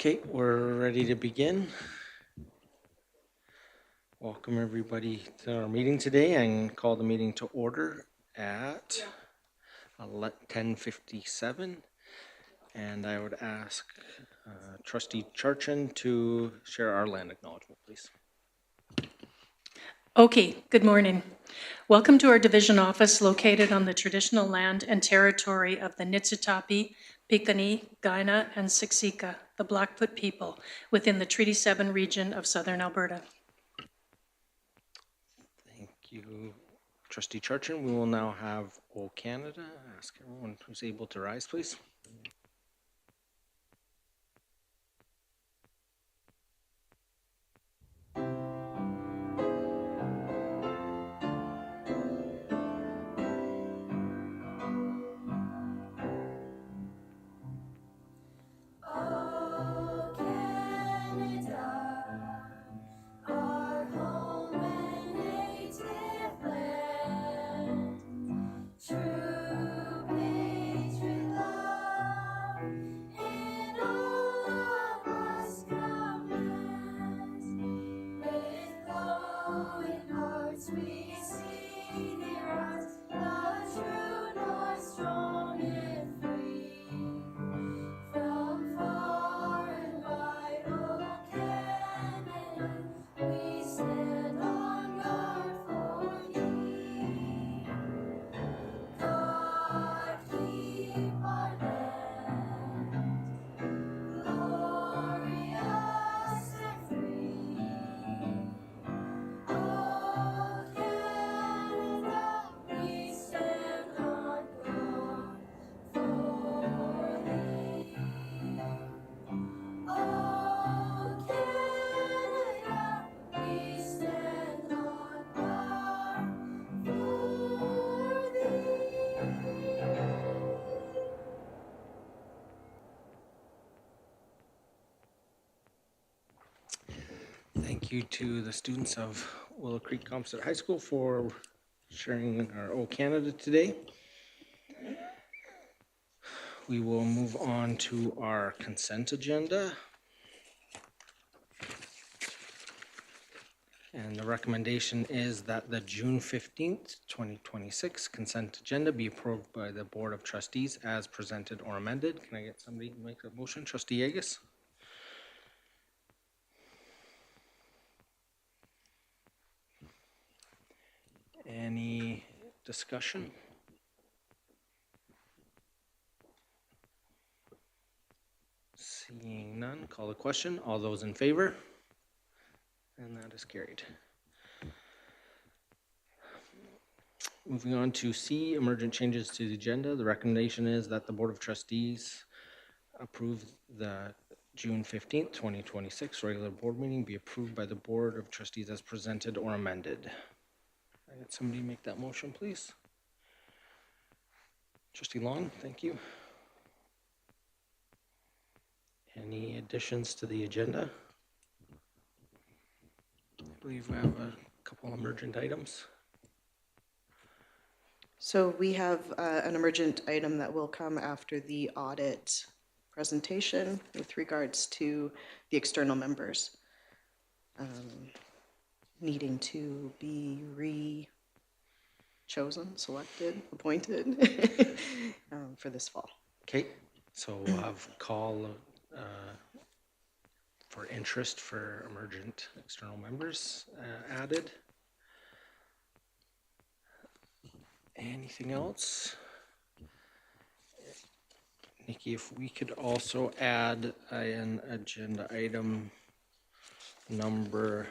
Okay, we're ready to begin. Welcome everybody to our meeting today and call the meeting to order at 10:57. And I would ask Trustee Charchin to share our land acknowledgement, please. Okay, good morning. Welcome to our division office located on the traditional land and territory of the Niitsitapi, Piikani, Kainai, and Siksika, the Blackfoot people, within the Treaty 7 region of southern Alberta. Thank you, Trustee Charchin. We will now have O Canada. Ask everyone who's able to rise, please. Thank you to the students of Willow Creek Composite High School for sharing our O Canada today. We will move on to our consent agenda. And the recommendation is that the June 15th, 2026 consent agenda be approved by the Board of Trustees as presented or amended. Can I get somebody to make a motion? Trustee Yegus? Any discussion? Seeing none, call the question. All those in favor? And that is carried. Moving on to C, emergent changes to the agenda. The recommendation is that the Board of Trustees approve the June 15th, 2026 regular board meeting be approved by the Board of Trustees as presented or amended. I get somebody make that motion, please. Trustee Long, thank you. Any additions to the agenda? I believe we have a couple emergent items. So we have an emergent item that will come after the audit presentation with regards to the external members needing to be re-chosen, selected, appointed for this fall. Okay, so we'll have call for interest for emergent external members added. Anything else? Nikki, if we could also add an agenda item number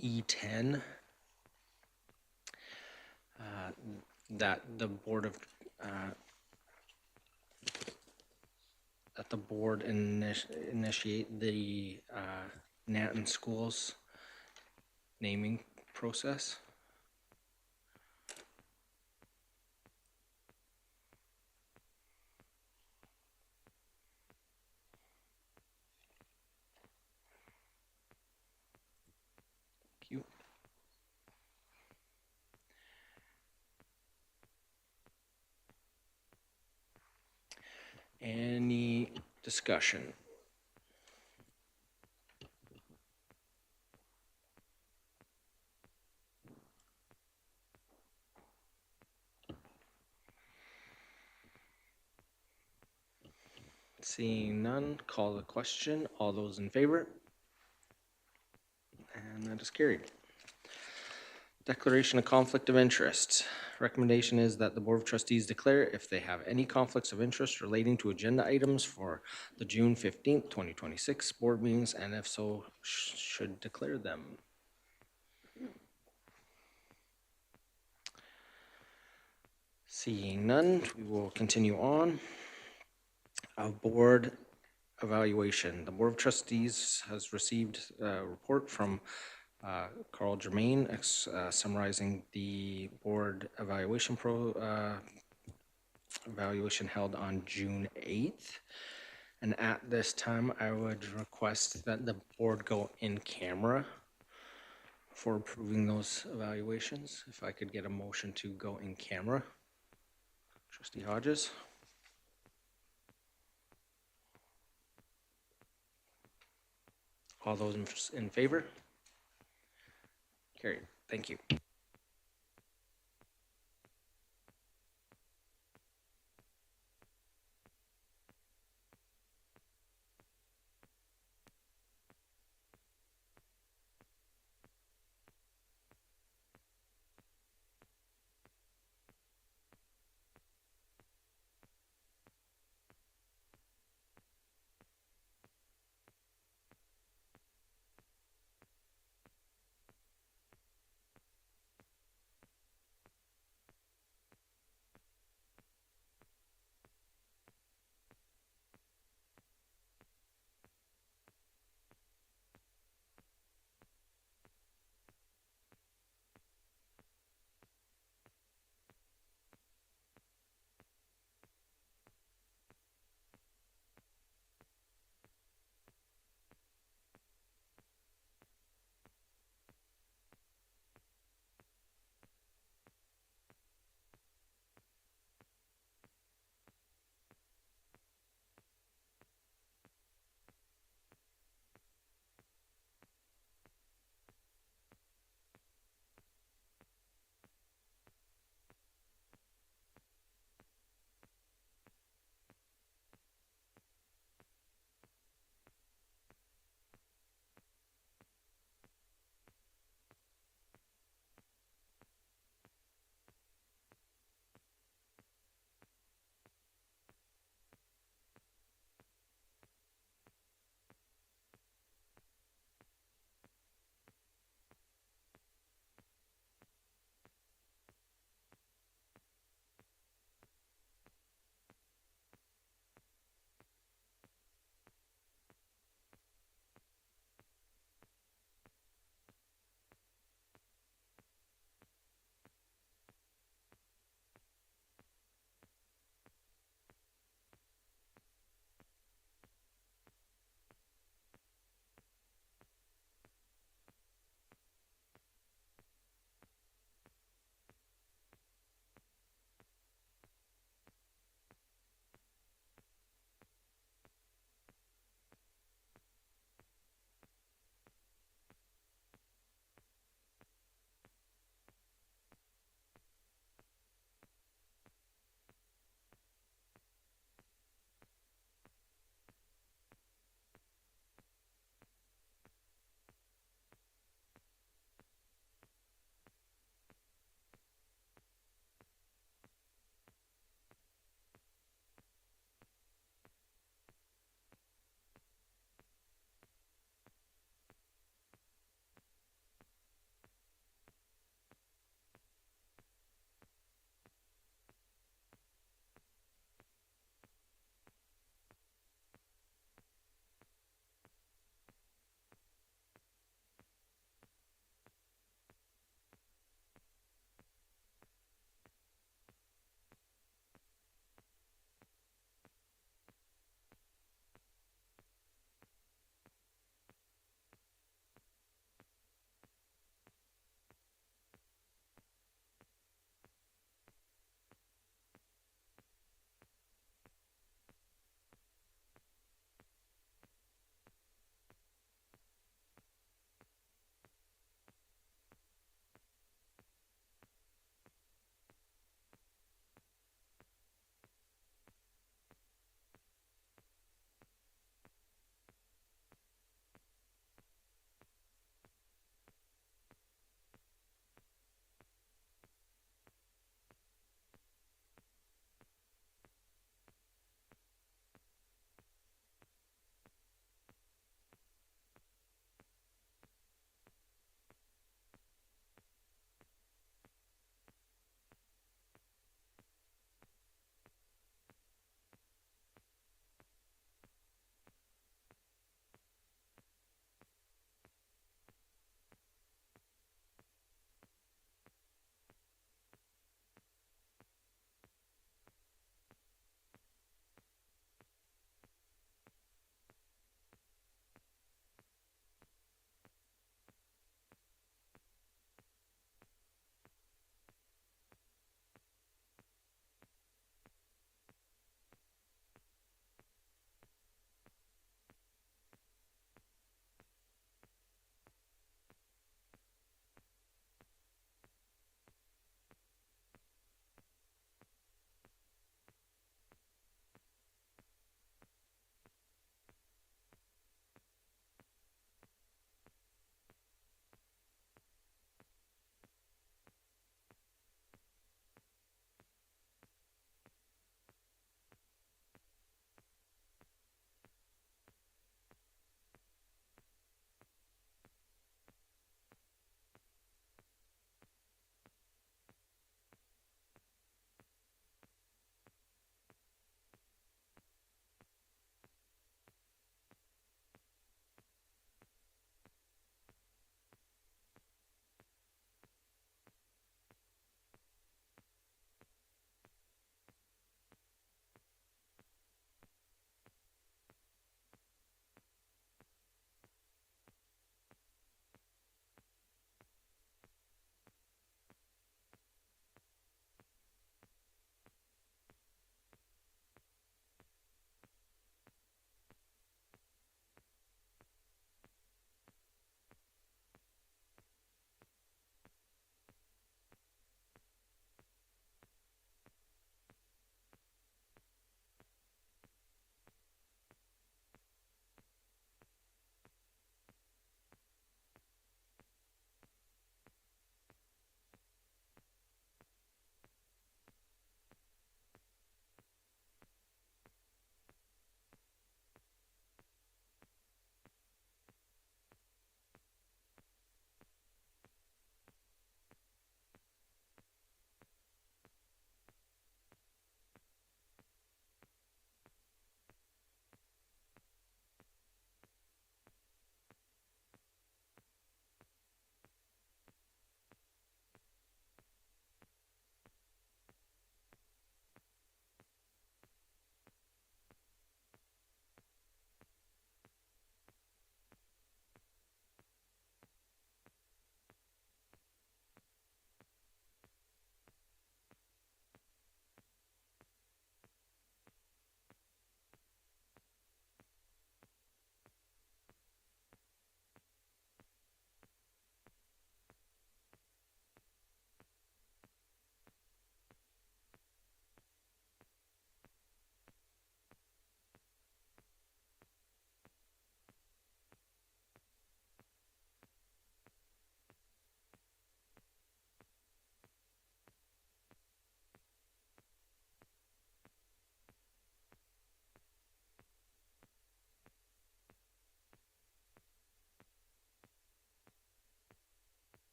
E10, that the board initiate the Nanton Schools naming process. Thank you. Any discussion? Seeing none, call the question. All those in favor? And that is carried. Declaration of conflict of interest. Recommendation is that the Board of Trustees declare if they have any conflicts of interest relating to agenda items for the June 15th, 2026 board meetings, and if so, should declare them. Seeing none, we will continue on. Board evaluation. The Board of Trustees has received a report from Carl Germain summarizing the board evaluation held on June 8th. And at this time, I would request that the board go in camera for approving those evaluations. If I could get a motion to go in camera. Trustee Hodges? All those in favor? Carried. Thank you.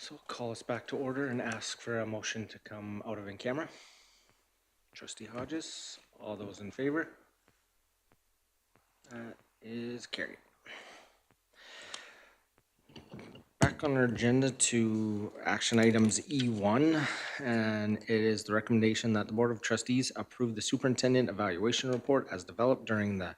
So I'll call us back to order and ask for a motion to come out of in camera. Trustee Hodges, all those in favor? That is carried. Back on our agenda to action items E1, and it is the recommendation that the Board of Trustees approve the superintendent evaluation report as developed during the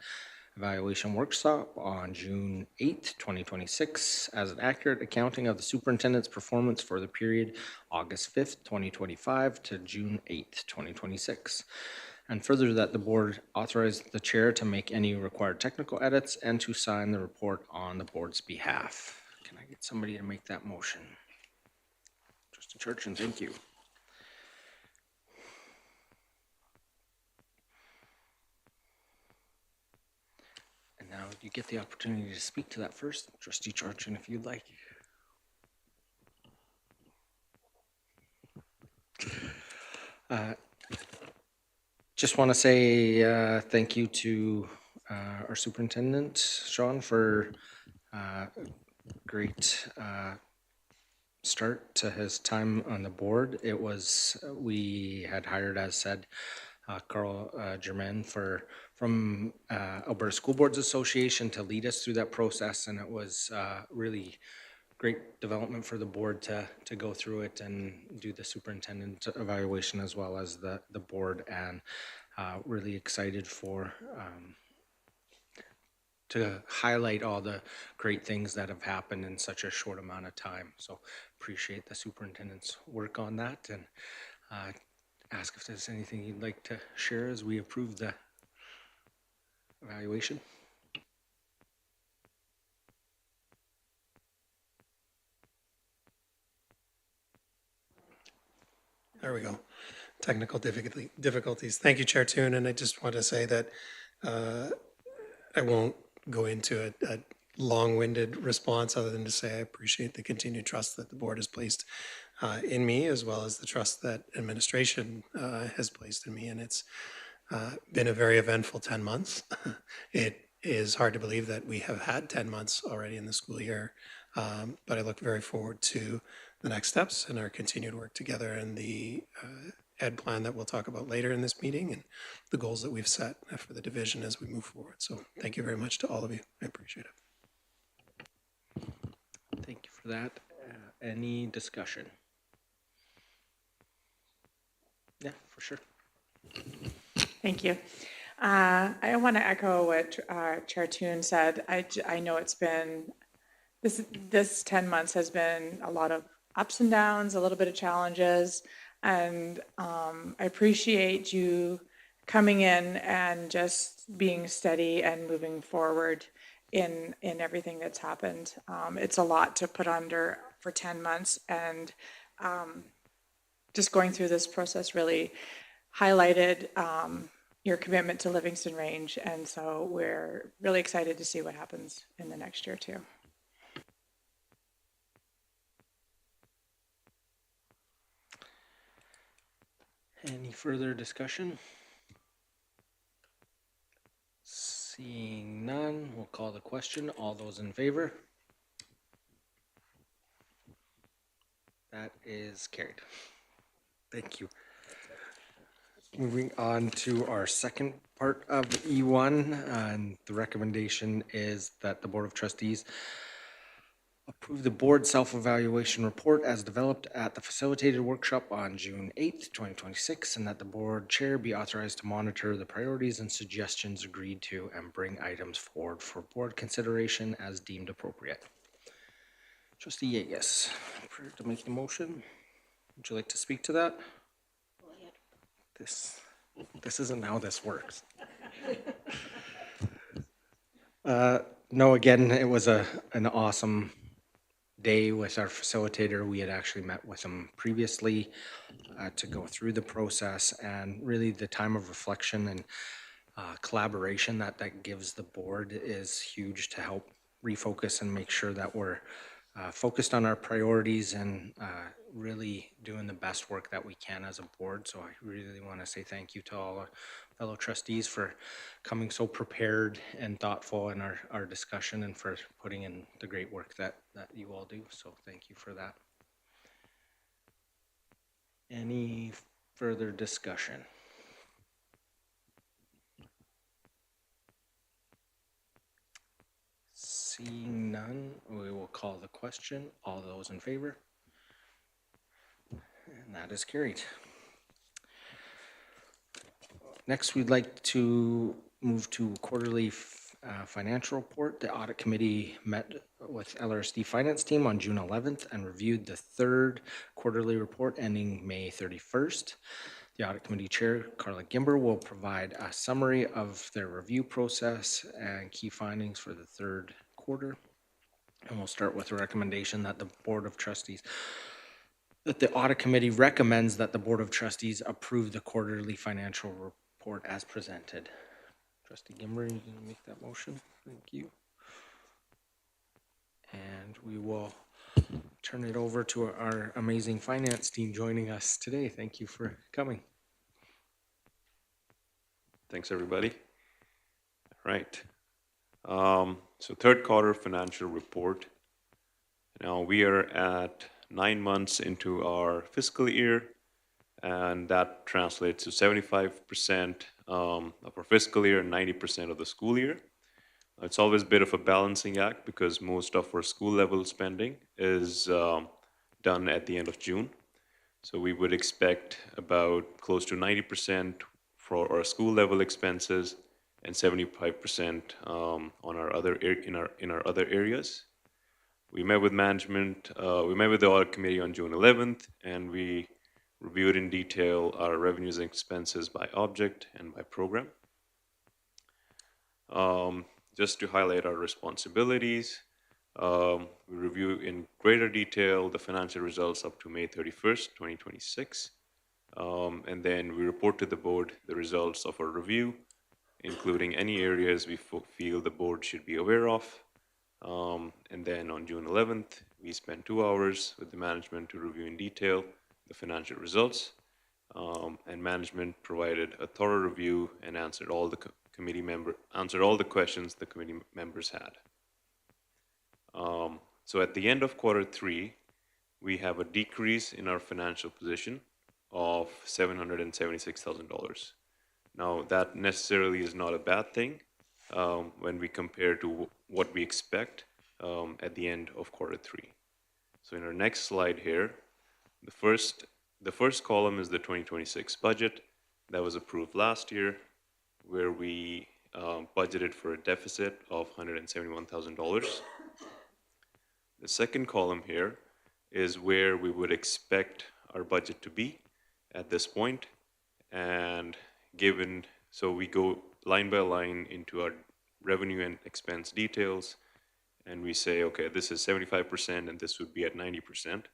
evaluation workshop on June 8th, 2026, as an accurate accounting of the superintendent's performance for the period August 5th, 2025 to June 8th, 2026. And further, that the board authorize the chair to make any required technical edits and to sign the report on the board's behalf. Can I get somebody to make that motion? Trustee Churchin, thank you. And now you get the opportunity to speak to that first. Trustee Churchin, if you'd like. Just want to say thank you to our superintendent, Sean, for great start to his time on the board. It was, we had hired, as said, Carl Germain from Alberta School Boards Association to lead us through that process, and it was really great development for the board to go through it and do the superintendent evaluation as well as the board, and really excited for to highlight all the great things that have happened in such a short amount of time. So appreciate the superintendent's work on that, and ask if there's anything you'd like to share as we approve the evaluation. There we go. Technical difficulties. Thank you, Chair Toon. And I just want to say that I won't go into a long-winded response other than to say I appreciate the continued trust that the board has placed in me, as well as the trust that administration has placed in me. And it's been a very eventful 10 months. It is hard to believe that we have had 10 months already in the school year, but I look very forward to the next steps and our continued work together and the ed plan that we'll talk about later in this meeting and the goals that we've set for the division as we move forward. So thank you very much to all of you. I appreciate it. Thank you for that. Any discussion? Yeah, for sure. Thank you. I want to echo what Chair Toon said. I know it's been, this 10 months has been a lot of ups and downs, a little bit of challenges, and I appreciate you coming in and just being steady and moving forward in everything that's happened. It's a lot to put under for 10 months, and just going through this process really highlighted your commitment to Livingstone Range, and so we're really excited to see what happens in the next year too. Any further discussion? Seeing none, we'll call the question. All those in favor? That is carried. Thank you. Moving on to our second part of E1, and the recommendation is that the Board of Trustees approve the board self-evaluation report as developed at the facilitated workshop on June 8th, 2026, and that the board chair be authorized to monitor the priorities and suggestions agreed to and bring items forward for board consideration as deemed appropriate. Trustee Yegas, prepared to make the motion. Would you like to speak to that? This isn't how this works. No, again, it was an awesome day with our facilitator. We had actually met with him previously to go through the process, and really the time of reflection and collaboration that gives the board is huge to help refocus and make sure that we're focused on our priorities and really doing the best work that we can as a board. So I really want to say thank you to all our fellow trustees for coming so prepared and thoughtful in our discussion, and for putting in the great work that you all do. So thank you for that. Any further discussion? Seeing none, we will call the question. All those in favor? And that is carried. Next, we'd like to move to quarterly financial report. The audit committee met with LRSD finance team on June 11th and reviewed the third quarterly report ending May 31st. The audit committee chair, Carla Gimber, will provide a summary of their review process and key findings for the third quarter. And we'll start with a recommendation that the Board of Trustees, that the audit committee recommends that the Board of Trustees approve the quarterly financial report as presented. Trustee Gimber, you gonna make that motion? Thank you. And we will turn it over to our amazing finance team joining us today. Thank you for coming. Thanks, everybody. All right. So third quarter financial report. Now we are at 9 months into our fiscal year, and that translates to 75% of our fiscal year and 90% of the school year. It's always a bit of a balancing act because most of our school level spending is done at the end of June. So we would expect about close to 90% for our school level expenses and 75% on our other in our other areas. We met with management. We met with the audit committee on June 11th, and we reviewed in detail our revenues and expenses by object and by program. Just to highlight our responsibilities, we review in greater detail the financial results up to May 31st, 2026. And then we report to the board the results of our review, including any areas we feel the board should be aware of. And then on June 11th, we spent 2 hours with the management to review in detail the financial results. And management provided a thorough review and answered all the questions the committee members had. So at the end of quarter 3, we have a decrease in our financial position of $776,000. Now, that necessarily is not a bad thing when we compare to what we expect at the end of quarter 3. So in our next slide here, the first column is the 2026 budget that was approved last year, where we budgeted for a deficit of $171,000. The second column here is where we would expect our budget to be at this point, and so we go line by line into our revenue and expense details, and we say, okay, this is 75% and this would be at 90%.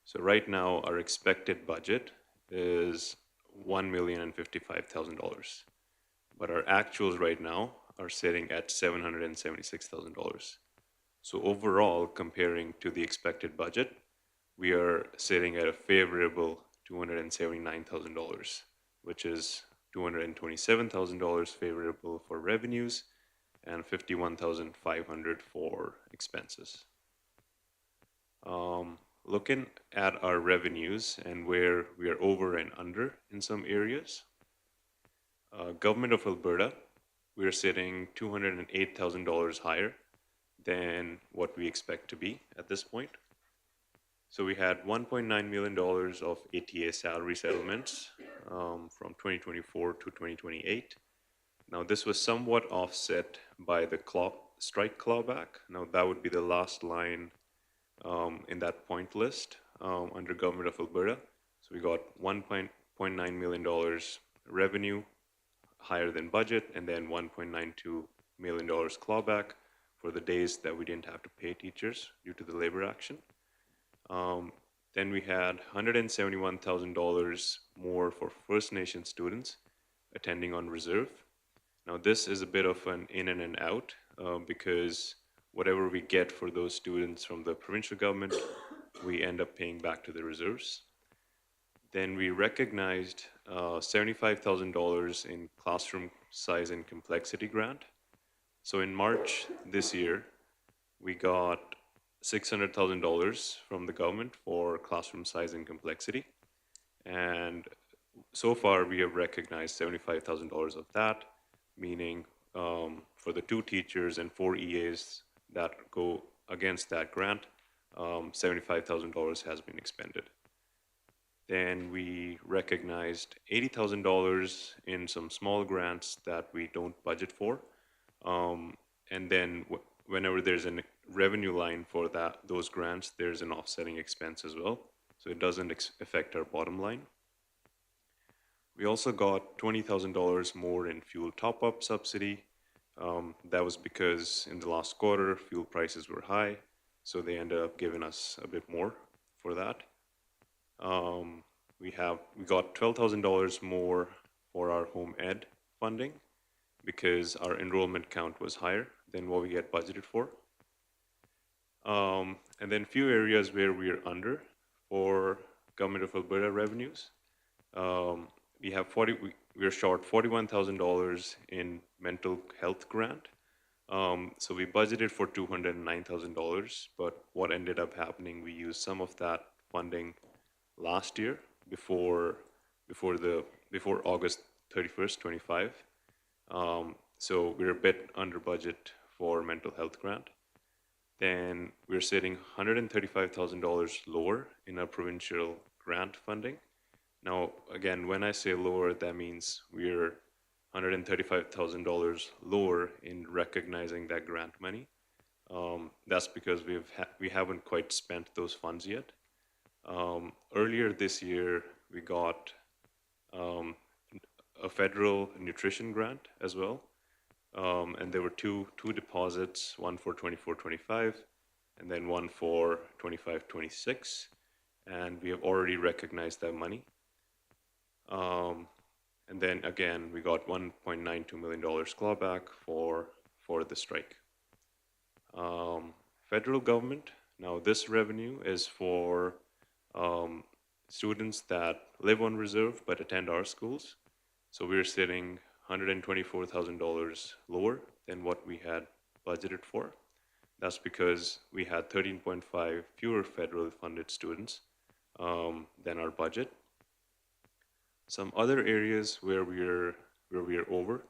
So right now our expected budget is $1,055,000, but our actuals right now are sitting at $776,000. So overall, comparing to the expected budget, we are sitting at a favorable $279,000, which is $227,000 favorable for revenues and $51,500 for expenses. Looking at our revenues and where we are over and under in some areas, Government of Alberta, we are sitting $208,000 higher than what we expect to be at this point. So we had $1.9 million of ATA salary settlements from 2024 to 2028. Now this was somewhat offset by the strike clawback. Now that would be the last line in that point list under Government of Alberta. So we got $1.9 million revenue higher than budget, and then $1.92 million clawback for the days that we didn't have to pay teachers due to the labor action. Then we had $171,000 more for First Nation students attending on reserve. Now this is a bit of an in and an out because whatever we get for those students from the provincial government, we end up paying back to the reserves. Then we recognized $75,000 in classroom size and complexity grant. So in March this year, we got $600,000 from the government for classroom size and complexity. And so far, we have recognized $75,000 of that, meaning for the 2 teachers and 4 EAs that go against that grant, $75,000 has been expended. Then we recognized $80,000 in some small grants that we don't budget for. And then whenever there's a revenue line for those grants, there's an offsetting expense as well. So it doesn't affect our bottom line. We also got $20,000 more in fuel top-up subsidy. That was because in the last quarter, fuel prices were high, so they ended up giving us a bit more for that. We got $12,000 more for our home ed funding because our enrollment count was higher than what we had budgeted for. And then few areas where we are under for Government of Alberta revenues. We are short $41,000 in mental health grant. So we budgeted for $209,000, but what ended up happening, we used some of that funding last year before August 31st, 25. So we're a bit under budget for mental health grant. Then we're sitting $135,000 lower in our provincial grant funding. Now, again, when I say lower, that means we're $135,000 lower in recognizing that grant money. That's because we haven't quite spent those funds yet. Earlier this year, we got a federal nutrition grant as well. And there were two deposits, one for 24-25 and then one for 25-26. And we have already recognized that money. And then again, we got $1.92 million clawback for the strike. Federal government, now this revenue is for students that live on reserve but attend our schools. So we're sitting $124,000 lower than what we had budgeted for. That's because we had 13.5 fewer federally funded students than our budget. Some other areas where we are over.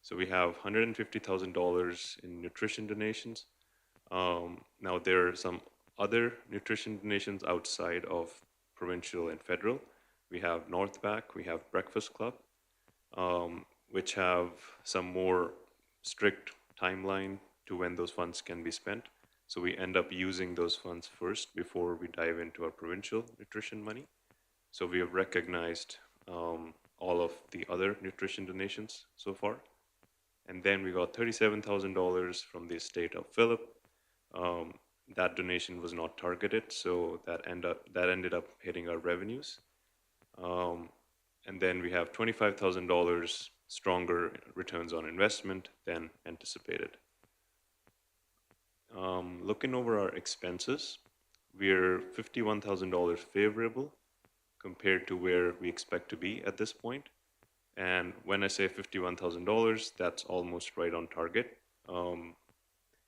So we have $150,000 in nutrition donations. Now there are some other nutrition donations outside of provincial and federal. We have Northback, we have Breakfast Club, which have some more strict timeline to when those funds can be spent. So we end up using those funds first before we dive into our provincial nutrition money. So we have recognized all of the other nutrition donations so far. And then we got $37,000 from the estate of Philip. That donation was not targeted, so that ended up hitting our revenues. And then we have $25,000 stronger returns on investment than anticipated. Looking over our expenses, we're $51,000 favorable compared to where we expect to be at this point. And when I say $51,000, that's almost right on target,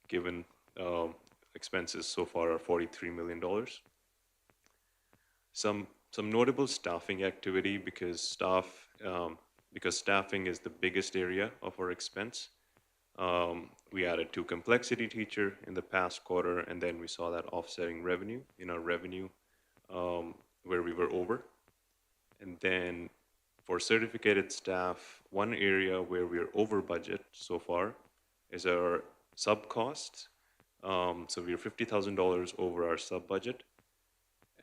given expenses so far are $43 million. Some notable staffing activity because staffing is the biggest area of our expense. We added 2 complexity teacher in the past quarter, and then we saw that offsetting revenue in our revenue where we were over. And then for certificated staff, one area where we're over budget so far is our sub costs. So we're $50,000 over our sub budget.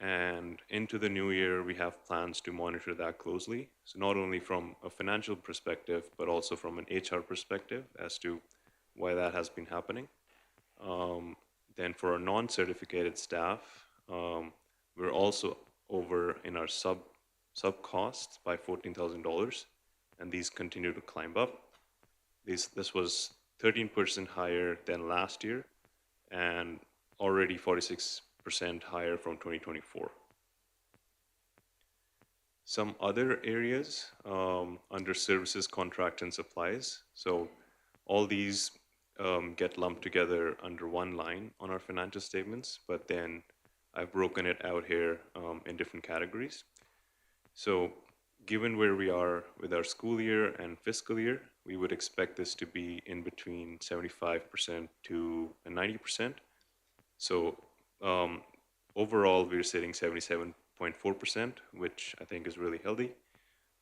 And into the new year, we have plans to monitor that closely. So not only from a financial perspective, but also from an HR perspective as to why that has been happening. Then for our non-certificated staff, we're also over in our sub costs by $14,000, and these continue to climb up. This was 13% higher than last year, and already 46% higher from 2024. Some other areas under services, contract, and supplies. So all these get lumped together under one line on our financial statements, but then I've broken it out here in different categories. So given where we are with our school year and fiscal year, we would expect this to be in between 75% to 90%. So overall, we're sitting 77.4%, which I think is really healthy.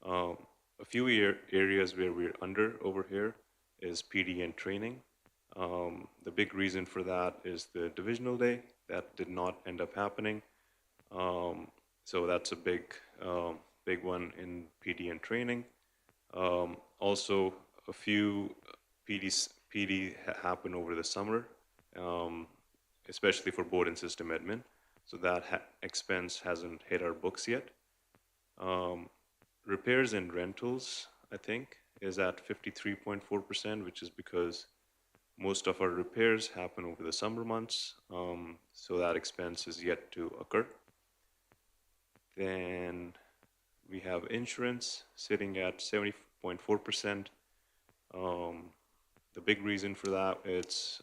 Um, a few areas where we're under over here is PD and training. The big reason for that is the divisional day that did not end up happening. So that's a big one in PD and training. Also, a few PD happen over the summer, um, especially for board and system admin. So that expense hasn't hit our books yet. Um, repairs and rentals, I think, is at 53.4%, which is because most of our repairs happen over the summer months. So that expense is yet to occur. Then we have insurance sitting at 70.4%. The big reason for that is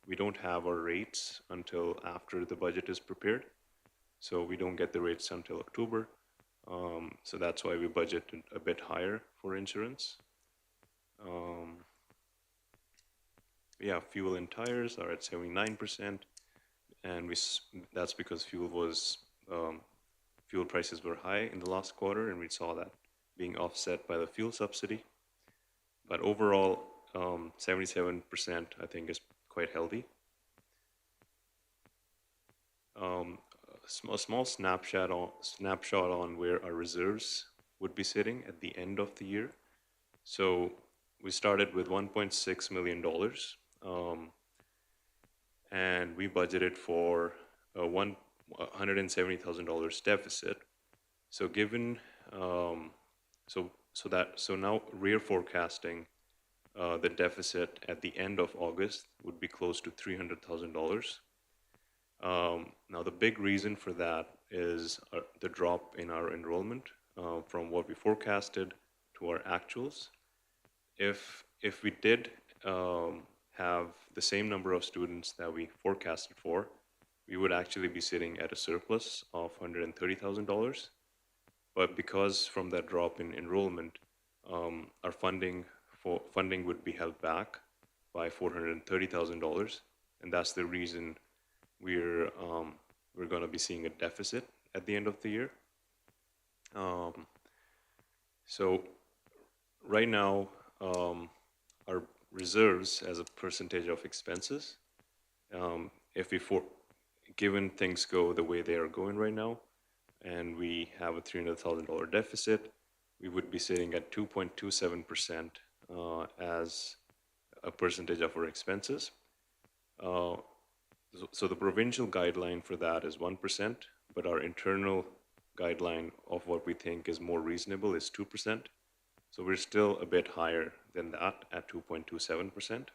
we don't have our rates until after the budget is prepared. So we don't get the rates until October. So that's why we budgeted a bit higher for insurance. Yeah, fuel and tires are at 79%, and that's because fuel prices were high in the last quarter, and we saw that being offset by the fuel subsidy. But overall, 77% I think is quite healthy. A small snapshot on where our reserves would be sitting at the end of the year. So we started with $1.6 million, and we budgeted for a $170,000 deficit. So given so now we're forecasting the deficit at the end of August would be close to $300,000. Now the big reason for that is the drop in our enrollment from what we forecasted to our actuals. If we did have the same number of students that we forecasted for, we would actually be sitting at a surplus of $130,000. But because from that drop in enrollment, our funding would be held back by $430,000, and that's the reason we're going to be seeing a deficit at the end of the year. So right now, our reserves as a percentage of expenses, if we given things go the way they are going right now, and we have a $300,000 deficit, we would be sitting at 2.27% as a percentage of our expenses. So the provincial guideline for that is 1%, but our internal guideline of what we think is more reasonable is 2%. So we're still a bit higher than that at 2.27%.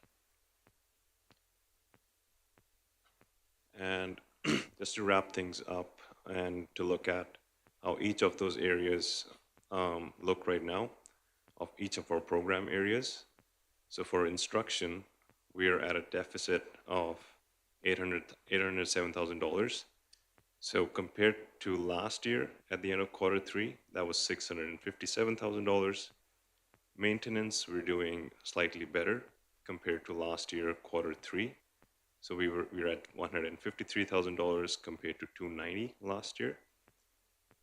And just to wrap things up and to look at how each of those areas look right now, of each of our program areas. So for instruction, we are at a deficit of $807,000. So compared to last year, at the end of quarter 3, that was $657,000. Maintenance, we're doing slightly better compared to last year, quarter 3. So we're at $153,000 compared to $290,000 last year.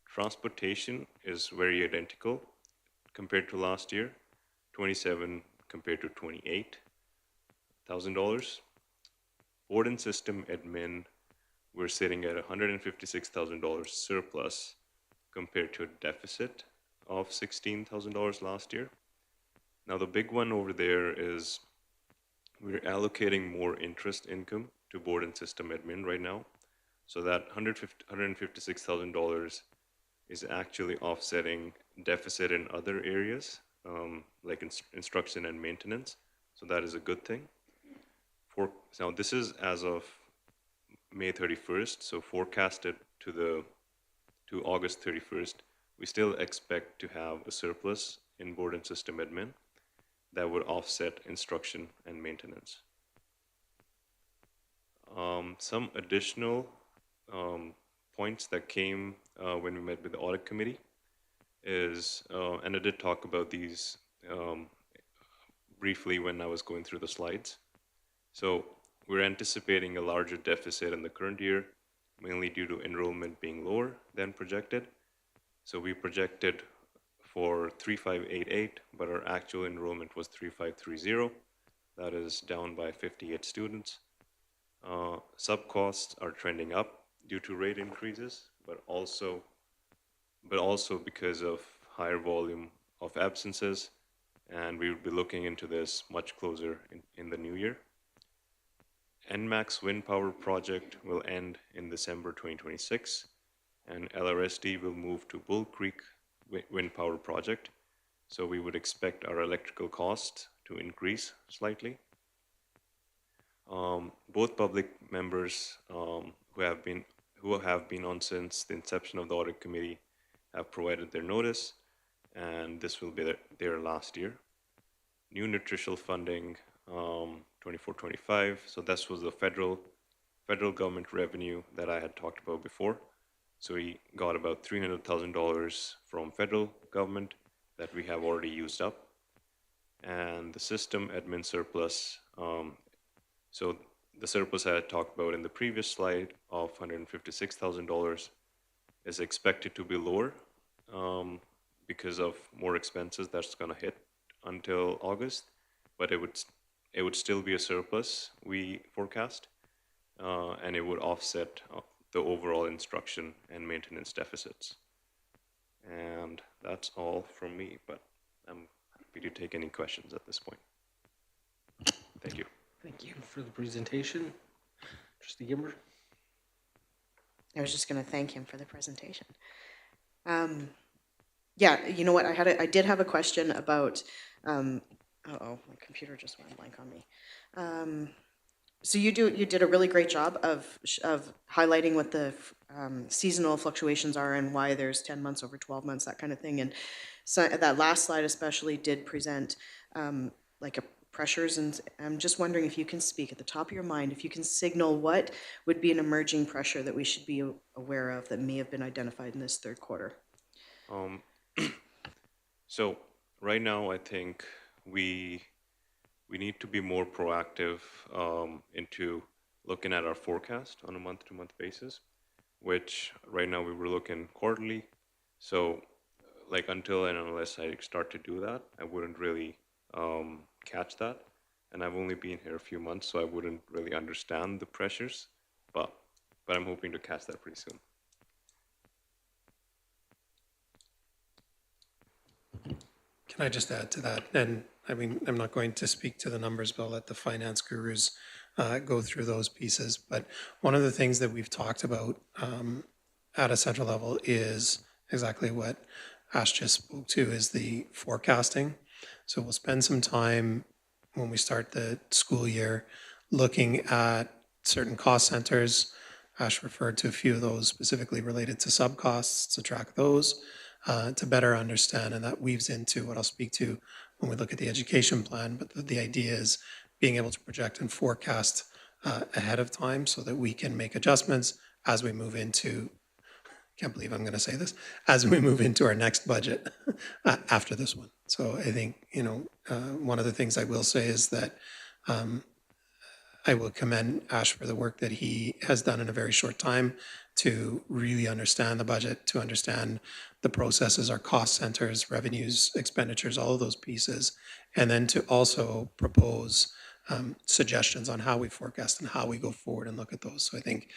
Transportation is very identical compared to last year, $27,000 compared to $28,000. Board and system admin, we're sitting at $156,000 surplus compared to a deficit of $16,000 last year. Now the big one over there is we're allocating more interest income to board and system admin right now. So that $156,000 is actually offsetting deficit in other areas, like instruction and maintenance. So that is a good thing. Now this is as of May 31st, so forecasted to August 31st, we still expect to have a surplus in board and system admin that would offset instruction and maintenance. Some additional points that came when we met with the audit committee. is, and I did talk about these um, briefly when I was going through the slides. So we're anticipating a larger deficit in the current year, mainly due to enrollment being lower than projected. So we projected for 3588, but our actual enrollment was 3530. That is down by 58 students. Sub costs are trending up due to rate increases, but also because of higher volume of absences, and we will be looking into this much closer in the new year. NMAX wind power project will end in December 2026, and LRSD will move to Bull Creek wind power project. So we would expect our electrical costs to increase slightly. Both public members who have been on since the inception of the audit committee have provided their notice, and this will be their last year. New nutritional funding, 24-25. So this was the federal government revenue that I had talked about before. So we got about $300,000 from federal government that we have already used up, and the system admin surplus. So the surplus I had talked about in the previous slide of $156,000 is expected to be lower because of more expenses that's going to hit until August, but it would still be a surplus we forecast, and it would offset the overall instruction and maintenance deficits. And that's all from me, but I'm happy to take any questions at this point. Thank you. Thank you for the presentation. Trustee Gimber? I was just going to thank him for the presentation. Yeah, you know what? I did have a question about. My computer just went blank on me. So you did a really great job of highlighting what the seasonal fluctuations are and why there's 10 months over 12 months, that kind of thing. And so that last slide especially did present like a pressures, and I'm just wondering if you can speak at the top of your mind, if you can signal what would be an emerging pressure that we should be aware of that may have been identified in this third quarter. So right now, I think we need to be more proactive into looking at our forecast on a month-to-month basis, which right now we were looking quarterly. So like until and unless I start to do that, I wouldn't really catch that. And I've only been here a few months, so I wouldn't really understand the pressures, but I'm hoping to catch that pretty soon. Can I just add to that? And I mean, I'm not going to speak to the numbers, but I'll let the finance gurus go through those pieces. But one of the things that we've talked about at a central level is exactly what Ash just spoke to, is the forecasting. So we'll spend some time when we start the school year looking at certain cost centers. Ash referred to a few of those specifically related to sub costs, to track those, to better understand, and that weaves into what I'll speak to when we look at the education plan. But the idea is being able to project and forecast ahead of time so that we can make adjustments as we move into, can't believe I'm going to say this, as we move into our next budget after this one. So I think, one of the things I will say is that I will commend Ash for the work that he has done in a very short time to really understand the budget, to understand the processes, our cost centers, revenues, expenditures, all of those pieces, and then to also propose suggestions on how we forecast and how we go forward and look at those. So I think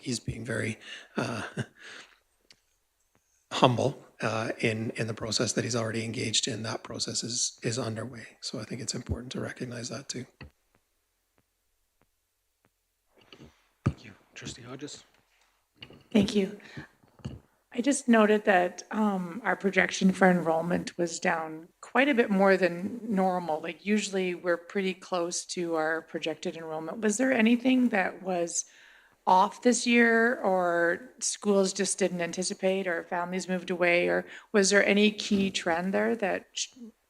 he's being very humble in the process that he's already engaged in. That process is underway. So I think it's important to recognize that too. Thank you. Trustee Hodges? Thank you. I just noted that our projection for enrollment was down quite a bit more than normal. Like usually we're pretty close to our projected enrollment. Was there anything that was off this year, or schools just didn't anticipate, or families moved away, or was there any key trend there that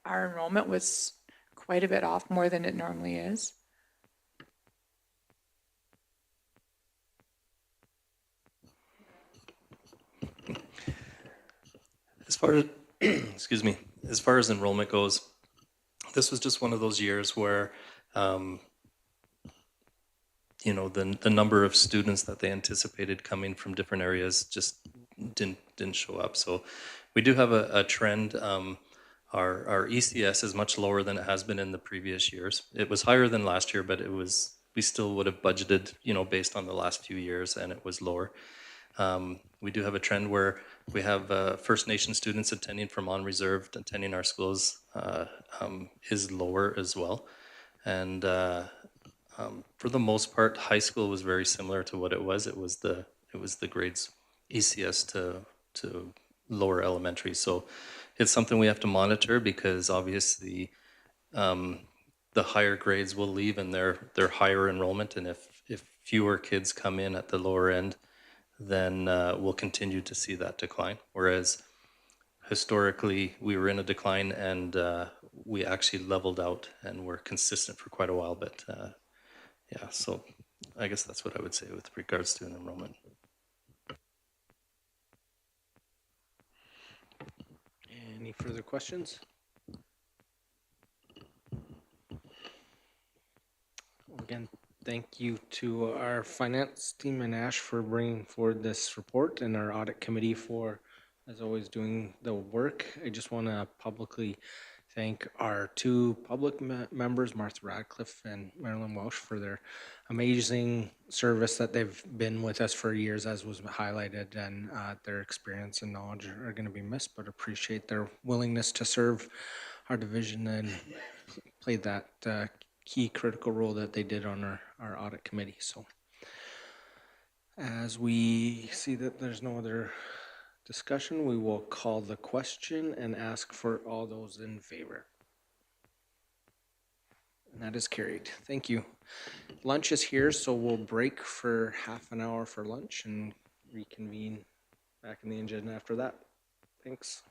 our enrollment was quite a bit off more than it normally is? As far as, excuse me, as far as enrollment goes, this was just one of those years where, um, the number of students that they anticipated coming from different areas just didn't show up. So we do have a trend. Our ECS is much lower than it has been in the previous years. It was higher than last year, but we still would have budgeted, based on the last few years, and it was lower. We do have a trend where we have First Nation students attending from on-reserve, attending our schools is lower as well. And for the most part, high school was very similar to what it was. It was the grades ECS to lower elementary. So it's something we have to monitor because obviously the higher grades will leave and they're higher enrollment. And if fewer kids come in at the lower end, then we'll continue to see that decline. Whereas historically, we were in a decline and we actually leveled out and were consistent for quite a while. But yeah, so I guess that's what I would say with regards to an enrollment. Any further questions? Again, thank you to our finance team and Ash for bringing forward this report and our audit committee for, as always, doing the work. I just want to publicly thank our two public members, Martha Radcliffe and Marilyn Welsh, for their amazing service that they've been with us for years, as was highlighted, and their experience and knowledge are going to be missed, but appreciate their willingness to serve our division and play that key critical role that they did on our audit committee. So as we see that there's no other discussion, we will call the question and ask for all those in favor. And that is carried. Thank you. Lunch is here, so we'll break for half an hour for lunch and reconvene back in the agenda after that. Thanks.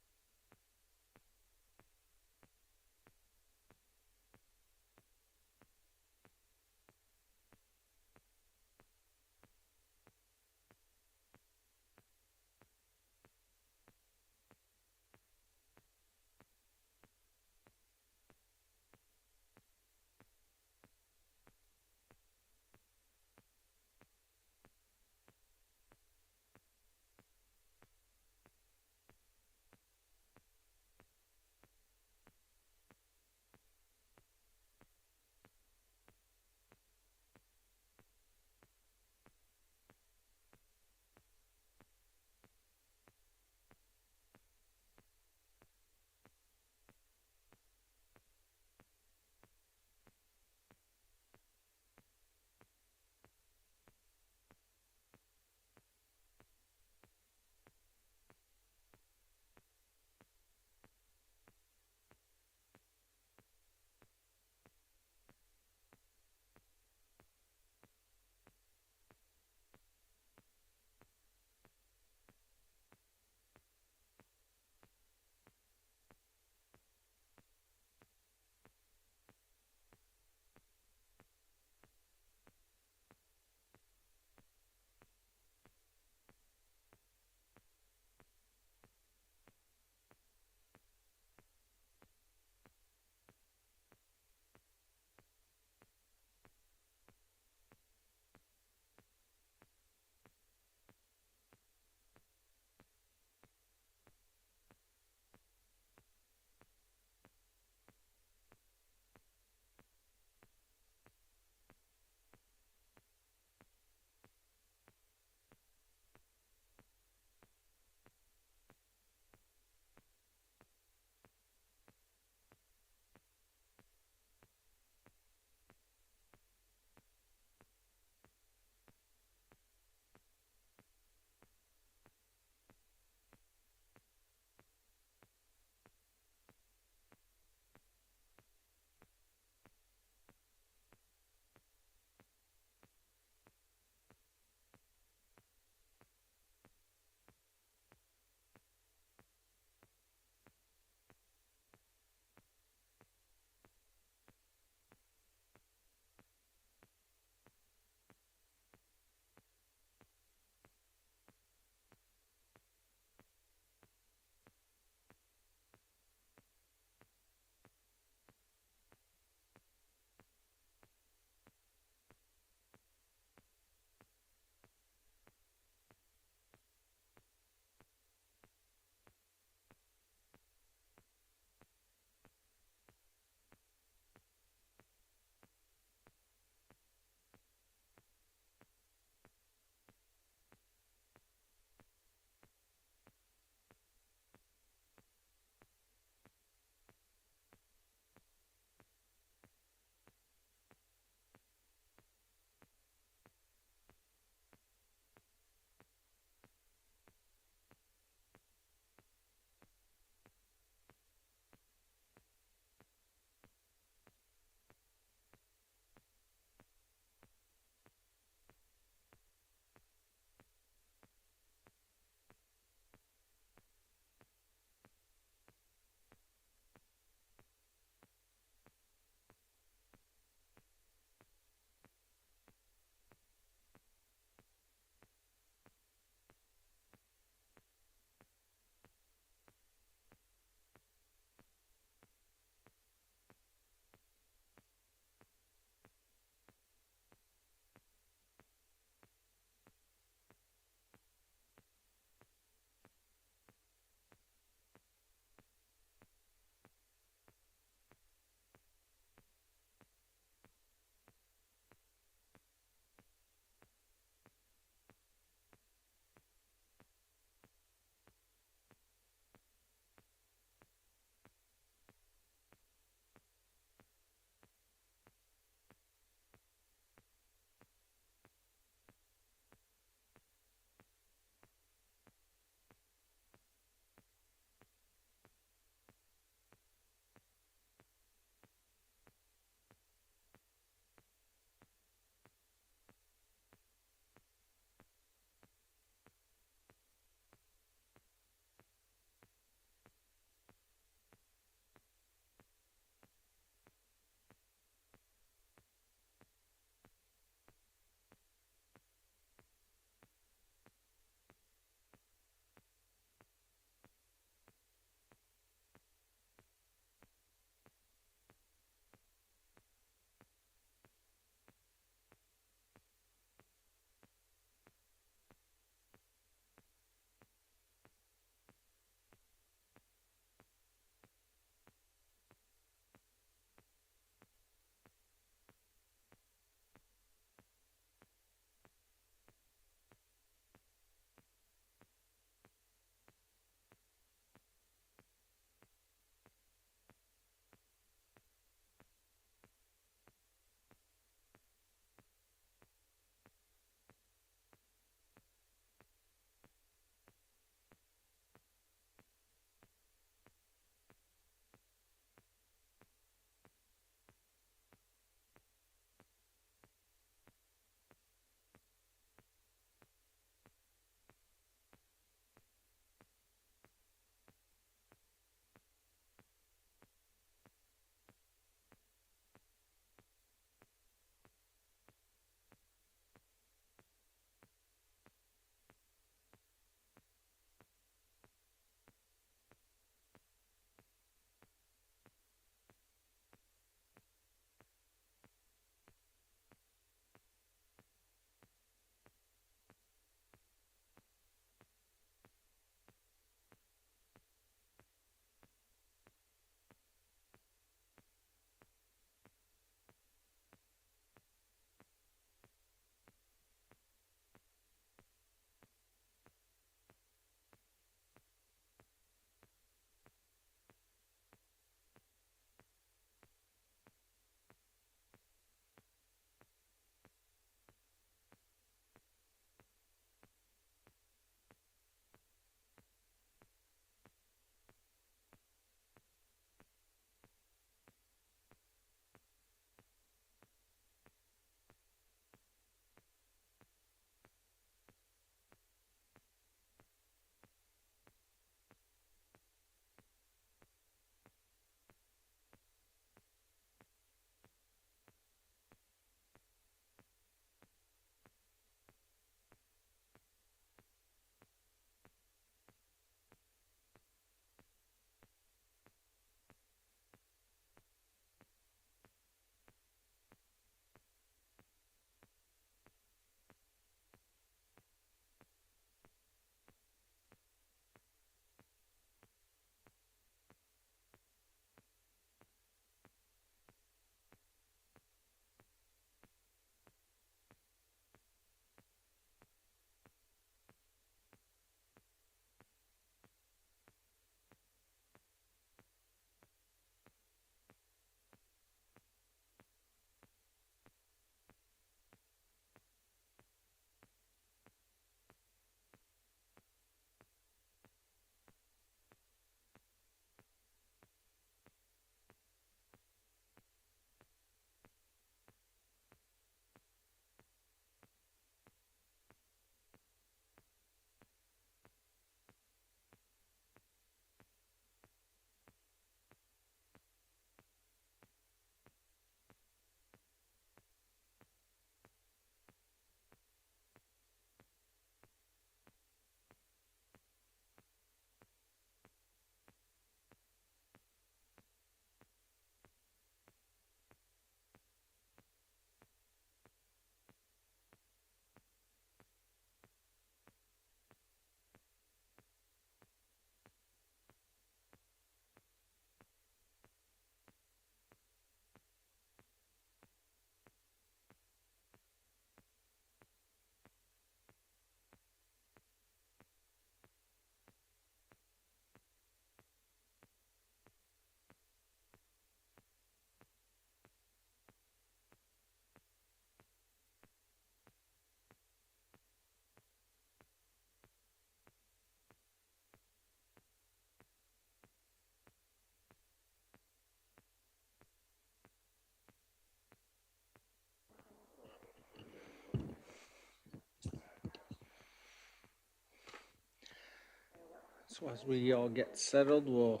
So as we all get settled, we'll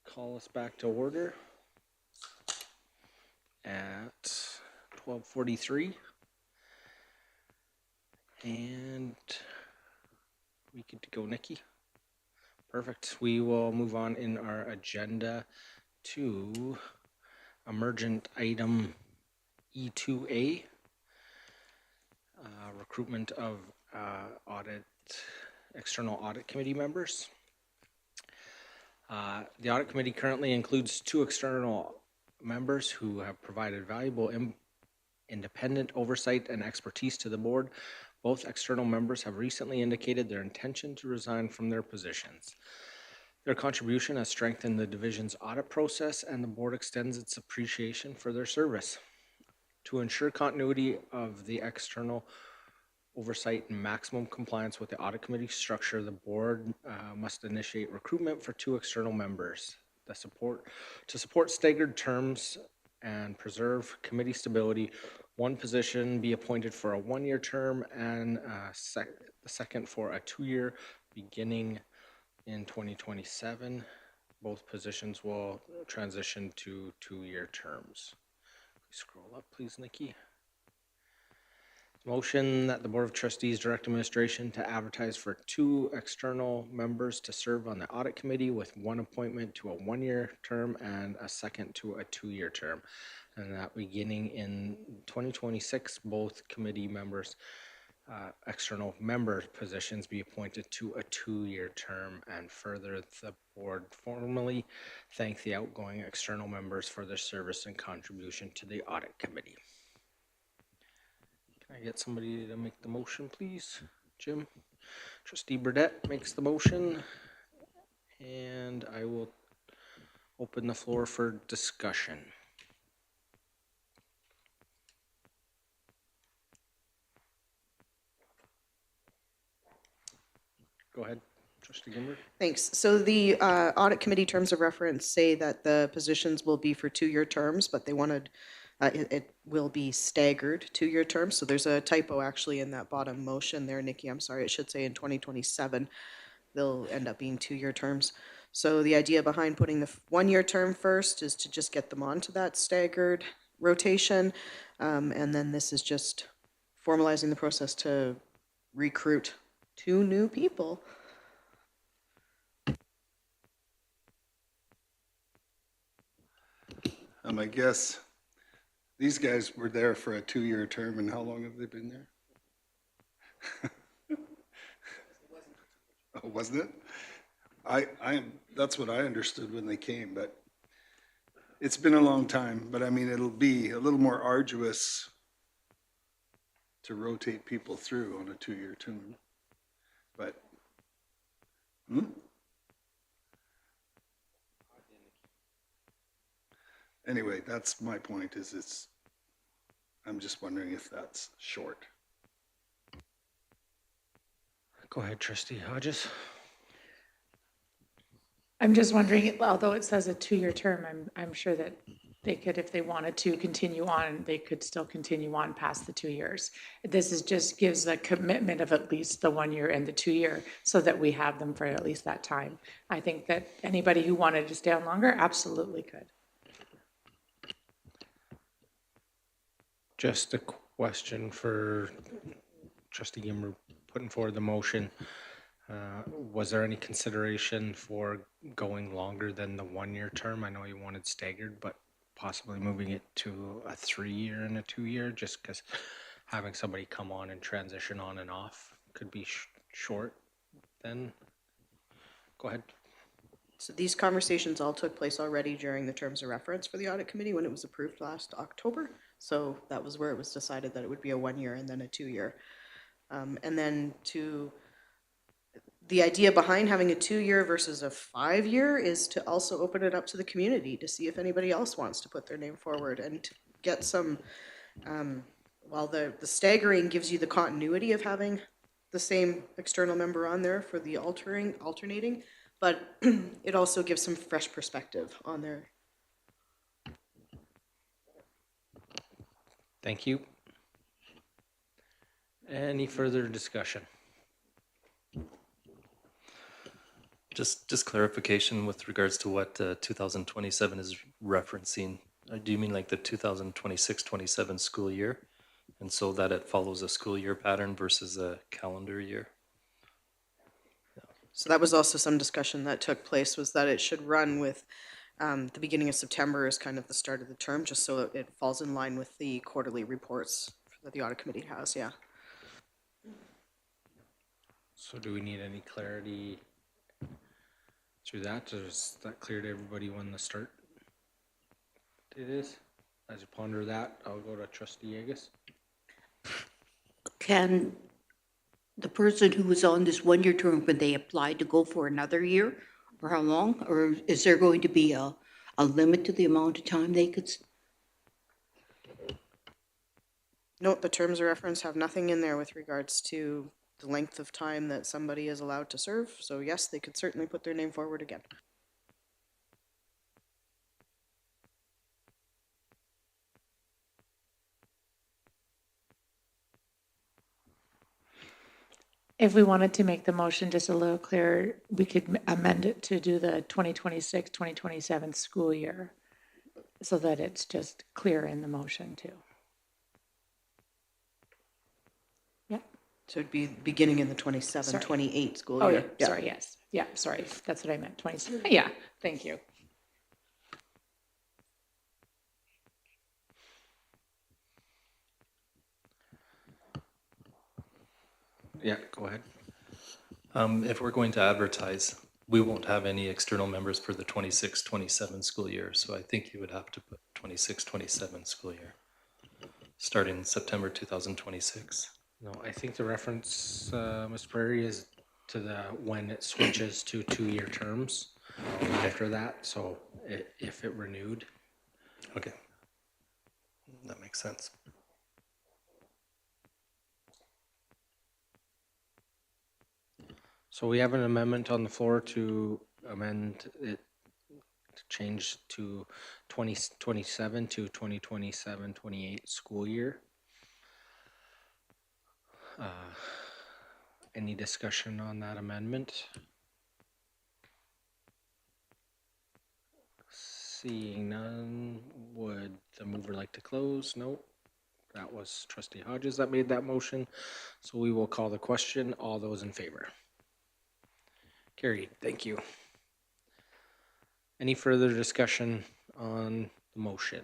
call us back to order at 12:43. And we get to go, Nikki. Perfect. We will move on in our agenda to emergent item E2A, recruitment of external audit committee members. The audit committee currently includes 2 external members who have provided valuable independent oversight and expertise to the board. Both external members have recently indicated their intention to resign from their positions. Their contribution has strengthened the division's audit process, and the board extends its appreciation for their service. To ensure continuity of the external oversight and maximum compliance with the audit committee structure, the board must initiate recruitment for 2 external members. To support staggered terms and preserve committee stability, 1 position be appointed for a 1-year term and the second for a 2-year beginning in 2027. Both positions will transition to 2-year terms. Scroll up, please, Nikki. Motion that the Board of Trustees direct administration to advertise for 2 external members to serve on the audit committee, with 1 appointment to a 1-year term and a second to a 2-year term. And that beginning in 2026, both committee members, external member positions be appointed to a 2-year term. And further, the board formally thank the outgoing external members for their service and contribution to the audit committee. Can I get somebody to make the motion, please? Jim? Trustee Burdette makes the motion, and I will open the floor for discussion. Go ahead, Trustee Gimmer. Thanks. So the audit committee terms of reference say that the positions will be for 2-year terms, but they wanted, it will be staggered 2-year terms. So there's a typo actually in that bottom motion there, Nikki. I'm sorry, it should say in 2027. They'll end up being 2-year terms. So the idea behind putting the 1-year term first is to just get them onto that staggered rotation. And then this is just formalizing the process to recruit 2 new people. I guess these guys were there for a 2-year term, and how long have they been there? Oh, wasn't it? That's what I understood when they came, but it's been a long time. But I mean, it'll be a little more arduous to rotate people through on a 2-year term. But, Anyway, that's my point, is I'm just wondering if that's short. Go ahead, Trustee Hodges. I'm just wondering, although it says a 2-year term, I'm sure that they could, if they wanted to continue on, they could still continue on past the 2 years. This is just gives a commitment of at least the 1 year and the 2 year, so that we have them for at least that time. I think that anybody who wanted to stay on longer absolutely could. Just a question for Trustee Gimmer putting forward the motion. Was there any consideration for going longer than the 1-year term? I know you wanted staggered, but possibly moving it to a 3-year and a 2-year, just because having somebody come on and transition on and off could be short then. Go ahead. So these conversations all took place already during the terms of reference for the audit committee when it was approved last October. So that was where it was decided that it would be a 1-year and then a 2-year. And then the idea behind having a 2-year versus a 5-year is to also open it up to the community to see if anybody else wants to put their name forward and to get some, while the staggering gives you the continuity of having the same external member on there for the alternating, but it also gives some fresh perspective on there. Thank you. Any further discussion? Just clarification with regards to what 2027 is referencing. Do you mean like the 2026-27 school year? And so that it follows a school year pattern versus a calendar year? So that was also some discussion that took place, was that it should run with, the beginning of September is kind of the start of the term, just so that it falls in line with the quarterly reports that the audit committee has, yeah. So do we need any clarity through that? Is that clear to everybody when the start date is? As you ponder that, I'll go to trustee Yegus. Can the person who was on this one-year term, when they apply to go for another year, or how long? Or is there going to be a limit to the amount of time they could? Note the terms of reference have nothing in there with regards to the length of time that somebody is allowed to serve. So yes, they could certainly put their name forward again. If we wanted to make the motion just a little clearer, we could amend it to do the 2026, 2027 school year so that it's just clear in the motion too. Yeah. So it'd be beginning in the 27, Sorry. 28 school Oh, year. yeah, sorry, yes. Yeah, sorry, that's what I meant, 27. Yeah, thank you. Yeah, go ahead. If we're going to advertise, we won't have any external members for the 26-27 school year. So I think you would have to put 26-27 school year, starting September 2026. No, I think the reference, Ms. Prairie, is to the when it switches to 2-year terms after that. So if it renewed. Okay. That makes sense. So we have an amendment on the floor to amend it to change to 2027 to 2027-28 school year. Any discussion on that amendment? Seeing none, would the mover like to close? No. That was trustee Hodges that made that motion. So we will call the question. All those in favor? Carried. Thank you. Any further discussion on the motion?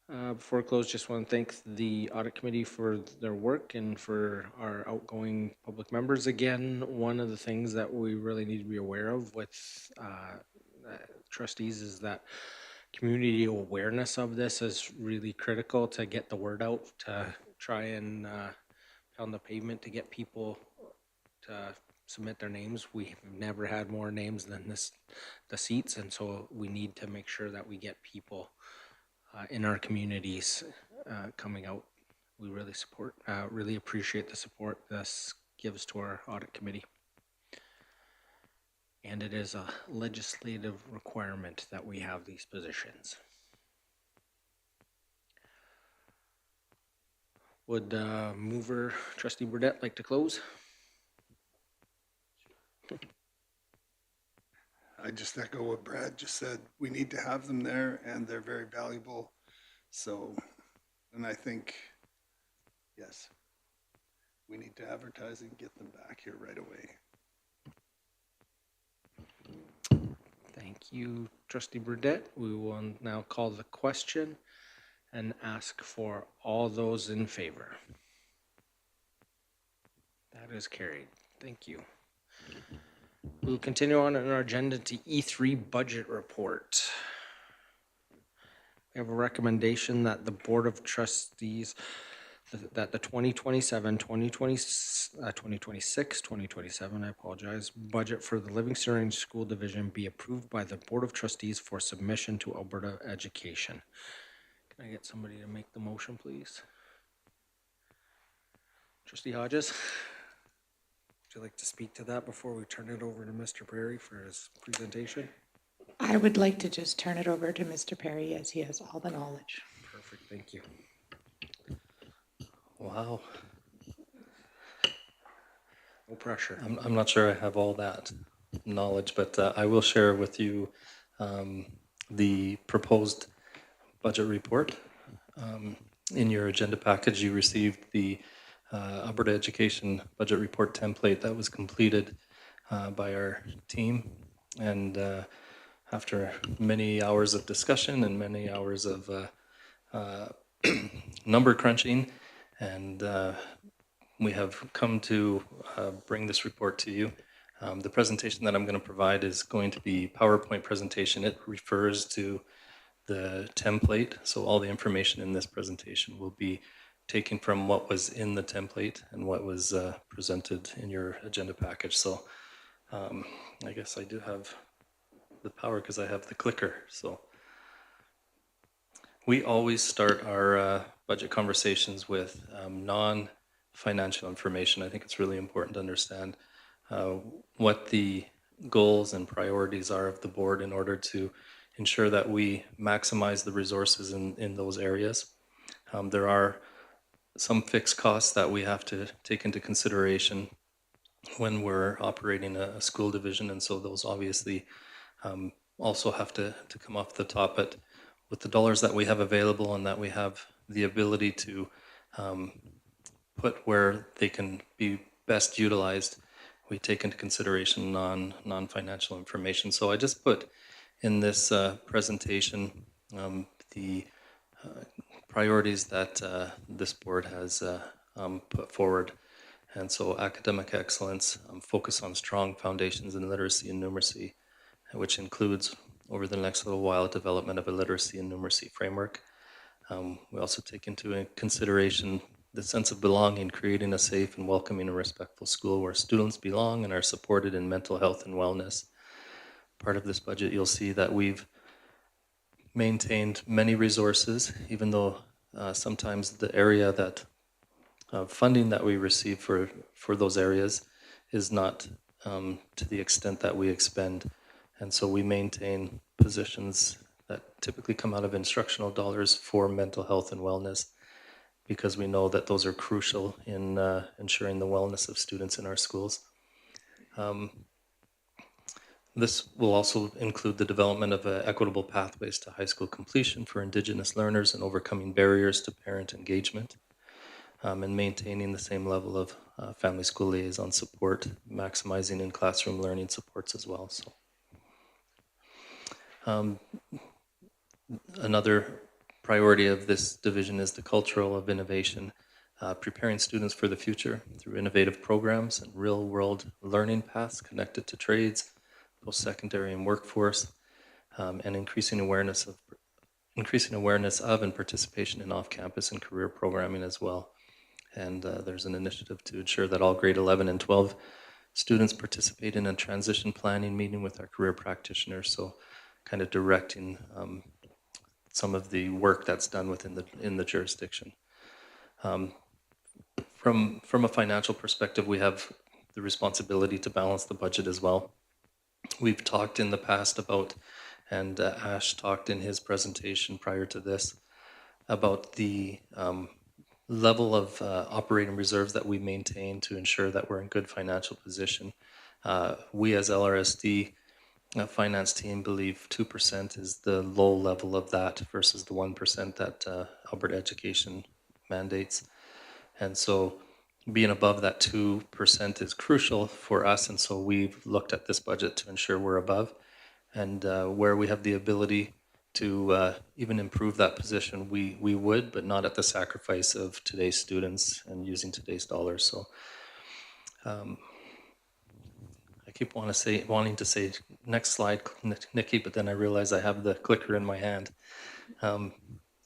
Before I close, just want to thank the audit committee for their work and for our outgoing public members. Again, one of the things that we really need to be aware of with trustees is that community awareness of this is really critical to get the word out, to try and pound the pavement to get people to submit their names. We've never had more names than the seats, and so we need to make sure that we get people in our communities coming out. We really really appreciate the support this gives to our audit committee. And it is a legislative requirement that we have these positions. Would mover trustee Burdette like to close? I just echo what Brad just said. We need to have them there and they're very valuable. So, and I think, yes, we need to advertise and get them back here right away. Thank you, trustee Burdette. We will now call the question and ask for all those in favor. That is carried. Thank you. We'll continue on in our agenda to E3 budget report. We have a recommendation that the Board of Trustees, that the 2027, 2026, 2027, I apologize, budget for the Livingstone School Division be approved by the Board of Trustees for submission to Alberta Education. Can I get somebody to make the motion, please? Trustee Hodges? Would you like to speak to that before we turn it over to Mr. Prairie for his presentation? I would like to just turn it over to Mr. Perry as he has all the knowledge. Perfect, thank you. Wow. No pressure. I'm not sure I have all that knowledge, but I will share with you the proposed budget report. In your agenda package, you received the Alberta Education Budget Report template that was completed by our team. And after many hours of discussion and many hours of number crunching, and we have come to bring this report to you. The presentation that I'm going to provide is going to be PowerPoint presentation. It refers to the template, so all the information in this presentation will be taken from what was in the template and what was presented in your agenda package. So I guess I do have the power because I have the clicker. So we always start our budget conversations with non-financial information. I think it's really important to understand what the goals and priorities are of the board in order to ensure that we maximize the resources in those areas. There are some fixed costs that we have to take into consideration when we're operating a school division, and so those obviously also have to come off the top. But with the dollars that we have available and that we have the ability to put where they can be best utilized, we take into consideration non-financial information. So I just put in this presentation the priorities that this board has put forward. And so academic excellence, focus on strong foundations in literacy and numeracy, which includes, over the next little while, development of a literacy and numeracy framework. We also take into consideration the sense of belonging, creating a safe and welcoming and respectful school where students belong and are supported in mental health and wellness. Part of this budget, you'll see that we've maintained many resources, even though sometimes the area that funding that we receive for those areas is not to the extent that we expend. And so we maintain positions that typically come out of instructional dollars for mental health and wellness, because we know that those are crucial in ensuring the wellness of students in our schools. This will also include the development of equitable pathways to high school completion for Indigenous learners and overcoming barriers to parent engagement, and maintaining the same level of family school liaison support, maximizing in classroom learning supports as well. So, another priority of this division is the cultural of innovation, preparing students for the future through innovative programs and real-world learning paths connected to trades, post-secondary and workforce, and increasing awareness of and participation in off-campus and career programming as well. And there's an initiative to ensure that all grade 11 and 12 students participate in a transition planning meeting with our career practitioners, so kind of directing some of the work that's done within the jurisdiction. From a financial perspective, we have the responsibility to balance the budget as well. We've talked in the past about, and Ash talked in his presentation prior to this, about the level of operating reserves that we maintain to ensure that we're in good financial position. We as LRSD finance team believe 2% is the low level of that versus the 1% that Alberta Education mandates. And so being above that 2% is crucial for us, and so we've looked at this budget to ensure we're above. And where we have the ability to even improve that position, we would, but not at the sacrifice of today's students and using today's dollars. So I keep wanting to say next slide, Nikki, but then I realize I have the clicker in my hand.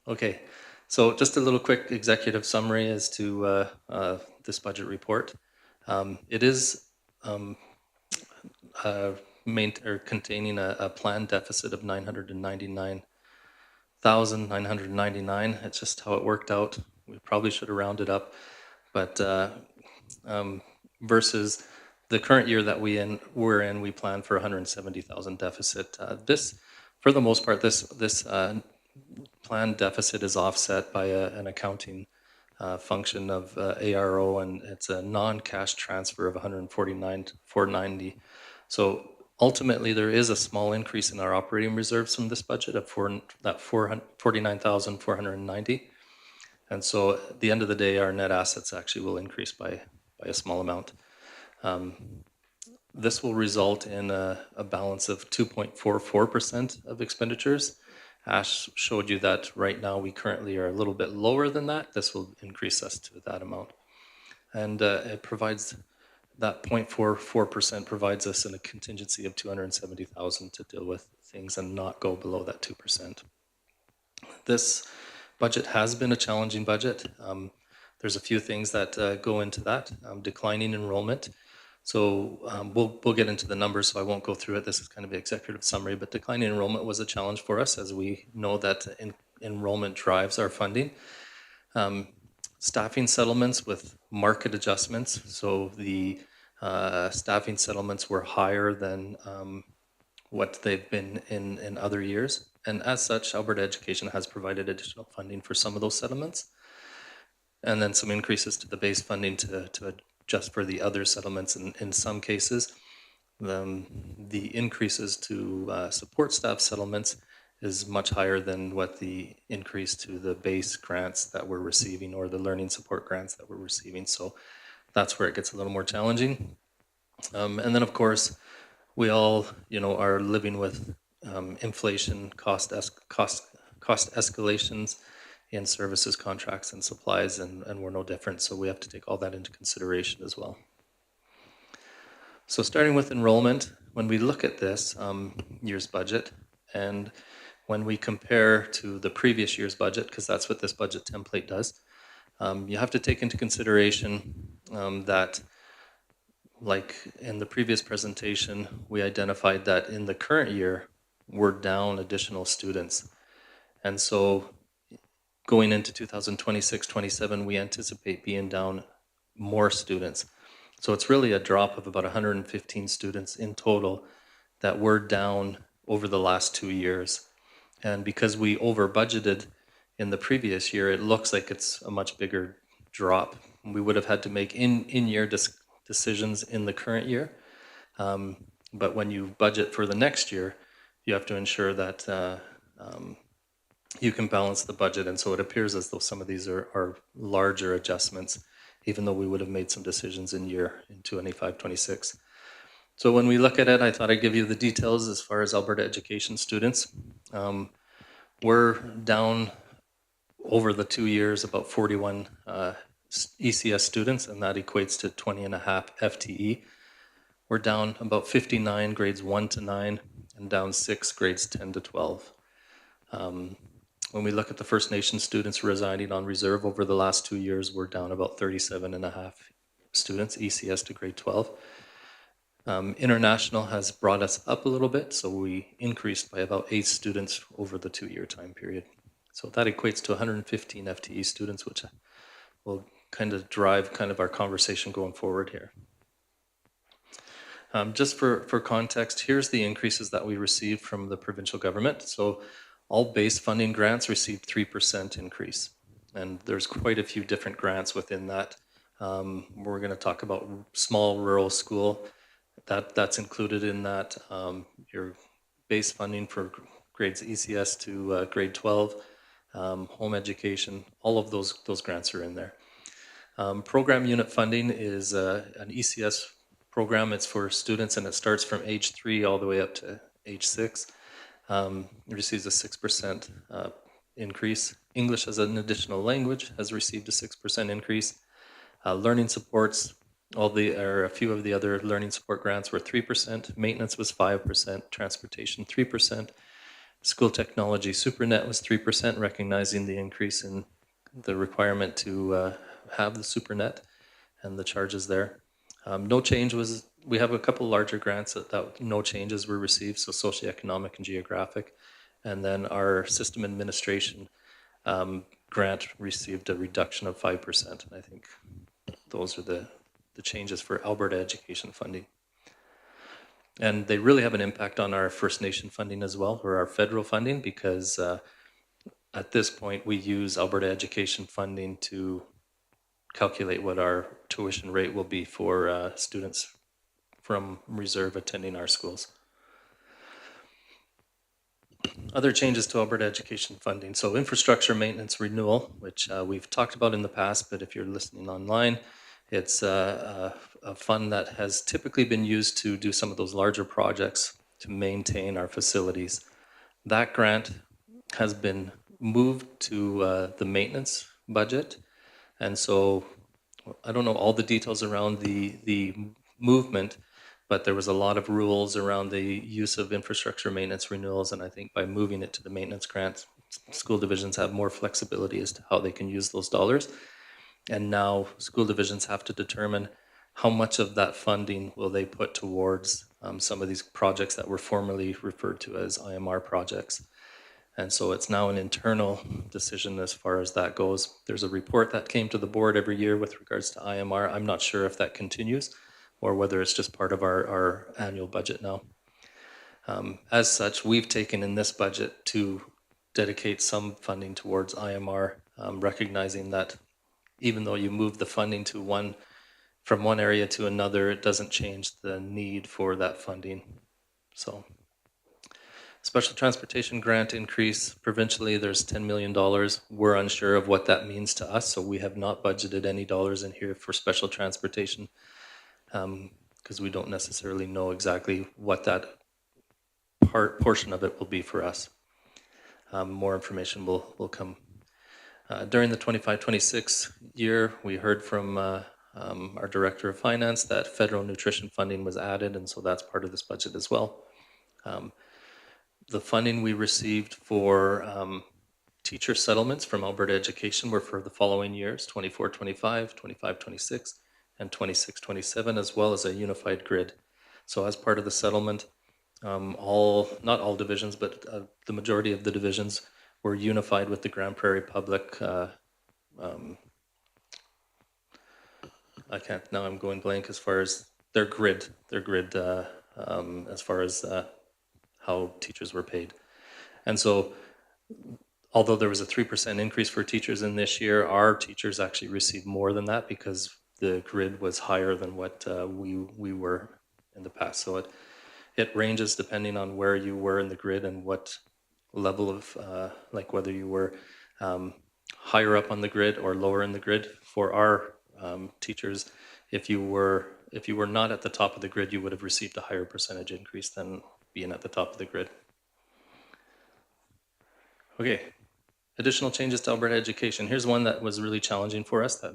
Okay, so just a little quick executive summary as to this budget report. It is containing a planned deficit of $999,999. It's just how it worked out. We probably should have rounded up, but versus the current year that we're in, we plan for 170,000 deficit. For the most part, this planned deficit is offset by an accounting function of ARO, and it's a non-cash transfer of 149,490. So ultimately, there is a small increase in our operating reserves from this budget of 49,490. And so at the end of the day, our net assets actually will increase by a small amount. This will result in a balance of 2.44% of expenditures. Ash showed you that right now we currently are a little bit lower than that. This will increase us to that amount. And it provides, that 0.44% provides us in a contingency of 270,000 to deal with things and not go below that 2%. This budget has been a challenging budget. There's a few things that go into that. Declining enrollment. So we'll get into the numbers, so I won't go through it. This is kind of an executive summary, but declining enrollment was a challenge for us, as we know that enrollment drives our funding. Staffing settlements with market adjustments. So the staffing settlements were higher than what they've been in other years. And as such, Alberta Education has provided additional funding for some of those settlements. And then some increases to the base funding to adjust for the other settlements in some cases. The increases to support staff settlements is much higher than what the increase to the base grants that we're receiving, or the learning support grants that we're receiving. So that's where it gets a little more challenging. And then of course, we all, are living with inflation, cost escalations in services, contracts, and supplies, and we're no different. So we have to take all that into consideration as well. So starting with enrollment, when we look at this year's budget, and when we compare to the previous year's budget, because that's what this budget template does, you have to take into consideration that, like in the previous presentation, we identified that in the current year, we're down additional students. And so going into 2026-27, we anticipate being down more students. So it's really a drop of about 115 students in total that we're down over the last 2 years. And because we over budgeted in the previous year, it looks like it's a much bigger drop. We would have had to make in-year decisions in the current year. But when you budget for the next year, you have to ensure that you can balance the budget. And so it appears as though some of these are larger adjustments, even though we would have made some decisions in 25-26. So when we look at it, I thought I'd give you the details as far as Alberta Education students. We're down over the 2 years about 41 ECS students, and that equates to 20.5 FTE. We're down about 59 grades 1 to 9, and down 6 grades 10 to 12. When we look at the First Nation students residing on reserve over the last 2 years, we're down about 37.5 students, ECS to grade 12. International has brought us up a little bit, so we increased by about 8 students over the 2-year time period. So that equates to 115 FTE students, which will kind of drive our conversation going forward here. Just for context, here's the increases that we received from the provincial government. So all base funding grants received 3% increase. And there's quite a few different grants within that. We're going to talk about small rural school. That's included in that. Your base funding for grades ECS to grade 12, home education, all of those grants are in there. Program unit funding is an ECS program. It's for students, and it starts from age 3 all the way up to age 6. It receives a 6% increase. English as an additional language has received a 6% increase. Learning supports, a few of the other learning support grants were 3%. Maintenance was 5%. Transportation 3%. School technology SuperNet was 3%, recognizing the increase in the requirement to have the SuperNet and the charges there. No change was, we have a couple larger grants that no changes were received, so socioeconomic and geographic. And then our system administration grant received a reduction of 5%. And I think those are the changes for Alberta education funding. And they really have an impact on our First Nation funding as well, or our federal funding, because at this point we use Alberta education funding to calculate what our tuition rate will be for students from reserve attending our schools. Other changes to Alberta education funding. So infrastructure maintenance renewal, which we've talked about in the past, but if you're listening online, it's a fund that has typically been used to do some of those larger projects to maintain our facilities. That grant has been moved to the maintenance budget. And so I don't know all the details around the movement, but there was a lot of rules around the use of infrastructure maintenance renewals, and I think by moving it to the maintenance grants, school divisions have more flexibility as to how they can use those dollars. And now school divisions have to determine how much of that funding will they put towards some of these projects that were formerly referred to as IMR projects. And so it's now an internal decision as far as that goes. There's a report that came to the board every year with regards to IMR. I'm not sure if that continues or whether it's just part of our annual budget now. As such, we've taken in this budget to dedicate some funding towards IMR, recognizing that even though you move the funding to from one area to another, it doesn't change the need for that funding. So. Special transportation grant increase, provincially there's $10 million. We're unsure of what that means to us, so we have not budgeted any dollars in here for special transportation because we don't necessarily know exactly what that portion of it will be for us. More information will come. During the 25-26 year, we heard from our Director of Finance that federal nutrition funding was added, and so that's part of this budget as well. The funding we received for teacher settlements from Alberta Education were for the following years, 24-25, 25-26, and 26-27, as well as a unified grid. So as part of the settlement, not all divisions, but the majority of the divisions were unified with the Grand Prairie Public. I'm going blank as far as their grid as far as how teachers were paid. And so although there was a 3% increase for teachers in this year, our teachers actually received more than that because the grid was higher than what we were in the past. So it ranges depending on where you were in the grid and what level of, like whether you were higher up on the grid or lower in the grid. For our teachers, if you were not at the top of the grid, you would have received a higher percentage increase than being at the top of the grid. Okay, additional changes to Alberta Education. Here's one that was really challenging for us that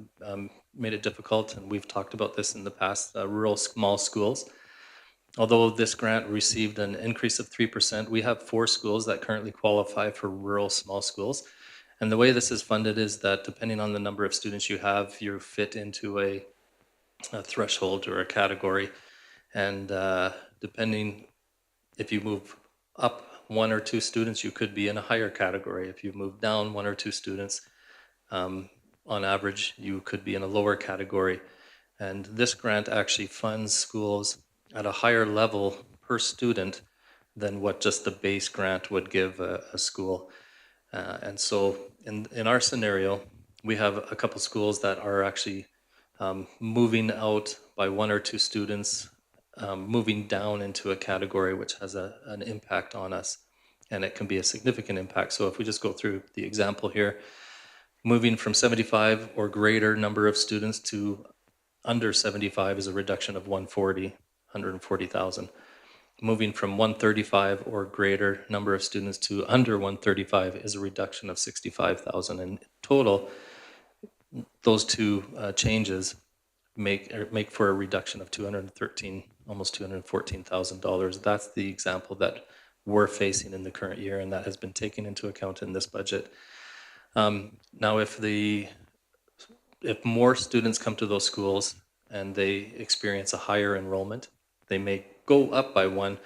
made it difficult, and we've talked about this in the past, rural small schools. Although this grant received an increase of 3%, we have 4 schools that currently qualify for rural small schools. And the way this is funded is that depending on the number of students you have, you fit into a threshold or a category. And depending if you move up 1 or 2 students, you could be in a higher category. If you move down 1 or 2 students, on average, you could be in a lower category. And this grant actually funds schools at a higher level per student than what just the base grant would give a school. And so in our scenario, we have a couple schools that are actually moving out by 1 or 2 students, moving down into a category which has an impact on us, and it can be a significant impact. So if we just go through the example here, moving from 75 or greater number of students to under 75 is a reduction of 140,000. Moving from 135 or greater number of students to under 135 is a reduction of 65,000. In total, those two changes make for a reduction of almost $214,000. That's the example that we're facing in the current year, and that has been taken into account in this budget. Now, if more students come to those schools and they experience a higher enrollment, they may go up by 1,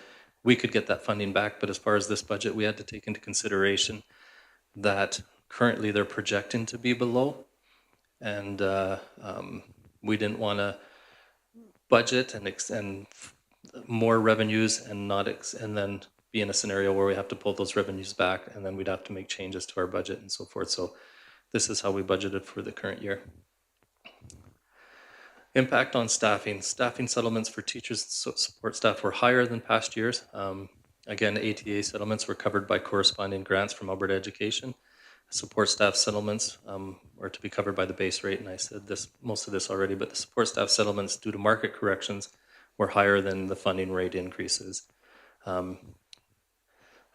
we could get that funding back. But as far as this budget, we had to take into consideration that currently they're projecting to be below, and we didn't want to budget and more revenues and then be in a scenario where we have to pull those revenues back, and then we'd have to make changes to our budget and so forth. So this is how we budgeted for the current year. Impact on staffing. Staffing settlements for teachers and support staff were higher than past years. Again, ATA settlements were covered by corresponding grants from Alberta Education. Support staff settlements are to be covered by the base rate, and I said this most of this already, but the support staff settlements due to market corrections were higher than the funding rate increases.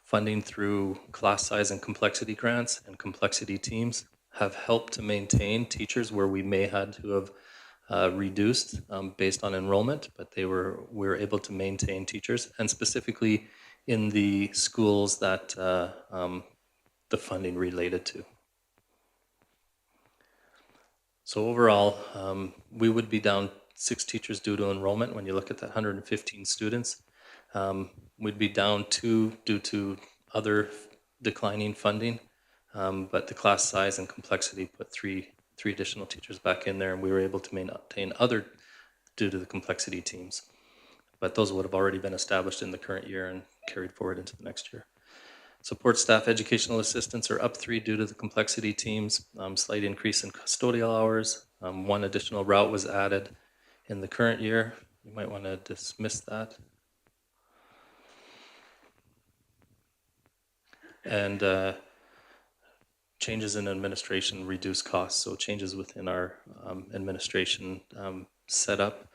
Funding through class size and complexity grants and complexity teams have helped to maintain teachers where we may had to have reduced based on enrollment, but we were able to maintain teachers, and specifically in the schools that the funding related to. So overall, we would be down 6 teachers due to enrollment. When you look at the 115 students, we'd be down 2 due to other declining funding, but the class size and complexity put three additional teachers back in there, and we were able to maintain other due to the complexity teams. But those would have already been established in the current year and carried forward into the next year. Support staff educational assistants are up 3 due to the complexity teams, slight increase in custodial hours. 1 additional route was added in the current year. You might want to dismiss that. And changes in administration reduce costs, so changes within our administration setup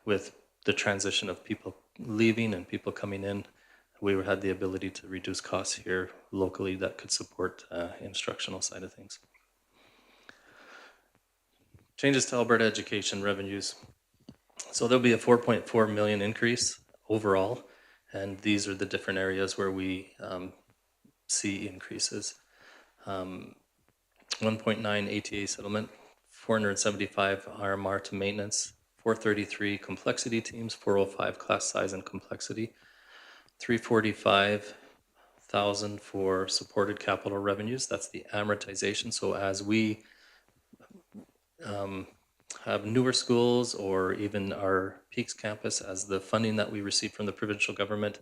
with the transition of people leaving and people coming in. We had the ability to reduce costs here locally that could support instructional side of things. Changes to Alberta education revenues. So there'll be a 4.4 million increase overall, and these are the different areas where we see increases. 1.9 ATA settlement, 475 RMR to maintenance, 433 complexity teams, 405 class size and complexity, 345,000 for supported capital revenues. That's the amortization. So as we have newer schools or even our Peaks campus, as the funding that we receive from the provincial government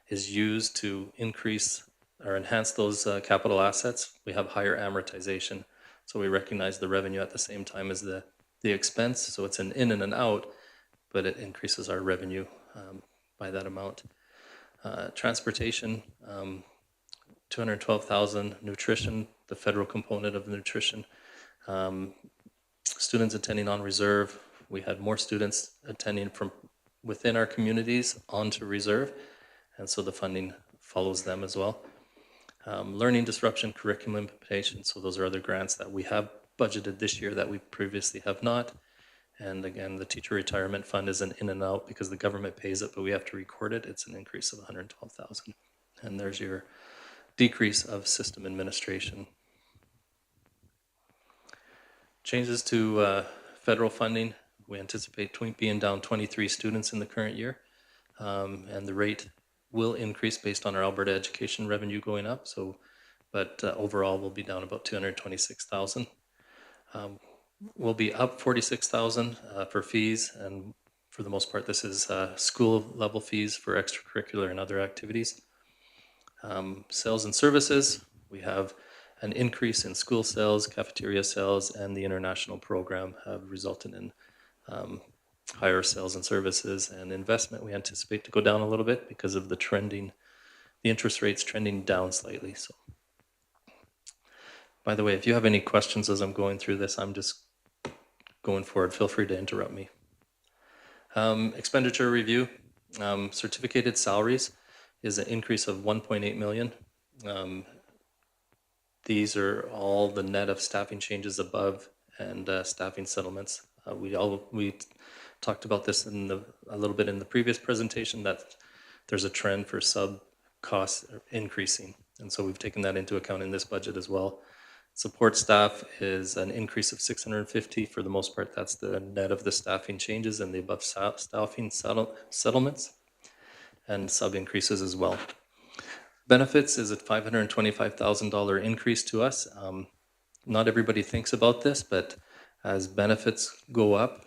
is used to increase or enhance those capital assets, we have higher amortization. So we recognize the revenue at the same time as the expense. So it's an in and an out, but it increases our revenue by that amount. Transportation, 212,000. Nutrition, the federal component of nutrition. Students attending on reserve. We had more students attending from within our communities onto reserve, and so the funding follows them as well. Learning disruption, curriculum implementation, so those are other grants that we have budgeted this year that we previously have not. And again, the teacher retirement fund is an in and out because the government pays it, but we have to record it. It's an increase of 112,000. And there's your decrease of system administration. Changes to federal funding. We anticipate being down 23 students in the current year. And the rate will increase based on our Alberta education revenue going up. So, but overall we'll be down about 226,000. We'll be up 46,000 for fees, and for the most part this is school level fees for extracurricular and other activities. Sales and services, we have an increase in school sales, cafeteria sales, and the international program have resulted in higher sales and services. And investment we anticipate to go down a little bit because of the interest rates trending down slightly. So, by the way, if you have any questions as I'm going through this, I'm just going forward, feel free to interrupt me. Expenditure review, certificated salaries is an increase of 1.8 million. These are all the net of staffing changes above and staffing settlements. We talked about this a little bit in the previous presentation, that there's a trend for sub costs increasing, and so we've taken that into account in this budget as well. Support staff is an increase of 650. For the most part, that's the net of the staffing changes and the above staffing settlements, and sub increases as well. Benefits is a $525,000 increase to us. Not everybody thinks about this, but as benefits go up,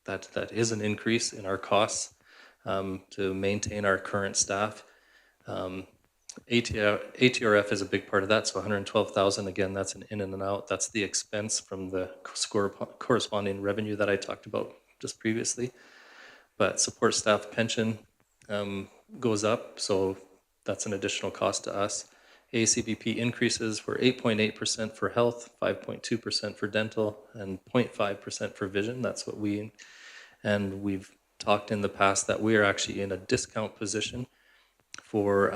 that is an increase in our costs to maintain our current staff. ATRF is a big part of that, so 112,000. Again, that's an in and an out. That's the expense from the corresponding revenue that I talked about just previously. But support staff pension goes up, so that's an additional cost to us. ACBP increases were 8.8% for health, 5.2% for dental, and 0.5% for vision. That's what and we've talked in the past that we are actually in a discount position for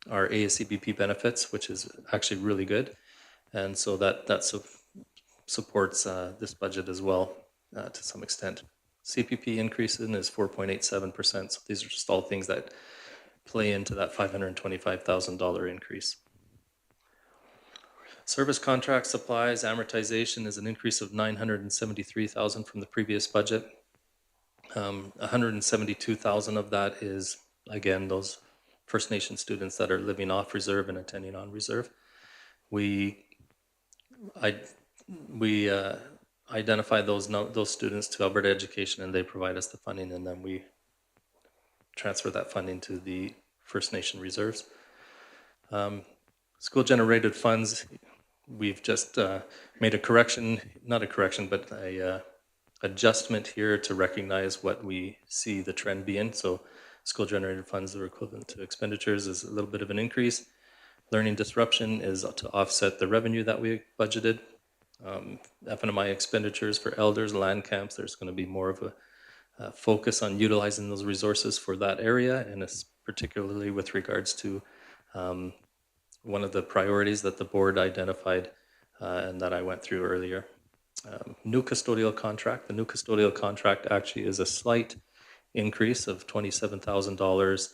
our ACBP benefits, which is actually really good. And so that supports this budget as well to some extent. CPP increasing is 4.87%. So these are just all things that play into that $525,000 increase. Service contract supplies amortization is an increase of $973,000 from the previous budget. 172,000 of that is, again, those First Nation students that are living off reserve and attending on reserve. We identify those students to Alberta Education, and they provide us the funding, and then we transfer that funding to the First Nation reserves. School generated funds, we've just made a correction, not a correction, but a adjustment here to recognize what we see the trend being. So school generated funds that are equivalent to expenditures is a little bit of an increase. Learning disruption is to offset the revenue that we budgeted. FNMI expenditures for elders, land camps, there's going to be more of a focus on utilizing those resources for that area, and it's particularly with regards to one of the priorities that the board identified and that I went through earlier. New custodial contract. The new custodial contract actually is a slight increase of $27,000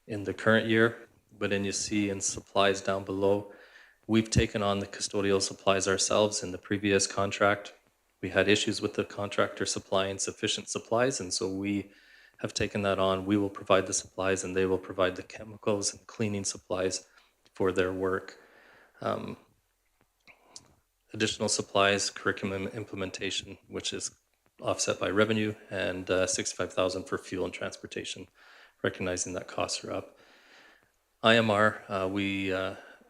in the current year, but then you see in supplies down below, we've taken on the custodial supplies ourselves in the previous contract. We had issues with the contractor supplying sufficient supplies, and so we have taken that on. We will provide the supplies, and they will provide the chemicals and cleaning supplies for their work. Additional supplies, curriculum implementation, which is offset by revenue, and $65,000 for fuel and transportation, recognizing that costs are up. IMR, we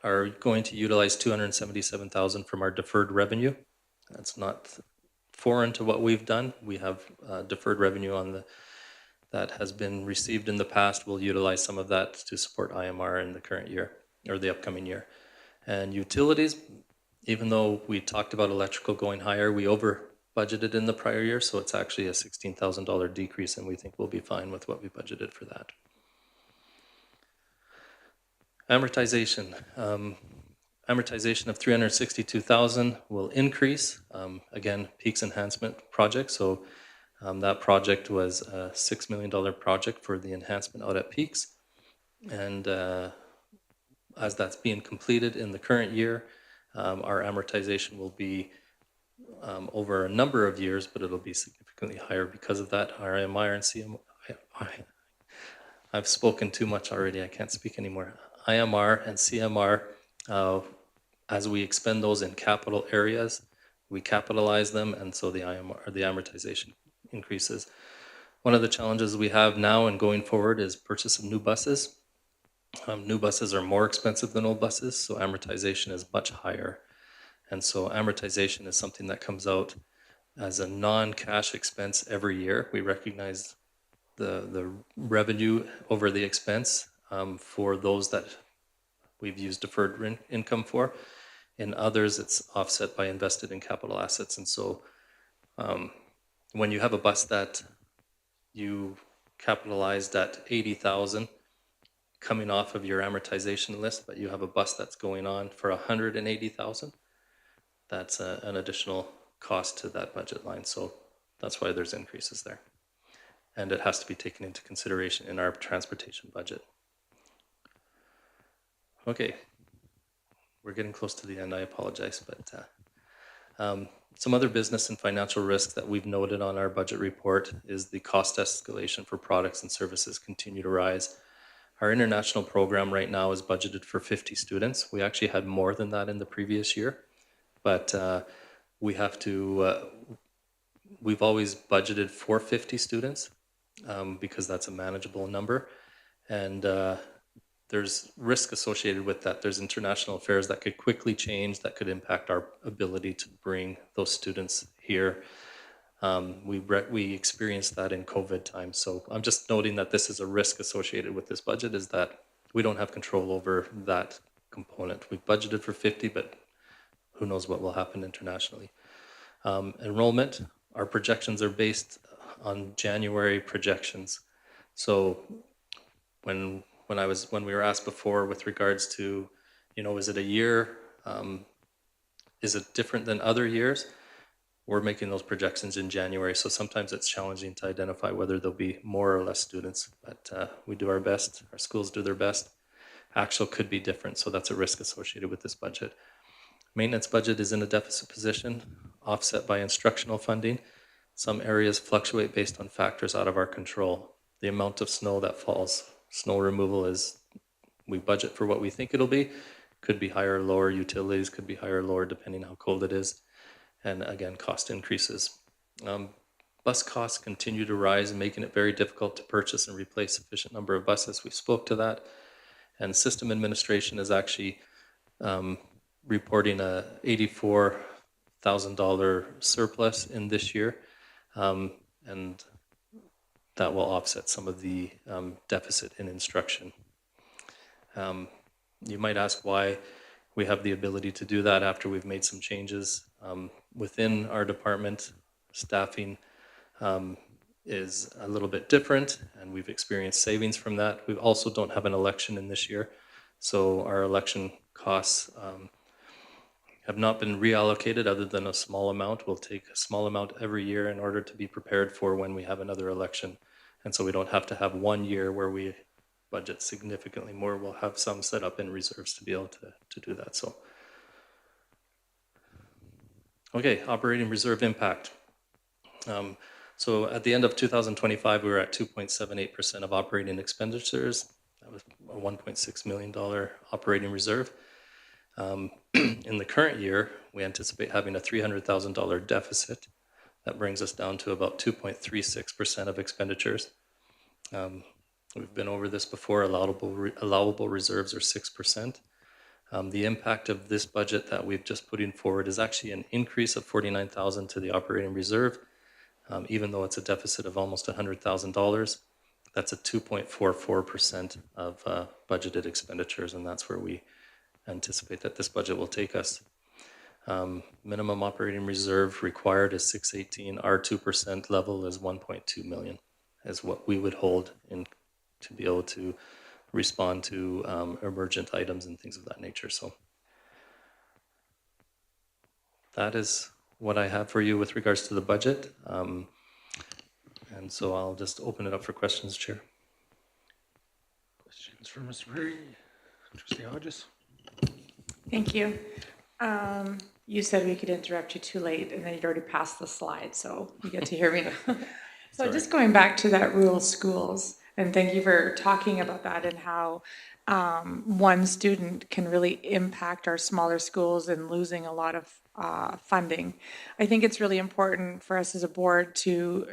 are going to utilize $277,000 from our deferred revenue. That's not foreign to what we've done. We have deferred revenue that has been received in the past. We'll utilize some of that to support IMR in the current year, or the upcoming year. And utilities, even though we talked about electrical going higher, we over budgeted in the prior year, so it's actually a $16,000 decrease, and we think we'll be fine with what we budgeted for that. Amortization. Amortization of $362,000 will increase. Again, Peaks Enhancement Project. So that project was a $6 million project for the enhancement out at Peaks. And as that's being completed in the current year, our amortization will be over a number of years, but it'll be significantly higher because of that. Our MIR and CMR, I've spoken too much already, I can't speak anymore. IMR and CMR, as we expend those in capital areas, we capitalize them, and so the IMR, the amortization increases. One of the challenges we have now and going forward is purchase of new buses. New buses are more expensive than old buses, so amortization is much higher. And so amortization is something that comes out as a non-cash expense every year. We recognize the revenue over the expense for those that we've used deferred income for. In others, it's offset by invested in capital assets. And so when you have a bus that you capitalized at $80,000 coming off of your amortization list, but you have a bus that's going on for $180,000, that's an additional cost to that budget line. So that's why there's increases there. And it has to be taken into consideration in our transportation budget. Okay, we're getting close to the end, I apologize, but some other business and financial risks that we've noted on our budget report is the cost escalation for products and services continue to rise. Our international program right now is budgeted for 50 students. We actually had more than that in the previous year, but we have to, we've always budgeted for 50 students because that's a manageable number. And there's risk associated with that. There's international affairs that could quickly change, that could impact our ability to bring those students here. We experienced that in COVID time. So I'm just noting that this is a risk associated with this budget, is that we don't have control over that component. We budgeted for 50, but who knows what will happen internationally. Enrollment, our projections are based on January projections. So when we were asked before with regards to, is it a year? Is it different than other years? We're making those projections in January, so sometimes it's challenging to identify whether there'll be more or less students, but we do our best. Our schools do their best. Actual could be different, so that's a risk associated with this budget. Maintenance budget is in a deficit position, offset by instructional funding. Some areas fluctuate based on factors out of our control. The amount of snow that falls, snow removal is, we budget for what we think it'll be. Could be higher or lower. Utilities could be higher or lower depending how cold it is. And again, cost increases. Bus costs continue to rise, making it very difficult to purchase and replace sufficient number of buses. We spoke to that. And system administration is actually reporting a $84,000 surplus in this year. And that will offset some of the deficit in instruction. You might ask why we have the ability to do that after we've made some changes. Within our department, staffing is a little bit different, and we've experienced savings from that. We also don't have an election in this year, so our election costs have not been reallocated other than a small amount. We'll take a small amount every year in order to be prepared for when we have another election. And so we don't have to have 1 year where we budget significantly more. We'll have some set up in reserves to be able to do that. So, okay, operating reserve impact. So at the end of 2025, we were at 2.78% of operating expenditures. That was a $1.6 million operating reserve. In the current year, we anticipate having a $300,000 deficit. That brings us down to about 2.36% of expenditures. We've been over this before. Allowable reserves are 6%. The impact of this budget that we've just put in forward is actually an increase of $49,000 to the operating reserve. Even though it's a deficit of almost $100,000, that's a 2.44% of budgeted expenditures, and that's where we anticipate that this budget will take us. Minimum operating reserve required is 618. Our 2% level is 1.2 million, is what we would hold in to be able to respond to emergent items and things of that nature. So that is what I have for you with regards to the budget. And so I'll just open it up for questions, Chair. Questions for Mr. Murray? Trustee Hodges? Thank you. You said we could interrupt you too late, and then you'd already passed the slide, so you get to hear me now. So just going back to that rural schools, and thank you for talking about that and how one student can really impact our smaller schools and losing a lot of funding. I think it's really important for us as a board to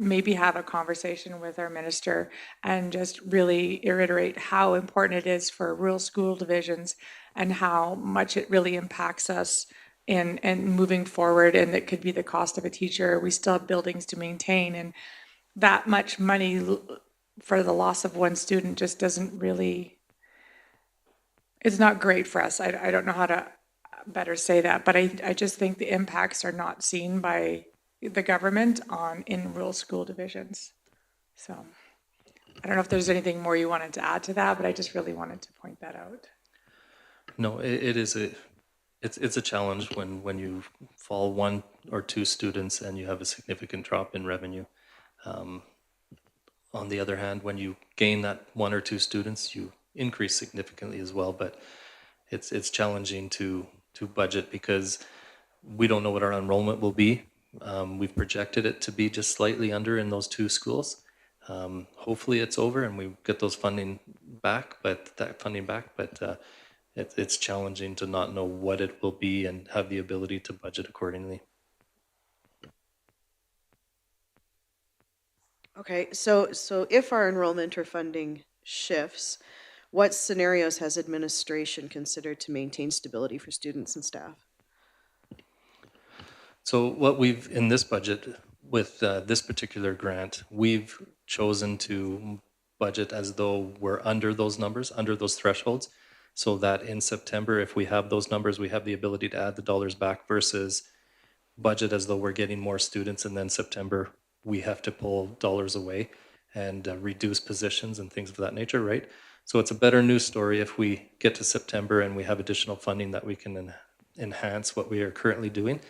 maybe have a conversation with our minister and just really reiterate how important it is for rural school divisions and how much it really impacts us in moving forward. And it could be the cost of a teacher. We still have buildings to maintain, and that much money for the loss of one student just doesn't really, it's not great for us. I don't know how to better say that, but I just think the impacts are not seen by the government in rural school divisions. So I don't know if there's anything more you wanted to add to that, but I just really wanted to point that out. No, it's a challenge when you fall 1 or 2 students and you have a significant drop in revenue. On the other hand, when you gain that 1 or 2 students, you increase significantly as well. But it's challenging to budget because we don't know what our enrollment will be. We've projected it to be just slightly under in those 2 schools. Hopefully it's over and we get those funding back, but it's challenging to not know what it will be and have the ability to budget accordingly. Okay, so if our enrollment or funding shifts, what scenarios has administration considered to maintain stability for students and staff? So what in this budget, with this particular grant, we've chosen to budget as though we're under those numbers, under those thresholds, so that in September, if we have those numbers, we have the ability to add the dollars back versus budget as though we're getting more students, and then September, we have to pull dollars away and reduce positions and things of that nature, right? So it's a better news story if we get to September and we have additional funding that we can enhance what we are currently doing.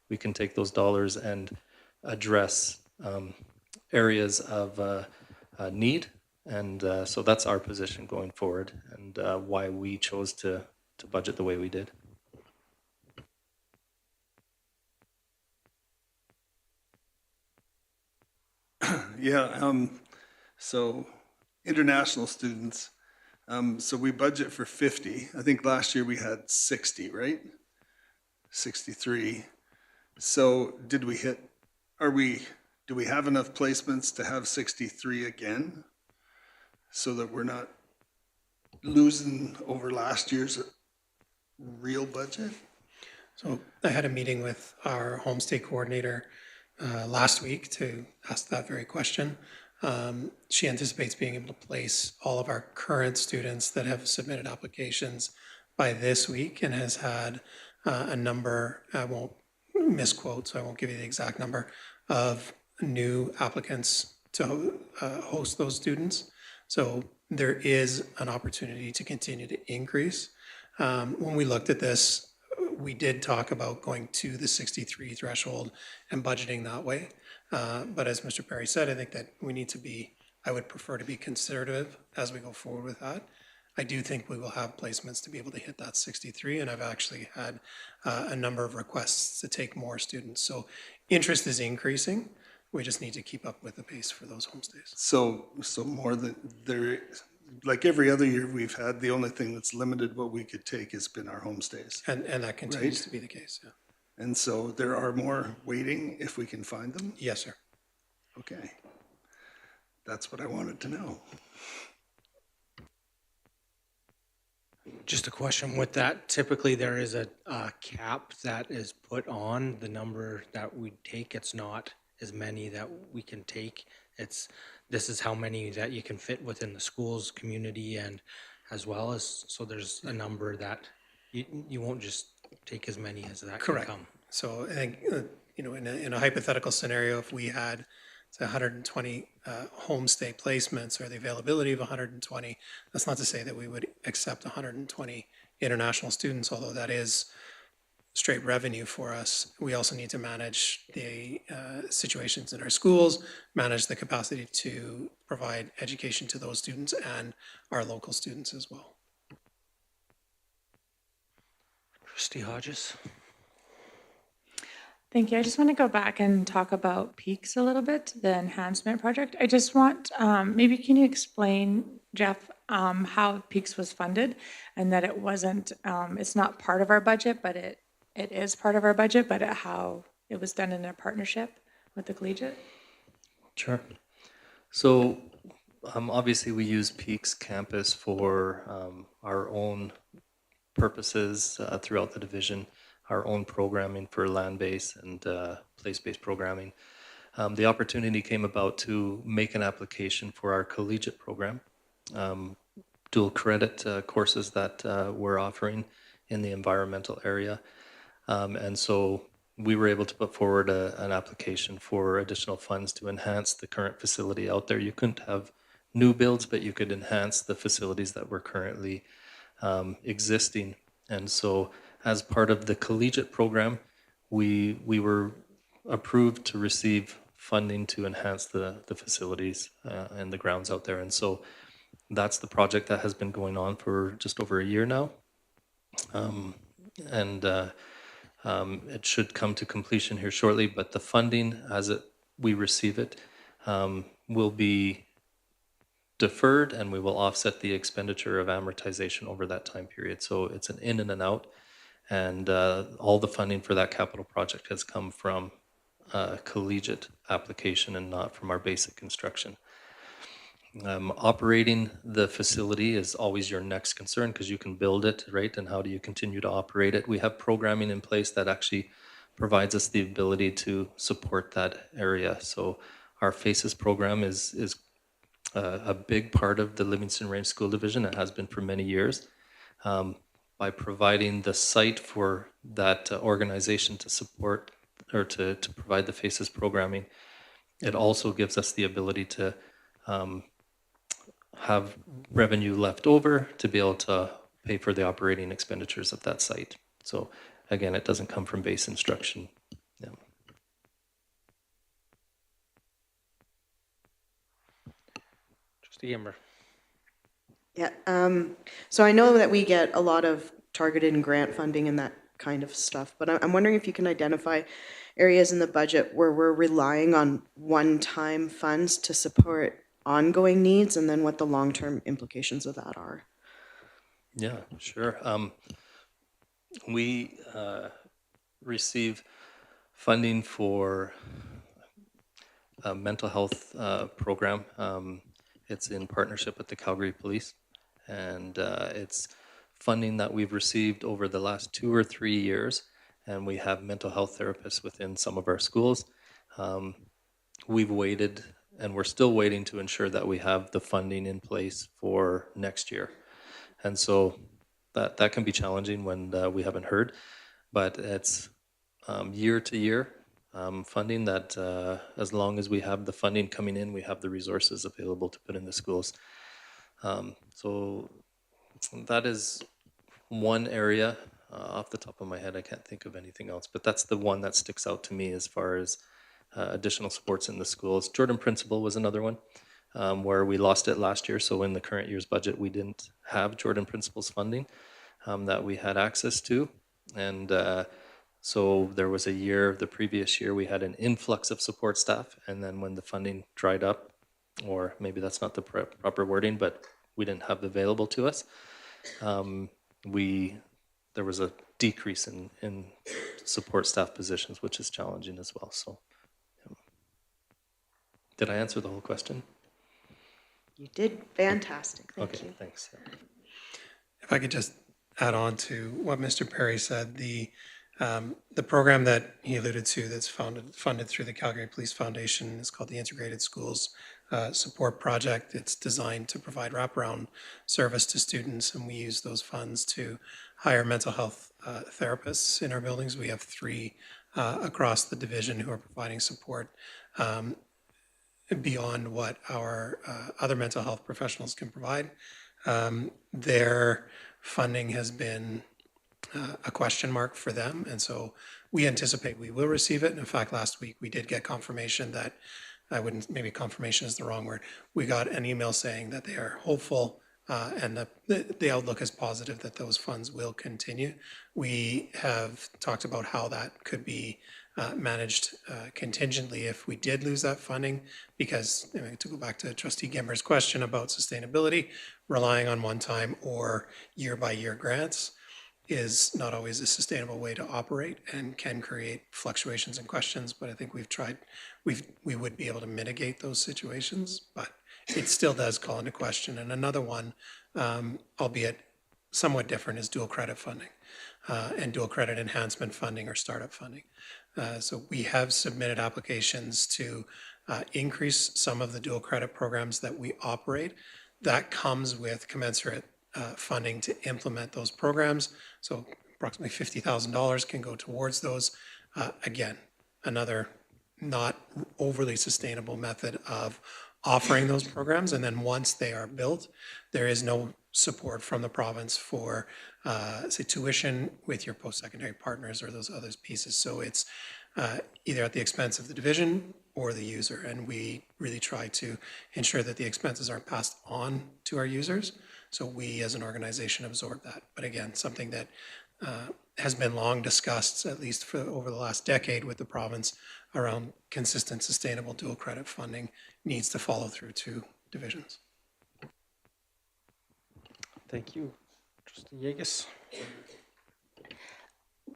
We can take those dollars and address areas of need. And so that's our position going forward, and why we chose to budget the way we did. Yeah, so international students, so we budget for 50. I think last year we had 60, right? 63. So did we hit, do we have enough placements to have 63 again? So that we're not losing over last year's real budget? So I had a meeting with our homestay coordinator last week to ask that very question. She anticipates being able to place all of our current students that have submitted applications by this week, and has had a number, I won't misquote, so I won't give you the exact number, of new applicants to host those students. So there is an opportunity to continue to increase. When we looked at this, we did talk about going to the 63 threshold and budgeting that way. But as Mr. Perry said, I think that we need to be, I would prefer to be conservative as we go forward with that. I do think we will have placements to be able to hit that 63, and I've actually had a number of requests to take more students. So interest is increasing. We just need to keep up with the pace for those homestays. So more than there, like every other year we've had, the only thing that's limited what we could take has been our homestays. And that continues Right. to be the case, yeah. And so there are more waiting if we can find them? Yes, sir. Okay. That's what I wanted to know. Just a question with that. Typically, there is a cap that is put on the number that we take. It's not as many that we can take. This is how many that you can fit within the schools, community, and as well as, so there's a number that you won't just take as many as that can Correct. come. So I think, in a hypothetical scenario, if we had say 120 homestay placements or the availability of 120, that's not to say that we would accept 120 international students, although that is straight revenue for us. We also need to manage the situations in our schools, manage the capacity to provide education to those students and our local students as well. Trustee Hodges? Thank you. I just want to go back and talk about Peaks a little bit, the enhancement project. I just want, maybe can you explain, Jeff, how Peaks was funded, and that it wasn't, it's not part of our budget, but it is part of our budget, but how it was done in a partnership with the collegiate? Sure. So obviously we use Peaks Campus for our own purposes throughout the division, our own programming for land-based and place-based programming. The opportunity came about to make an application for our collegiate program, dual credit courses that we're offering in the environmental area. And so we were able to put forward an application for additional funds to enhance the current facility out there. You couldn't have new builds, but you could enhance the facilities that were currently existing. And so as part of the collegiate program, we were approved to receive funding to enhance the facilities and the grounds out there. And so that's the project that has been going on for just over a year now. It should come to completion here shortly, but the funding as we receive it will be deferred, and we will offset the expenditure of amortization over that time period. So it's an in and an out, and all the funding for that capital project has come from a collegiate application and not from our basic construction. Operating the facility is always your next concern because you can build it, right? And how do you continue to operate it? We have programming in place that actually provides us the ability to support that area. So our FACES program is a big part of the Livingstone Range School Division. It has been for many years. By providing the site for that organization to support or to provide the FACES programming, it also gives us the ability to have revenue left over to be able to pay for the operating expenditures of that site. So again, it doesn't come from base instruction. Yeah. Trustee Gember. Yeah, so I know that we get a lot of targeted and grant funding and that kind of stuff, but I'm wondering if you can identify areas in the budget where we're relying on one-time funds to support ongoing needs, and then what the long-term implications of that are. Yeah, sure. We receive funding for a mental health program. It's in partnership with the Calgary Police, and it's funding that we've received over the last 2 or 3 years, and we have mental health therapists within some of our schools. We've waited, and we're still waiting to ensure that we have the funding in place for next year. And so that can be challenging when we haven't heard, but it's year to year funding that as long as we have the funding coming in, we have the resources available to put in the schools. So that is one area. Off the top of my head, I can't think of anything else, but that's the one that sticks out to me as far as additional supports in the schools. Jordan Principal was another one. Where we lost it last year. So in the current year's budget, we didn't have Jordan Principal's funding that we had access to. And so there was a year, the previous year, we had an influx of support staff. And then when the funding dried up, or maybe that's not the proper wording, but we didn't have available to us, there was a decrease in support staff positions, which is challenging as well. So yeah. Did I answer the whole question? You did fantastic, thank Okay, you. thanks. If I could just add on to what Mr. Perry said, the program that he alluded to that's funded through the Calgary Police Foundation is called the Integrated Schools Support Project. It's designed to provide wraparound service to students, and we use those funds to hire mental health therapists in our buildings. We have 3 across the division who are providing support beyond what our other mental health professionals can provide. Their funding has been a question mark for them, and so we anticipate we will receive it. And in fact, last week we did get confirmation that, maybe confirmation is the wrong word, we got an email saying that they are hopeful and the outlook is positive that those funds will continue. We have talked about how that could be managed contingently if we did lose that funding, because to go back to Trustee Gember's question about sustainability, relying on one-time or year-by-year grants is not always a sustainable way to operate and can create fluctuations and questions. But I think we would be able to mitigate those situations, but it still does call into question. And another one, albeit somewhat different, is dual credit funding and dual credit enhancement funding or startup funding. So we have submitted applications to increase some of the dual credit programs that we operate. That comes with commensurate funding to implement those programs. So approximately $50,000 can go towards those. Again, another not overly sustainable method of offering those programs. And then once they are built, there is no support from the province for, say, tuition with your post-secondary partners or those other pieces. So it's either at the expense of the division or the user. And we really try to ensure that the expenses aren't passed on to our users. So we as an organization absorb that. But again, something that has been long discussed, at least for over the last decade with the province, around consistent, sustainable dual credit funding needs to follow through to divisions. Thank you. Trustee Yegus.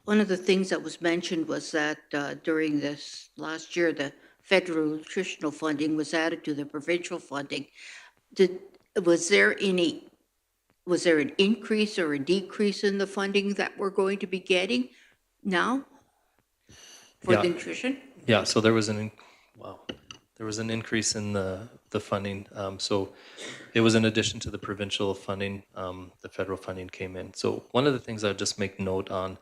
One of the things that was mentioned was that during this last year, the federal nutritional funding was added to the provincial funding. Was there an increase or a decrease in the funding that we're going to be getting now? for Yeah. the nutrition? Yeah, so there was there was an increase in the funding. So it was in addition to the provincial funding, the federal funding came in. So one of the things I'd just make note on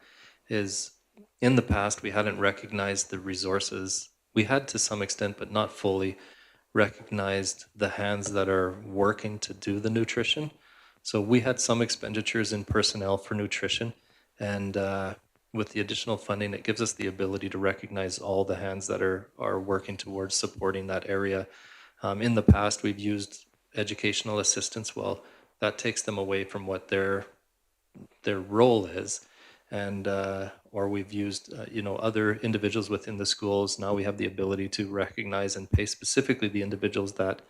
is in the past, we hadn't recognized the resources. We had to some extent, but not fully, recognized the hands that are working to do the nutrition. So we had some expenditures in personnel for nutrition, and with the additional funding, it gives us the ability to recognize all the hands that are working towards supporting that area. In the past, we've used educational assistants. Well, that takes them away from what their role is, and or we've used other individuals within the schools. Now we have the ability to recognize and pay specifically the individuals that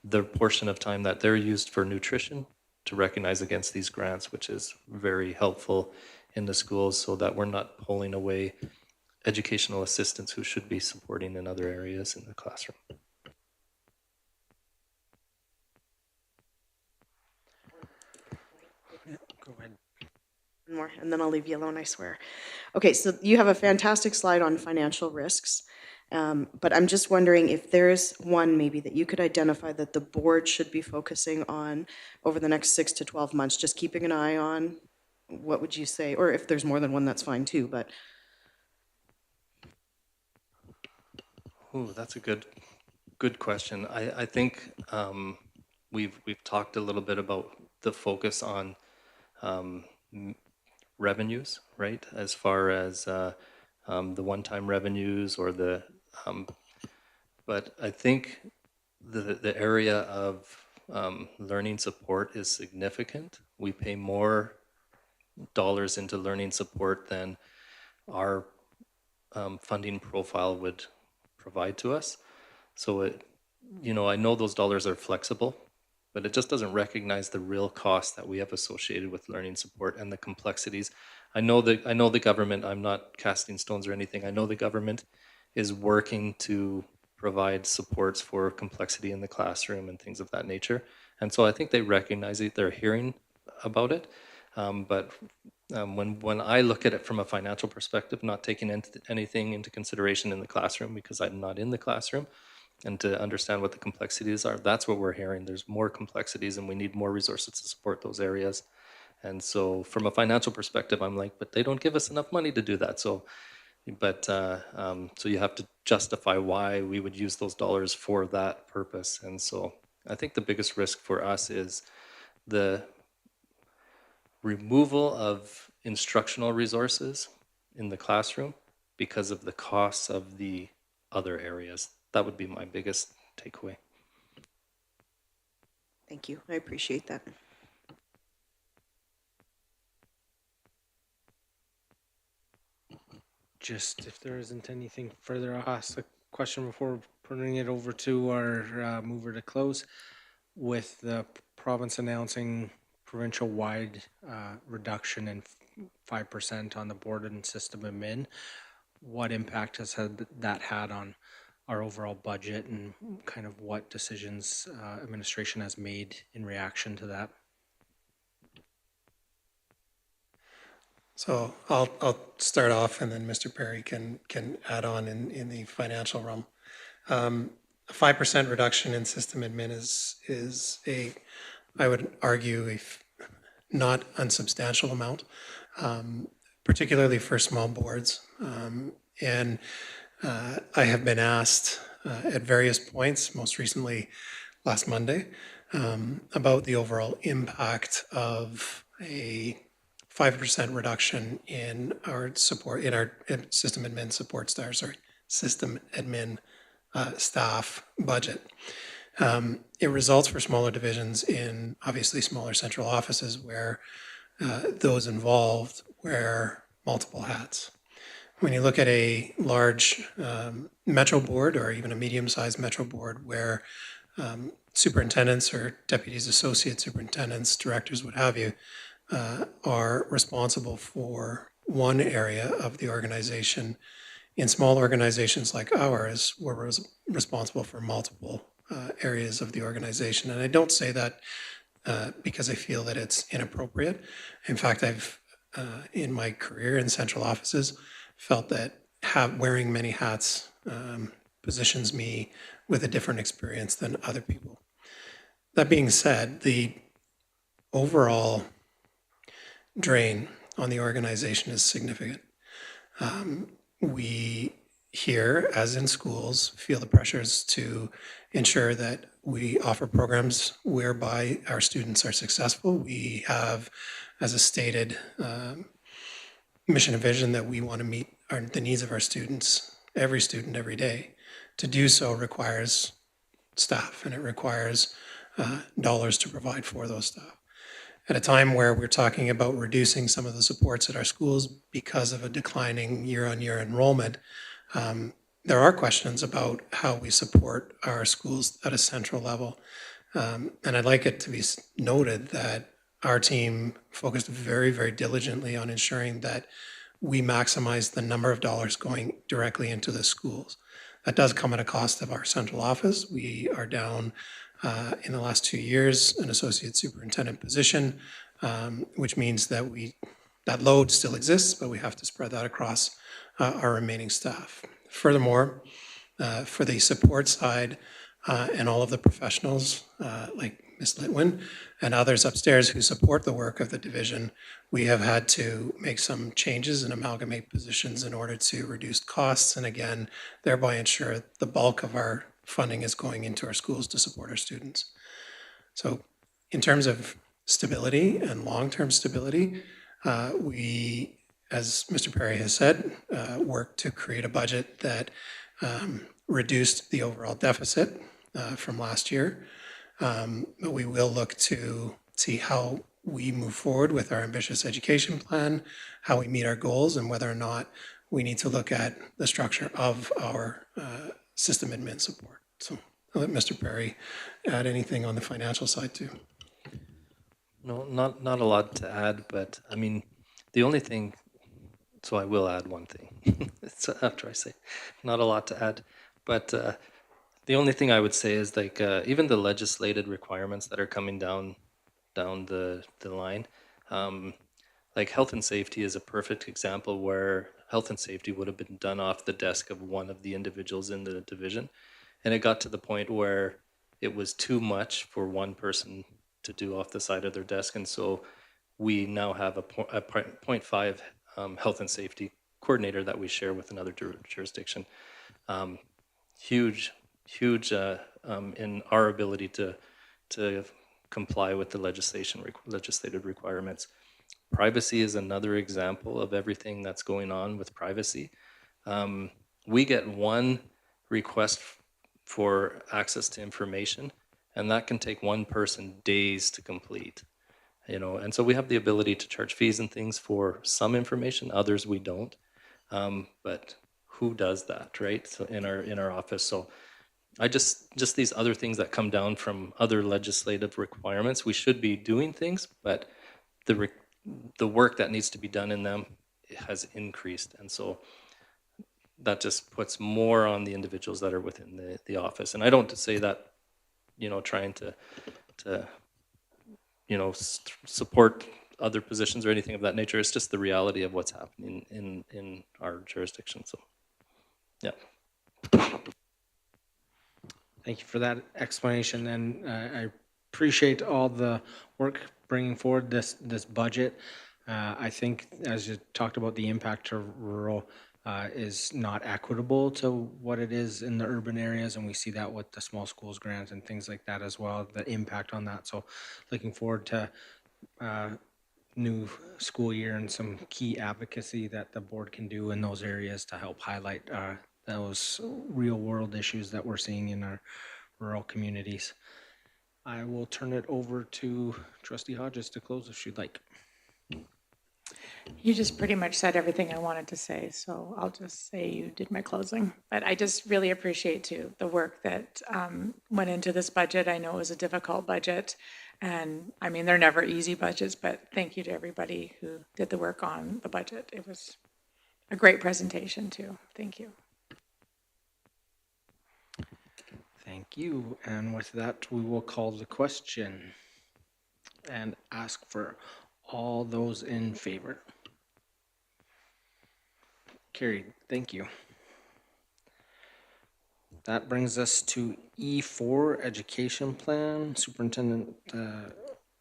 the portion of time that they're used for nutrition to recognize against these grants, which is very helpful in the schools so that we're not pulling away educational assistants who should be supporting in other areas in the classroom. Go ahead. One more, and then I'll leave you alone, I swear. Okay, so you have a fantastic slide on financial risks, but I'm just wondering if there's one maybe that you could identify that the board should be focusing on over the next 6 to 12 months, just keeping an eye on. What would you say? Or if there's more than one, that's fine too, but Ooh, that's a good question. I think we've talked a little bit about the focus on revenues, right? As far as the one-time revenues or the, but I think the area of learning support is significant. We pay more dollars into learning support than our funding profile would provide to us. So I know those dollars are flexible, but it just doesn't recognize the real cost that we have associated with learning support and the complexities. I know the government, I'm not casting stones or anything. I know the government is working to provide supports for complexity in the classroom and things of that nature. And so I think they recognize it, they're hearing about it. But when I look at it from a financial perspective, not taking anything into consideration in the classroom because I'm not in the classroom, and to understand what the complexities are, that's what we're hearing. There's more complexities and we need more resources to support those areas. And so from a financial perspective, I'm like, but they don't give us enough money to do that. So, so you have to justify why we would use those dollars for that purpose. And so I think the biggest risk for us is the removal of instructional resources in the classroom because of the costs of the other areas. That would be my biggest takeaway. thank you. I appreciate that. Just if there isn't anything further, I'll ask a question before putting it over to our mover to close. With the province announcing provincial-wide reduction in 5% on the board and system admin, what impact has that had on our overall budget, and kind of what decisions administration has made in reaction to that? So I'll start off, and then Mr. Perry can add on in the financial realm. A 5% reduction in system admin is I would argue, not unsubstantial amount, particularly for small boards. And I have been asked at various points, most recently last Monday, about the overall impact of a 5% reduction in our support, in our system admin support system admin staff budget. It results for smaller divisions in obviously smaller central offices where those involved wear multiple hats. When you look at a large metro board or even a medium-sized metro board where superintendents or deputies, associate superintendents, directors, what have you, are responsible for one area of the organization. In small organizations like ours, we're responsible for multiple areas of the organization. And I don't say that because I feel that it's inappropriate. In fact, I've, in my career in central offices, felt that wearing many hats positions me with a different experience than other people. That being said, the overall drain on the organization is significant. We here, as in schools, feel the pressures to ensure that we offer programs whereby our students are successful. We have, as a stated mission and vision, that we want to meet the needs of our students, every student, every day. To do so requires staff, and it requires dollars to provide for those staff. At a time where we're talking about reducing some of the supports at our schools because of a declining year-on-year enrollment, there are questions about how we support our schools at a central level. And I'd like it to be noted that our team focused very, very diligently on ensuring that we maximize the number of dollars going directly into the schools. That does come at a cost of our central office. We are down in the last 2 years an associate superintendent position, which means that that load still exists, but we have to spread that across our remaining staff. Furthermore, for the support side and all of the professionals like Ms. Litwin and others upstairs who support the work of the division, we have had to make some changes and amalgamate positions in order to reduce costs and again, thereby ensure the bulk of our funding is going into our schools to support our students. So in terms of stability and long-term stability, we, as Mr. Perry has said, worked to create a budget that reduced the overall deficit from last year. But we will look to see how we move forward with our ambitious education plan, how we meet our goals, and whether or not we need to look at the structure of our system admin support. So I'll let Mr. Perry add anything on the financial side too. No, not a lot to add, but I mean, the only thing, so I will add one thing. It's after I say, not a lot to add, but the only thing I would say is like even the legislated requirements that are coming down the line, like health and safety is a perfect example where health and safety would have been done off the desk of one of the individuals in the division, and it got to the point where it was too much for one person to do off the side of their desk, and so we now have a 0.5 health and safety coordinator that we share with another jurisdiction. Huge in our ability to comply with the legislative requirements. Privacy is another example of everything that's going on with privacy. We get one request for access to information, and that can take one person days to complete. You know, and so we have the ability to charge fees and things for some information, others we don't. But who does that, right? So in our office. So I just these other things that come down from other legislative requirements. We should be doing things, but the work that needs to be done in them has increased, and so that just puts more on the individuals that are within the office. And I don't say that, you know, trying to you know, support other positions or anything of that nature. It's just the reality of what's happening in our jurisdiction. So, yeah. Thank you for that explanation, and I appreciate all the work bringing forward this budget. I think, as you talked about, the impact to rural is not equitable to what it is in the urban areas, and we see that with the small schools grants and things like that as well, the impact on that. So looking forward to new school year and some key advocacy that the board can do in those areas to help highlight those real world issues that we're seeing in our rural communities. I will turn it over to Trustee Hodges to close if she'd like. You just pretty much said everything I wanted to say, so I'll just say you did my closing. But I just really appreciate too the work that went into this budget. I know it was a difficult budget, and I mean, they're never easy budgets, but thank you to everybody who did the work on the budget. It was a great presentation too. Thank you. Thank you. And with that, we will call the question and ask for all those in favor. Carried. Thank you. That brings us to E4, Education Plan. Superintendent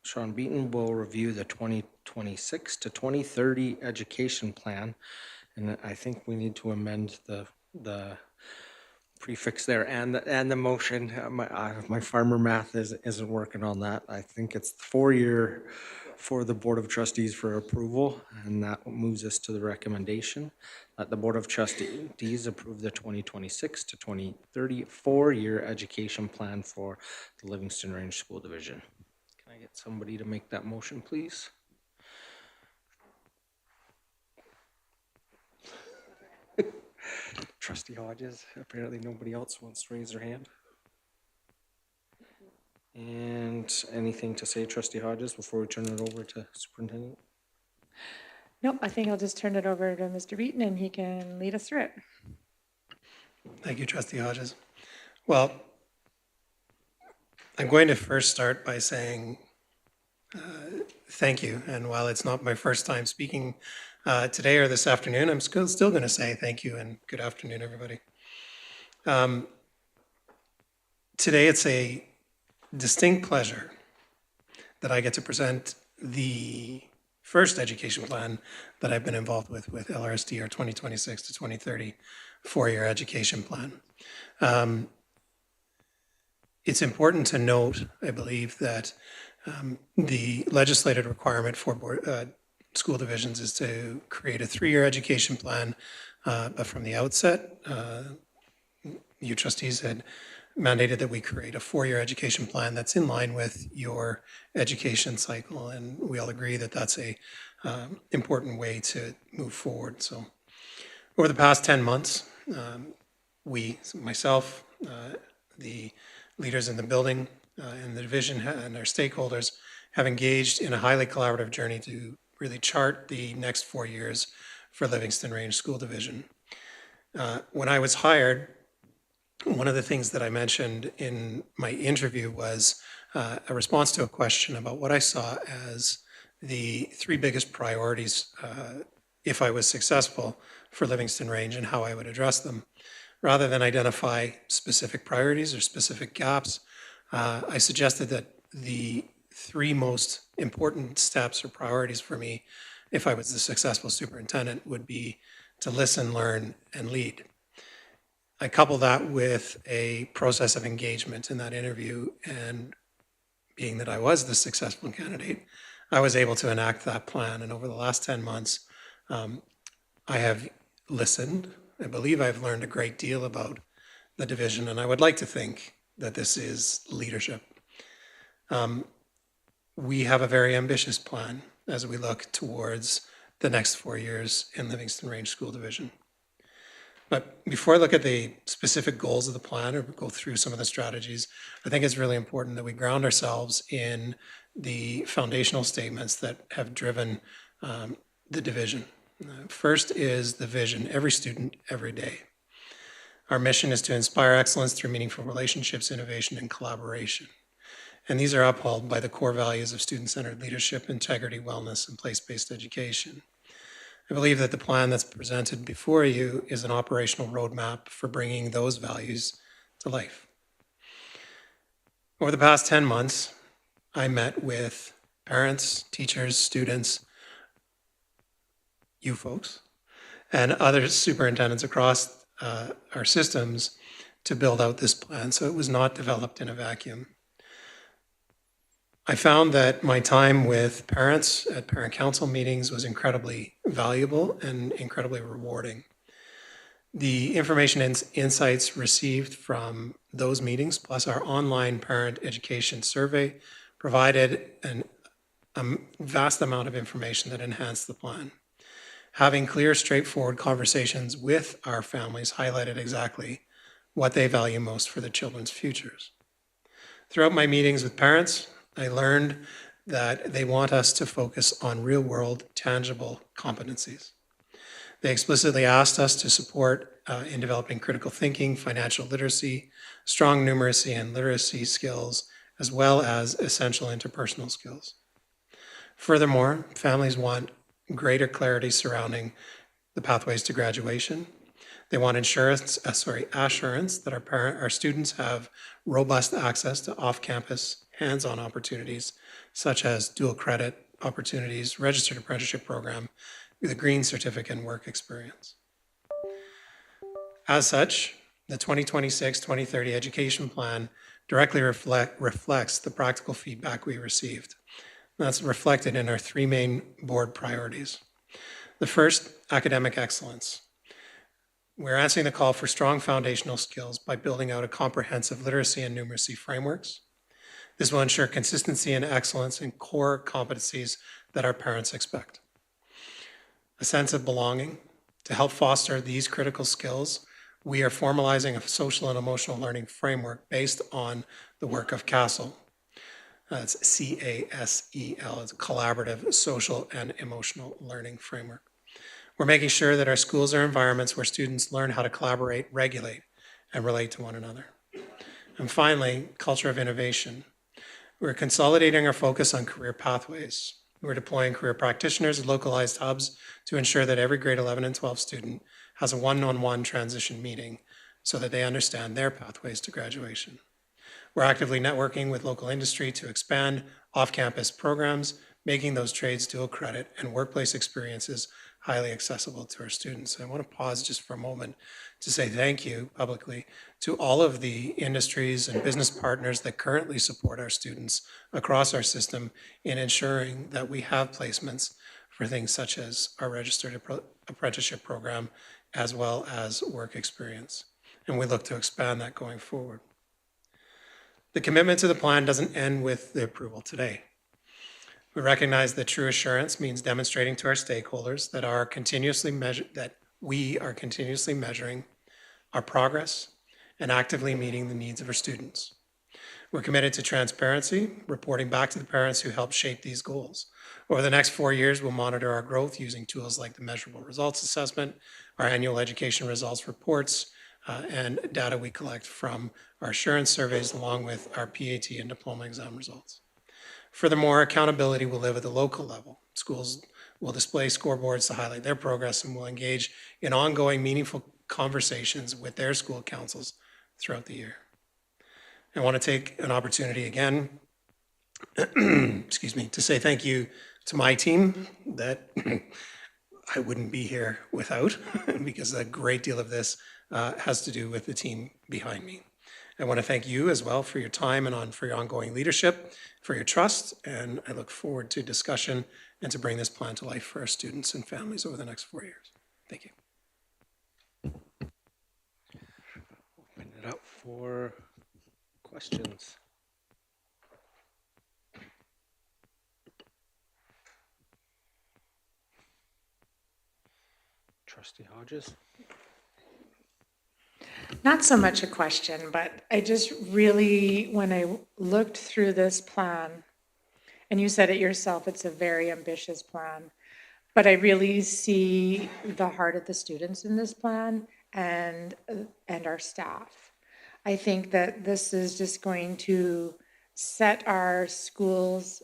Sean Beaton will review the 2026 to 2030 Education Plan. And I think we need to amend the prefix there and the motion. My farmer math isn't working on that. I think it's 4-year for the Board of Trustees for approval, and that moves us to the recommendation that the Board of Trustees approve the 2026 to 2030 4-year education plan for the Livingston Range School Division. Can I get somebody to make that motion, please? Trustee Hodges, apparently nobody else wants to raise their hand. And anything to say, Trustee Hodges, before we turn it over to Superintendent? Nope, I think I'll just turn it over to Mr. Beaton and he can lead us through it. Thank you, Trustee Hodges. Well, I'm going to first start by saying thank you. And while it's not my first time speaking today or this afternoon, I'm still going to say thank you and good afternoon, everybody. Today, it's a distinct pleasure that I get to present the first education plan that I've been involved with LRSD, our 2026 to 2030 4-year education plan. It's important to note, I believe, that the legislated requirement for school divisions is to create a 3-year education plan, but from the outset, you trustees had mandated that we create a 4-year education plan that's in line with your education cycle, and we all agree that that's a important way to move forward. So over the past 10 months, myself, the leaders in the building and the division and our stakeholders have engaged in a highly collaborative journey to really chart the next 4 years for Livingston Range School Division. When I was hired, one of the things that I mentioned in my interview was a response to a question about what I saw as the 3 biggest priorities if I was successful for Livingston Range and how I would address them. Rather than identify specific priorities or specific gaps, I suggested that the 3 most important steps or priorities for me, if I was the successful superintendent, would be to listen, learn, and lead. I couple that with a process of engagement in that interview, and being that I was the successful candidate, I was able to enact that plan. And over the last 10 months, I have listened. I believe I've learned a great deal about the division, and I would like to think that this is leadership. We have a very ambitious plan as we look towards the next 4 years in Livingston Range School Division. But before I look at the specific goals of the plan or go through some of the strategies, I think it's really important that we ground ourselves in the foundational statements that have driven the division. First is the vision: every student, every day. Our mission is to inspire excellence through meaningful relationships, innovation, and collaboration. And these are upheld by the core values of student-centered leadership, integrity, wellness, and place-based education. I believe that the plan that's presented before you is an operational roadmap for bringing those values to life. Over the past 10 months, I met with parents, teachers, students, you folks, and other superintendents across our systems to build out this plan. So it was not developed in a vacuum. I found that my time with parents at parent council meetings was incredibly valuable and incredibly rewarding. The information and insights received from those meetings, plus our online parent education survey, provided a vast amount of information that enhanced the plan. Having clear, straightforward conversations with our families highlighted exactly what they value most for their children's futures. Throughout my meetings with parents, I learned that they want us to focus on real-world, tangible competencies. They explicitly asked us to support in developing critical thinking, financial literacy, strong numeracy and literacy skills, as well as essential interpersonal skills. Furthermore, families want greater clarity surrounding the pathways to graduation. They want assurance that our students have robust access to off-campus, hands-on opportunities, such as dual credit opportunities, registered apprenticeship program, with a green certificate and work experience. As such, the 2026-2030 education plan directly reflects the practical feedback we received. That's reflected in our three main board priorities. The first, academic excellence. We're answering the call for strong foundational skills by building out a comprehensive literacy and numeracy frameworks. This will ensure consistency and excellence in core competencies that our parents expect. A sense of belonging. To help foster these critical skills, we are formalizing a social and emotional learning framework based on the work of CASEL. It's CASEL, it's a collaborative social and emotional learning framework. We're making sure that our schools are environments where students learn how to collaborate, regulate, and relate to one another. And finally, culture of innovation. We're consolidating our focus on career pathways. We're deploying career practitioners and localized hubs to ensure that every grade 11 and 12 student has a one-on-one transition meeting so that they understand their pathways to graduation. We're actively networking with local industry to expand off-campus programs, making those trades dual credit and workplace experiences highly accessible to our students. I want to pause just for a moment to say thank you publicly to all of the industries and business partners that currently support our students across our system in ensuring that we have placements for things such as our registered apprenticeship program, as well as work experience. And we look to expand that going forward. The commitment to the plan doesn't end with the approval today. We recognize that true assurance means demonstrating to our stakeholders that we are continuously measuring our progress and actively meeting the needs of our students. We're committed to transparency, reporting back to the parents who helped shape these goals. Over the next 4 years, we'll monitor our growth using tools like the Measurable Results Assessment, our annual education results reports, and data we collect from our assurance surveys, along with our PAT and diploma exam results. Furthermore, accountability will live at the local level. Schools will display scoreboards to highlight their progress and will engage in ongoing meaningful conversations with their school councils throughout the year. I want to take an opportunity again, to say thank you to my team that I wouldn't be here without, because a great deal of this has to do with the team behind me. I want to thank you as well for your time and for your ongoing leadership, for your trust, and I look forward to discussion and to bring this plan to life for our students and families over the next 4 years. Thank you. Open it up for questions. Trustee Hodges? Not so much a question, but I just really, when I looked through this plan, and you said it yourself, it's a very ambitious plan, but I really see the heart of the students in this plan and our staff. I think that this is just going to set our schools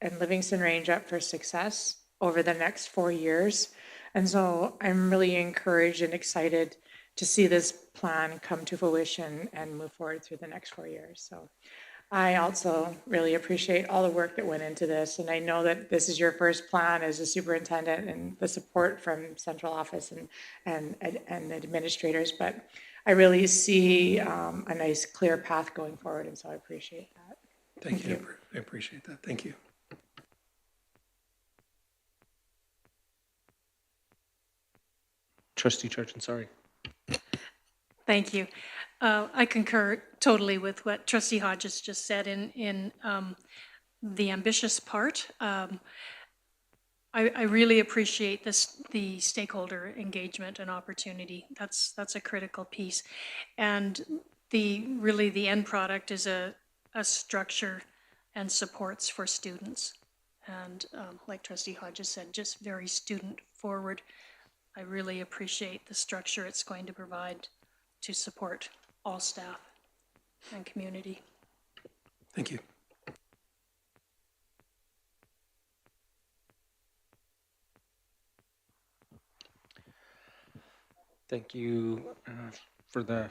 and Livingston Range up for success over the next 4 years. And so I'm really encouraged and excited to see this plan come to fruition and move forward through the next 4 years. So I also really appreciate all the work that went into this. And I know that this is your first plan as a superintendent and the support from central office and administrators, but I really see a nice clear path going forward. And so I appreciate that. Thank you. I appreciate that. Thank you. Trustee Churchin, sorry. Thank you. I concur totally with what Trustee Hodges just said in the ambitious part. I really appreciate the stakeholder engagement and opportunity. That's a critical piece. And the end product is a structure and supports for students. And like Trustee Hodges said, just very student forward. I really appreciate the structure it's going to provide to support all staff and community. Thank you. Thank you for the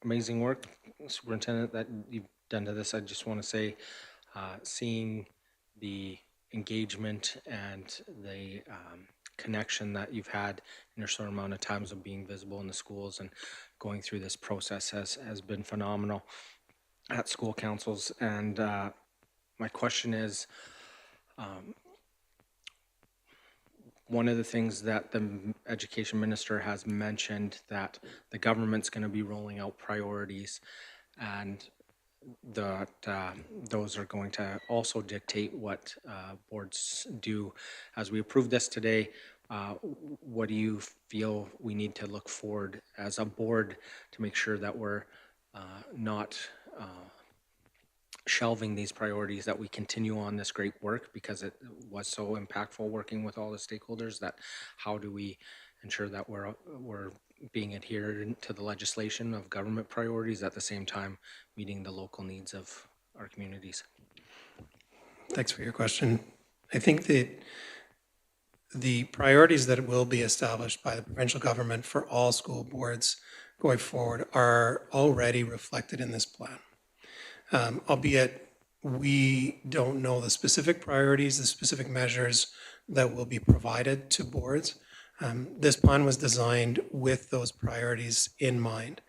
amazing work, Superintendent, that you've done to this. I just want to say, seeing the engagement and the connection that you've had in your short amount of times of being visible in the schools and going through this process has been phenomenal at school councils. And my question is, one of the things that the education minister has mentioned, that the government's going to be rolling out priorities, and that those are going to also dictate what boards do. As we approve this today, what do you feel we need to look forward as a board to make sure that we're not shelving these priorities, that we continue on this great work because it was so impactful working with all the stakeholders? That how do we ensure that we're being adherent to the legislation of government priorities, at the same time meeting the local needs of our communities? Thanks for your question. I think that the priorities that will be established by the provincial government for all school boards going forward are already reflected in this plan. Albeit we don't know the specific priorities, the specific measures that will be provided to boards. This plan was designed with those priorities in mind.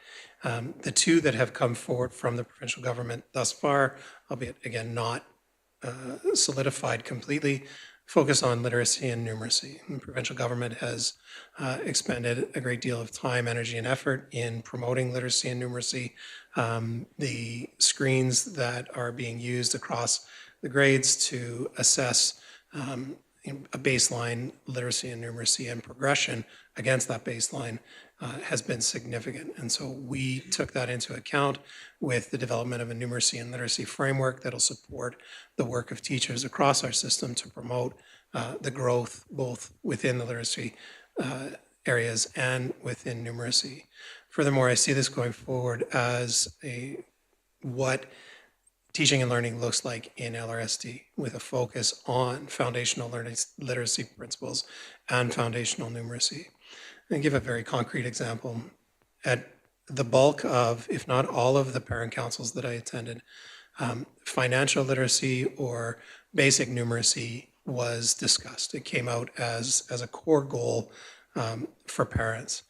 The two that have come forward from the provincial government thus far, albeit again not solidified completely, focus on literacy and numeracy. The provincial government has expended a great deal of time, energy, and effort in promoting literacy and numeracy. The screens that are being used across the grades to assess a baseline literacy and numeracy and progression against that baseline has been significant. And so we took that into account with the development of a numeracy and literacy framework that'll support the work of teachers across our system to promote the growth both within the literacy areas and within numeracy. Furthermore, I see this going forward as what teaching and learning looks like in LRSD, with a focus on foundational learning literacy principles and foundational numeracy. And give a very concrete example. At the bulk of, if not all of the parent councils that I attended, financial literacy or basic numeracy was discussed. It came out as a core goal for parents.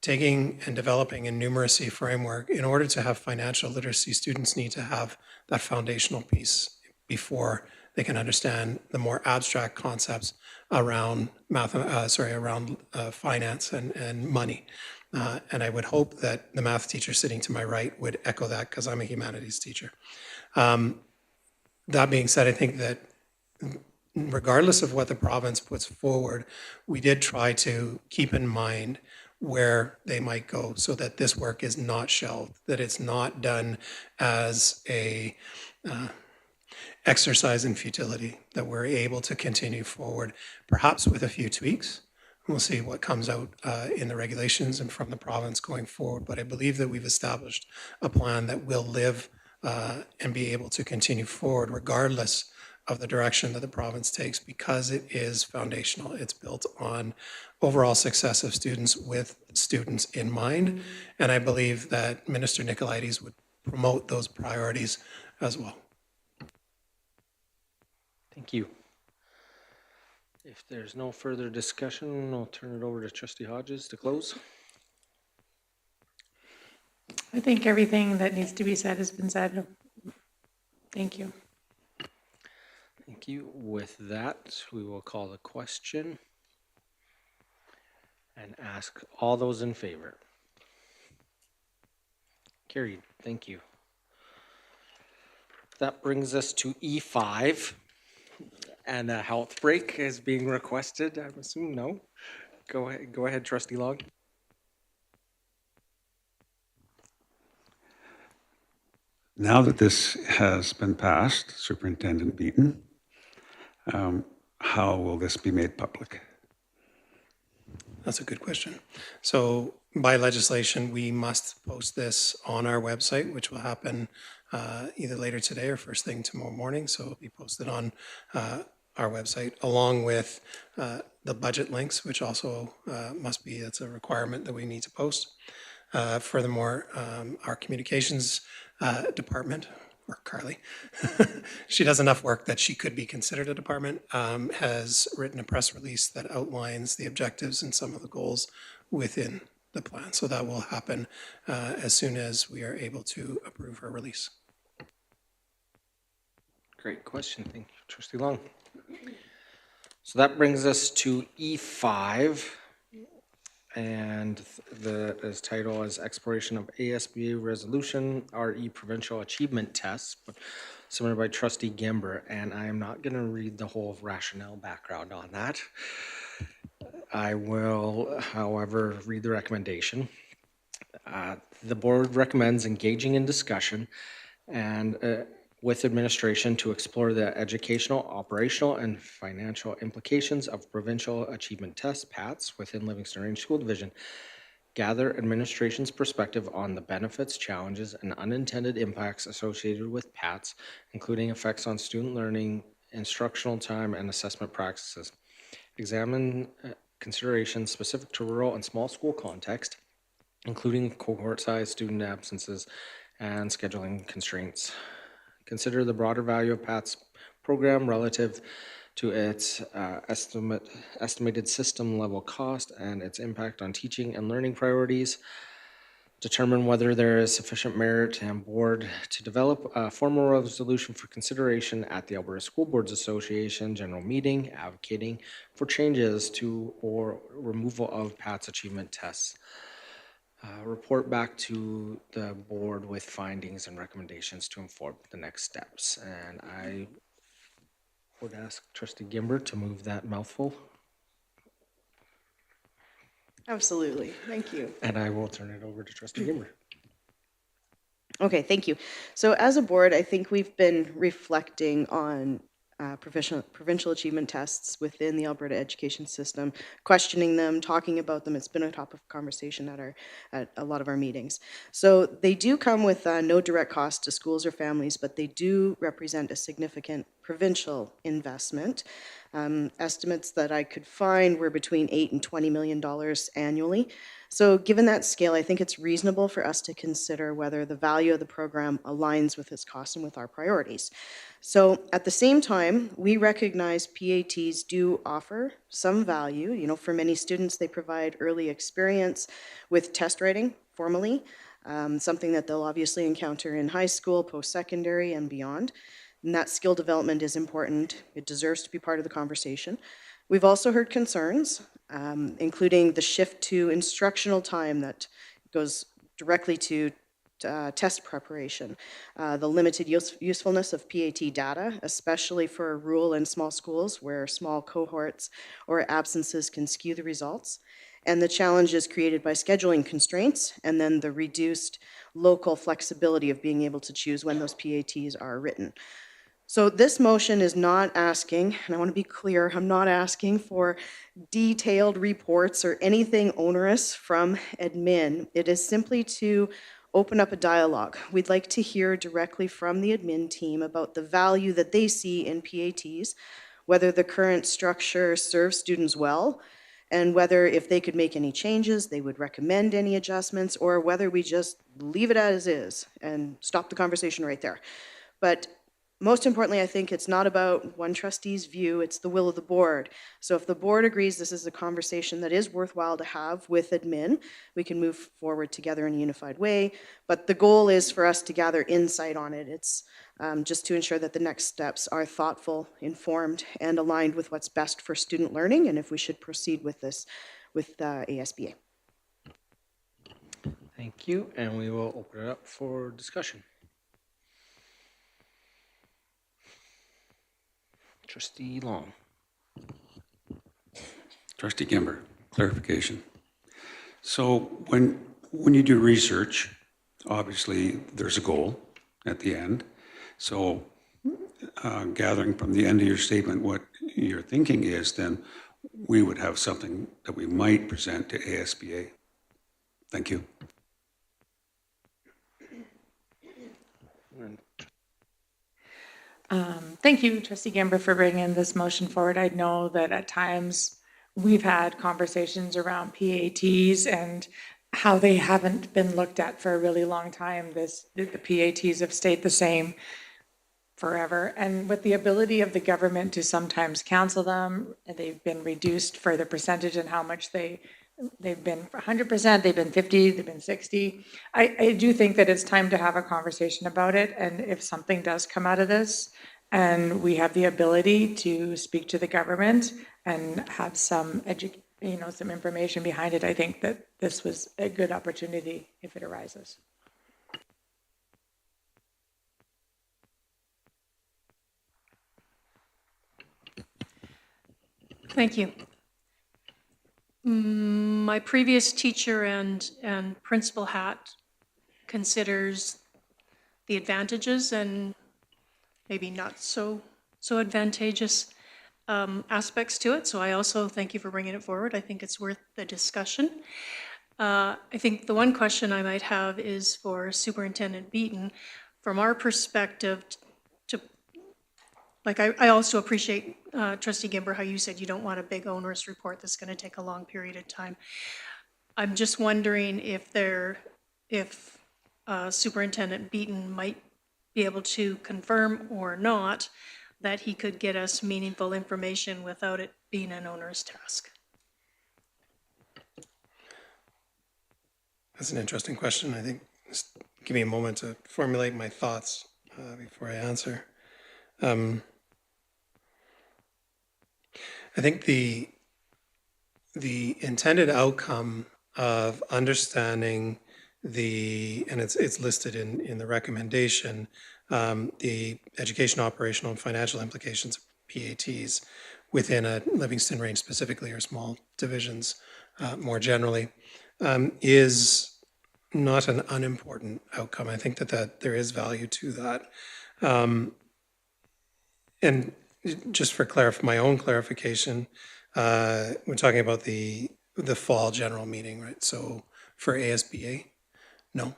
Taking and developing a numeracy framework, in order to have financial literacy, students need to have that foundational piece before they can understand the more abstract concepts around finance and money. And I would hope that the math teacher sitting to my right would echo that, because I'm a humanities teacher. That being said, I think that regardless of what the province puts forward, we did try to keep in mind where they might go, so that this work is not shelved, that it's not done as a exercise in futility, that we're able to continue forward, perhaps with a few tweaks. We'll see what comes out in the regulations and from the province going forward. But I believe that we've established a plan that will live and be able to continue forward regardless of the direction that the province takes, because it is foundational. It's built on overall success of students with students in mind. And I believe that Minister Nicolaides would promote those priorities as well. Thank you. If there's no further discussion, I'll turn it over to Trustee Hodges to close. I think everything that needs to be said has been said. Thank you. Thank you. With that, we will call the question and ask all those in favor. Carried. Thank you. That brings us to E5, and a health break is being requested. I'm assuming no. Go ahead, Trustee Long. Now that this has been passed, Superintendent Beaton, how will this be made public? That's a good question. So by legislation, we must post this on our website, which will happen either later today or first thing tomorrow morning. So it'll be posted on our website, along with the budget links, which also must be, it's a requirement that we need to post. Furthermore, our communications department, or Carly, she does enough work that she could be considered a department, has written a press release that outlines the objectives and some of the goals within the plan. So that will happen as soon as we are able to approve her release. Great question. Thank you, Trustee Long. So that brings us to E5. And its title is Exploration of ASBA Resolution RE Provincial Achievement Tests, submitted by Trustee Gimber. And I am not going to read the whole rationale background on that. I will, however, read the recommendation. The board recommends engaging in discussion and with administration to explore the educational, operational, and financial implications of provincial achievement tests, PATS, within Livingstone Range School Division. Gather administration's perspective on the benefits, challenges, and unintended impacts associated with PATS, including effects on student learning, instructional time, and assessment practices. Examine considerations specific to rural and small school context, including cohort size, student absences, and scheduling constraints. Consider the broader value of PATS program relative to its estimated system level cost and its impact on teaching and learning priorities. Determine whether there is sufficient merit and board to develop a formal resolution for consideration at the Alberta School Boards Association general meeting, advocating for changes to or removal of PATS achievement tests. Report back to the board with findings and recommendations to inform the next steps. And I would ask Trustee Gimber to move that mouthful. Absolutely. Thank you. And I will turn it over to Trustee Gimber. Okay, thank you. So as a board, I think we've been reflecting on provincial achievement tests within the Alberta education system, questioning them, talking about them. It's been a topic of conversation at a lot of our meetings. So they do come with no direct cost to schools or families, but they do represent a significant provincial investment. Estimates that I could find were between $8 and $20 million annually. So given that scale, I think it's reasonable for us to consider whether the value of the program aligns with its cost and with our priorities. So at the same time, we recognize PATs do offer some value. You know, for many students, they provide early experience with test writing formally, something that they'll obviously encounter in high school, post-secondary, and beyond. And that skill development is important. It deserves to be part of the conversation. We've also heard concerns, including the shift to instructional time that goes directly to test preparation, the limited usefulness of PAT data, especially for rural and small schools where small cohorts or absences can skew the results, and the challenges created by scheduling constraints, and then the reduced local flexibility of being able to choose when those PATs are written. So this motion is not asking, and I want to be clear, I'm not asking for detailed reports or anything onerous from admin. It is simply to open up a dialogue. We'd like to hear directly from the admin team about the value that they see in PATs, whether the current structure serves students well, and whether if they could make any changes, they would recommend any adjustments, or whether we just leave it as is and stop the conversation right there. But most importantly, I think it's not about one trustee's view, it's the will of the board. So if the board agrees this is a conversation that is worthwhile to have with admin, we can move forward together in a unified way. But the goal is for us to gather insight on it. It's just to ensure that the next steps are thoughtful, informed, and aligned with what's best for student learning, and if we should proceed with this with ASBA. Thank you, and we will open it up for discussion. Trustee Long. Trustee Gimber, clarification. So when you do research, obviously there's a goal at the end. So gathering from the end of your statement what your thinking is, then we would have something that we might present to ASBA. Thank you. Thank you, Trustee Gamber, for bringing this motion forward. I know that at times we've had conversations around PATs and how they haven't been looked at for a really long time. The PATs have stayed the same forever. And with the ability of the government to sometimes cancel them, they've been reduced for the percentage and how much they've been 100%, they've been 50, they've been 60. I do think that it's time to have a conversation about it. And if something does come out of this, and we have the ability to speak to the government and have some some information behind it, I think that this was a good opportunity if it arises. Thank you. My previous teacher and principal hat considers the advantages and maybe not so advantageous aspects to it. So I also thank you for bringing it forward. I think it's worth the discussion. I think the one question I might have is for Superintendent Beaton. From our perspective, I also appreciate, Trustee Gimber, how you said you don't want a big onerous report that's going to take a long period of time. I'm just wondering if Superintendent Beaton might be able to confirm or not that he could get us meaningful information without it being an onerous task. That's an interesting question. I think just give me a moment to formulate my thoughts before I answer. I think the intended outcome of understanding and it's listed in the recommendation, the education, operational, and financial implications of PATs within a Livingstone range specifically, or small divisions more generally, is not an unimportant outcome. I think that there is value to that. And just for my own clarification, we're talking about the fall general meeting, right? So for ASBA, no,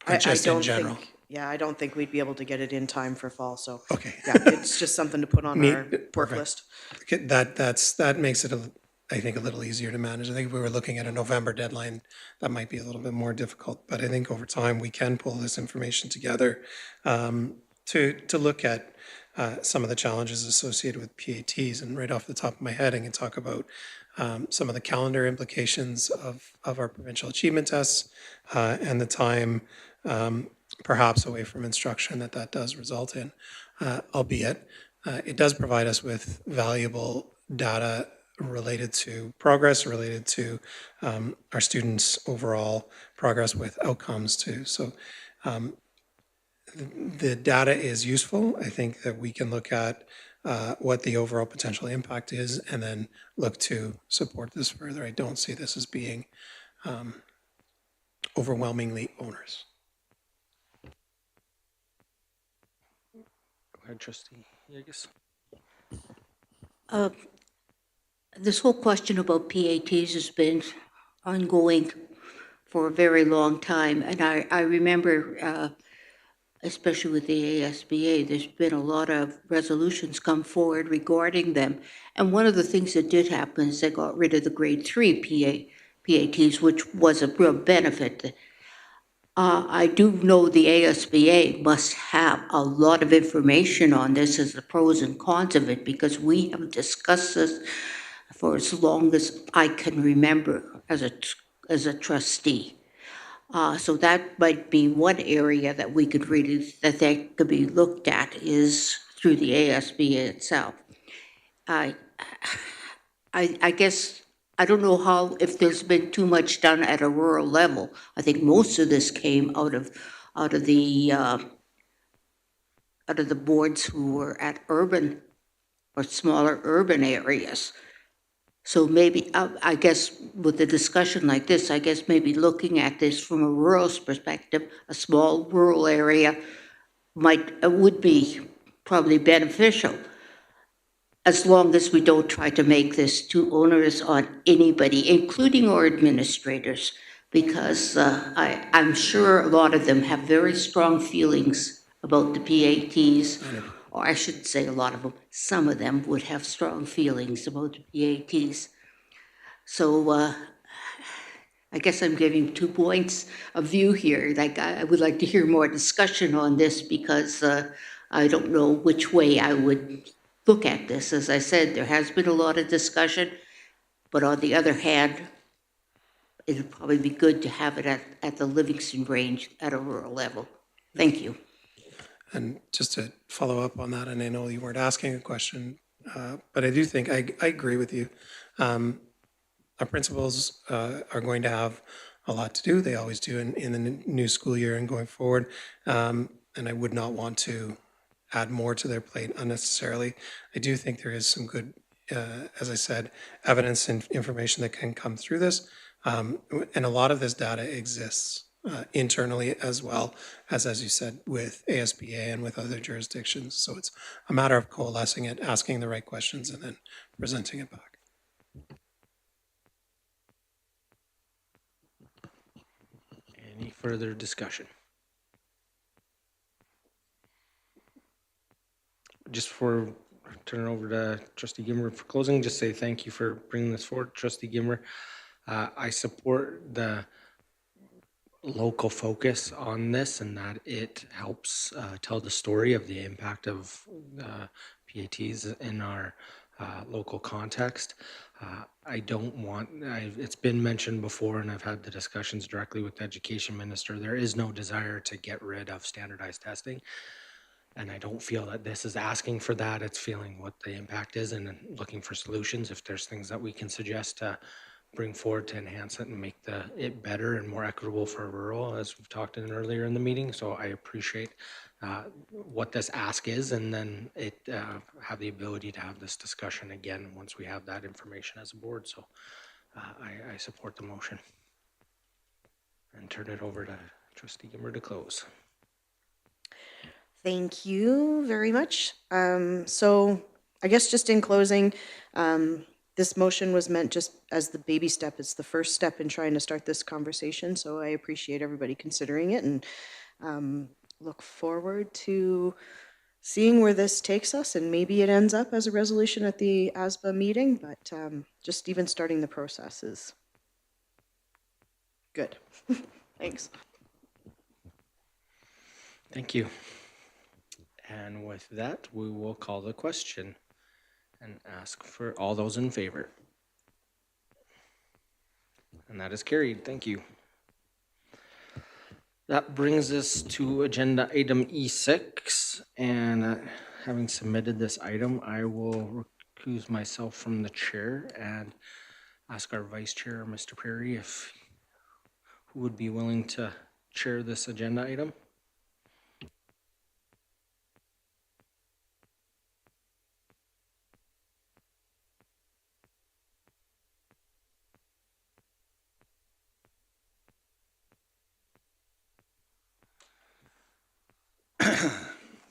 or just in general. I don't think we'd be able to get it in time for fall, so. Okay. Yeah, it's just something to put on our work Perfect. list. Okay, that makes it, I think, a little easier to manage. I think if we were looking at a November deadline, that might be a little bit more difficult. But I think over time, we can pull this information together to look at some of the challenges associated with PATs. And right off the top of my head, I can talk about some of the calendar implications of our provincial achievement tests and the time perhaps away from instruction that does result in, albeit it does provide us with valuable data related to progress, related to our students' overall progress with outcomes too. So the data is useful. I think that we can look at what the overall potential impact is and then look to support this further. I don't see this as being overwhelmingly onerous. Go ahead, Trustee Yegus. This whole question about PATs has been ongoing for a very long time. And I remember, especially with the ASBA, there's been a lot of resolutions come forward regarding them. And one of the things that did happen is they got rid of the grade 3 PATs, which was a real benefit. I do know the ASBA must have a lot of information on this as the pros and cons of it, because we have discussed this for as long as I can remember as a trustee. So that might be one area that we could that could be looked at is through the ASBA itself. I guess I don't know if there's been too much done at a rural level. I think most of this came out of the boards who were at urban or smaller urban areas. So maybe, I guess with a discussion like this, I guess maybe looking at this from a rural perspective, a small rural area would be probably beneficial, as long as we don't try to make this too onerous on anybody, including our administrators, because I'm sure a lot of them have very strong feelings about the PATs or I shouldn't say a lot of them, some of them would have strong feelings about the PATs. So I guess I'm giving 2 points of view here. Like I would like to hear more discussion on this because I don't know which way I would look at this. As I said, there has been a lot of discussion, but on the other hand, it'd probably be good to have it at the Livingston range at a rural level. Thank you. And just to follow up on that, and I know you weren't asking a question, but I do think I agree with you. Our principals are going to have a lot to do. They always do in the new school year and going forward. And I would not want to add more to their plate unnecessarily. I do think there is some good, as I said, evidence and information that can come through this. And a lot of this data exists internally as well as you said, with ASBA and with other jurisdictions. So it's a matter of coalescing it, asking the right questions, and then presenting it back. Any further discussion? Just for turn it over to Trustee Gimmer for closing, just say thank you for bringing this forward, Trustee Gimmer. I support the local focus on this and that it helps tell the story of the impact of PATs in our local context. I don't want, it's been mentioned before and I've had the discussions directly with the education minister. There is no desire to get rid of standardized testing. And I don't feel that this is asking for that. It's feeling what the impact is and then looking for solutions. If there's things that we can suggest to bring forward to enhance it and make it better and more equitable for rural, as we've talked in earlier in the meeting. So I appreciate what this ask is, and then have the ability to have this discussion again once we have that information as a board. So I support the motion and turn it over to Trustee Gimmer to close. Thank you very much. So I guess just in closing, this motion was meant just as the baby step. It's the first step in trying to start this conversation. So I appreciate everybody considering it and look forward to seeing where this takes us. And maybe it ends up as a resolution at the ASBA meeting, but just even starting the process is good. Thanks. Thank you. And with that, we will call the question and ask for all those in favor. And that is carried. Thank you. That brings us to agenda item E6. And having submitted this item, I will recuse myself from the chair and ask our vice chair, Mr. Perry, who would be willing to chair this agenda item.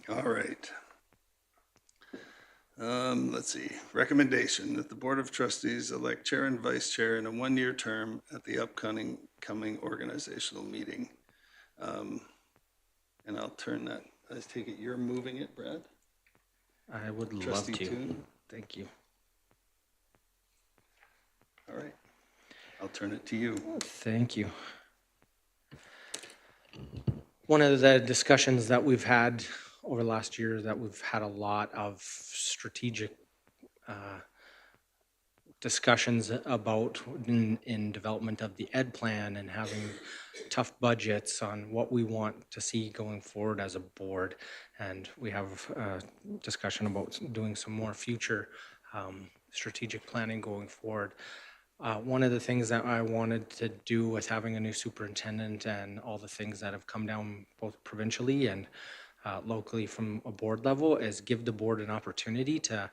All right. Let's see. Recommendation that the Board of Trustees elect chair and vice chair in a one-year term at the upcoming organizational meeting. And I'll turn that. I take it you're moving it, Brad? I would love Trustee to. Toon? Thank you. All right. I'll turn it to you. Thank you. One of the discussions that we've had over the last year that we've had a lot of strategic discussions about in development of the ed plan and having tough budgets on what we want to see going forward as a board. And we have a discussion about doing some more future strategic planning going forward. One of the things that I wanted to do with having a new superintendent and all the things that have come down both provincially and locally from a board level is give the board an opportunity to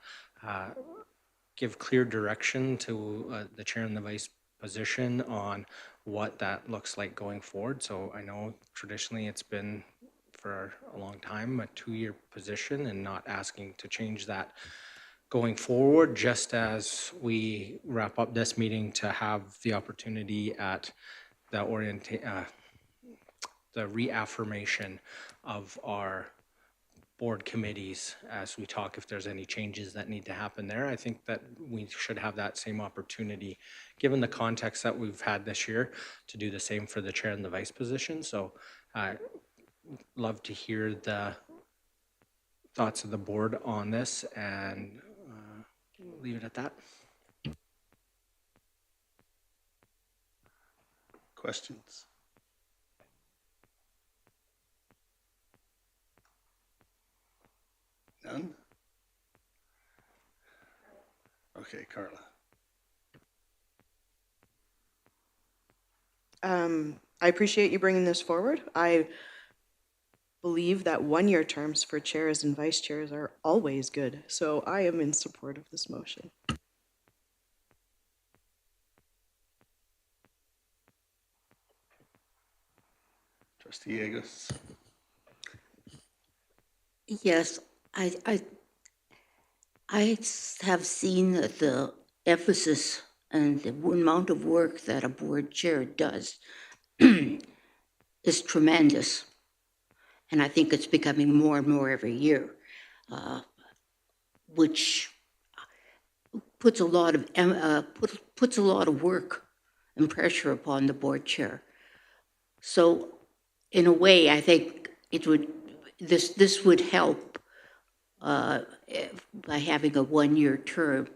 give clear direction to the chair and the vice position on what that looks like going forward. So I know traditionally it's been for a long time a 2-year position and not asking to change that going forward, just as we wrap up this meeting to have the opportunity at the reaffirmation of our board committees as we talk, if there's any changes that need to happen there. I think that we should have that same opportunity, given the context that we've had this year, to do the same for the chair and the vice position. So love to hear the thoughts of the board on this, and leave it at that. Questions? None? Okay, Carla. I appreciate you bringing this forward. I believe that one-year terms for chairs and vice chairs are always good, so I am in support of this motion. Trustee Yegus? Yes, I have seen that the emphasis and the amount of work that a board chair does is tremendous. And I think it's becoming more and more every year, which puts a lot of puts a lot of work and pressure upon the board chair. So, in a way, I think it would this would help by having a one-year term.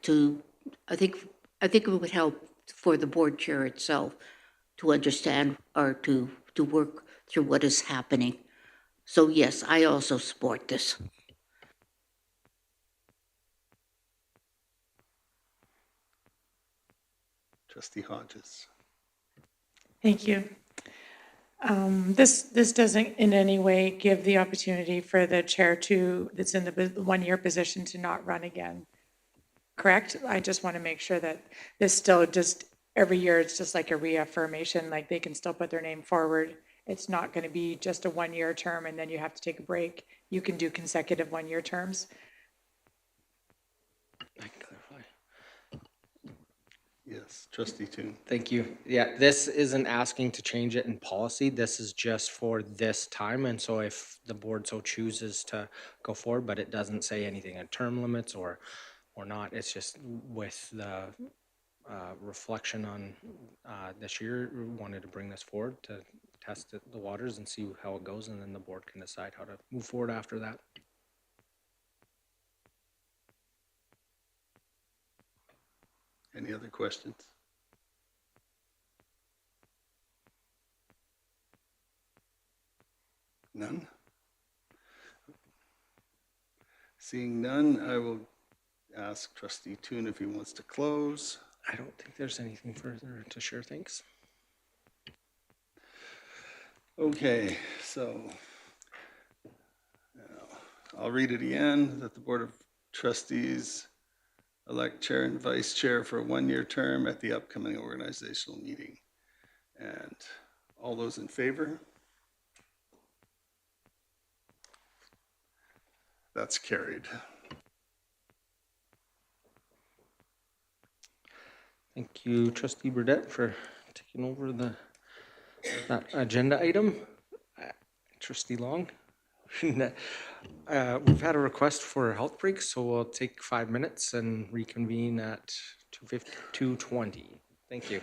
To I think it would help for the board chair itself to understand or to work through what is happening. So yes, I also support this. Trustee Hodges? Thank you. This doesn't in any way give the opportunity for the chair that's in the one-year position to not run again. Correct? I just want to make sure that this still just, every year, it's just like a reaffirmation, like they can still put their name forward. It's not going to be just a one-year term and then you have to take a break. You can do consecutive one-year terms. I can clarify. Yes, Trustee Toon. Thank you. Yeah, this isn't asking to change it in policy. This is just for this time. And so if the board so chooses to go forward, but it doesn't say anything on term limits or not, it's just with the reflection on this year, we wanted to bring this forward to test the waters and see how it goes, and then the board can decide how to move forward after that. Any other questions? None? Seeing none, I will ask Trustee Toon if he wants to close. I don't think there's anything further to share. Thanks. Okay, so now I'll read it again, that the Board of Trustees elect chair and vice chair for a one-year term at the upcoming organizational meeting. And all those in favor? That's carried. Thank you, Trustee Burdette, for taking over that agenda item. Trustee Long. We've had a request for a health break, so we'll take 5 minutes and reconvene at 2:20. Thank you.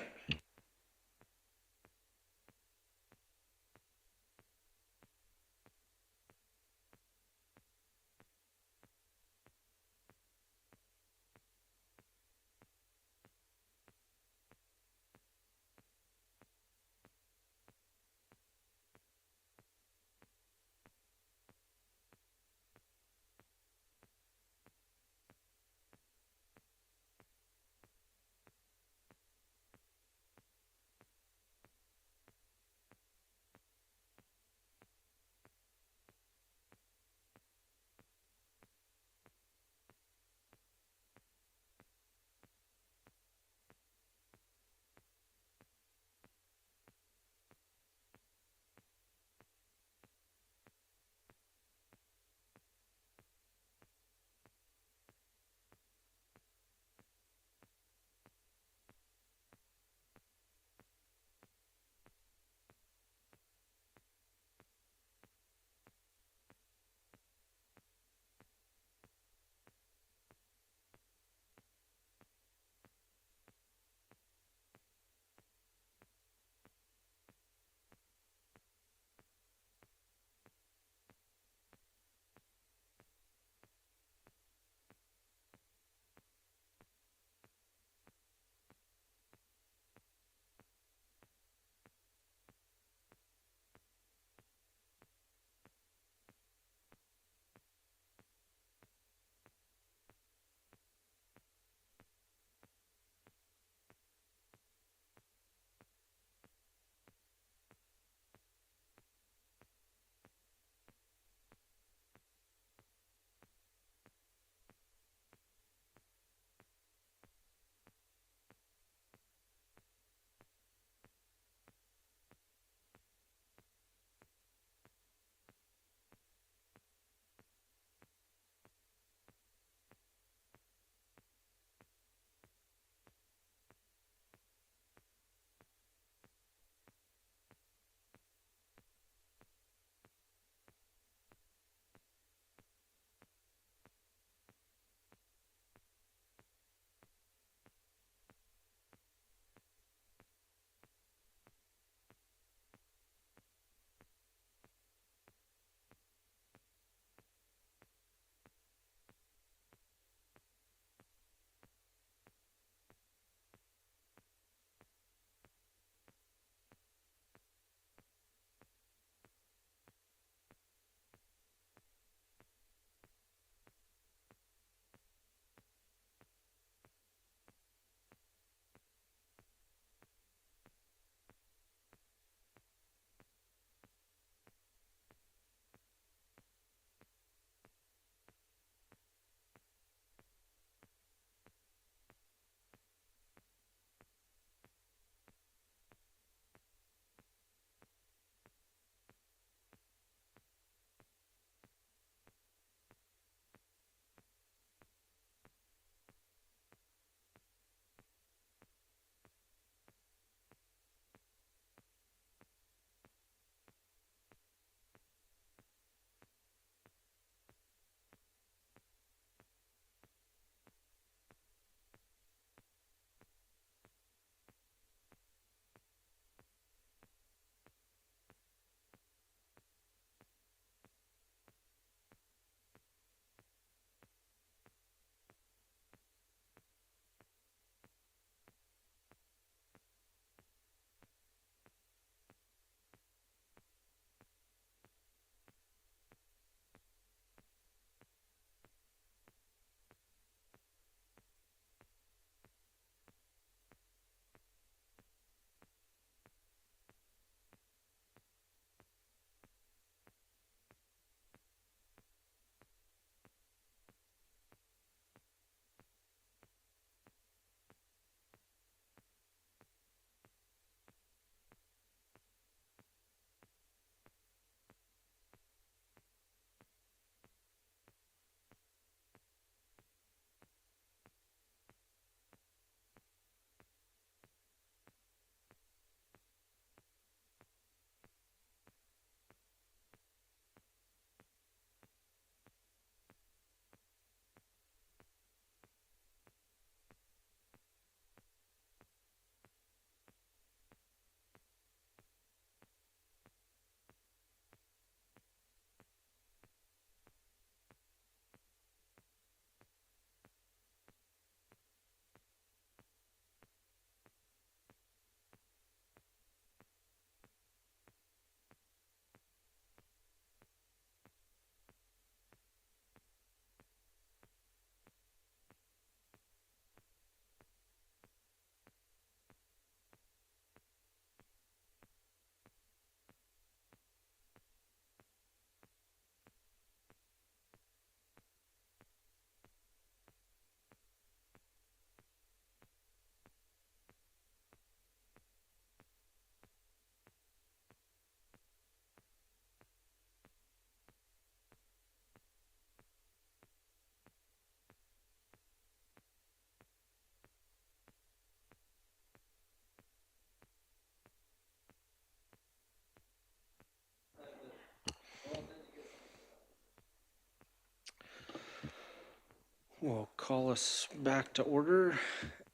We'll call us back to order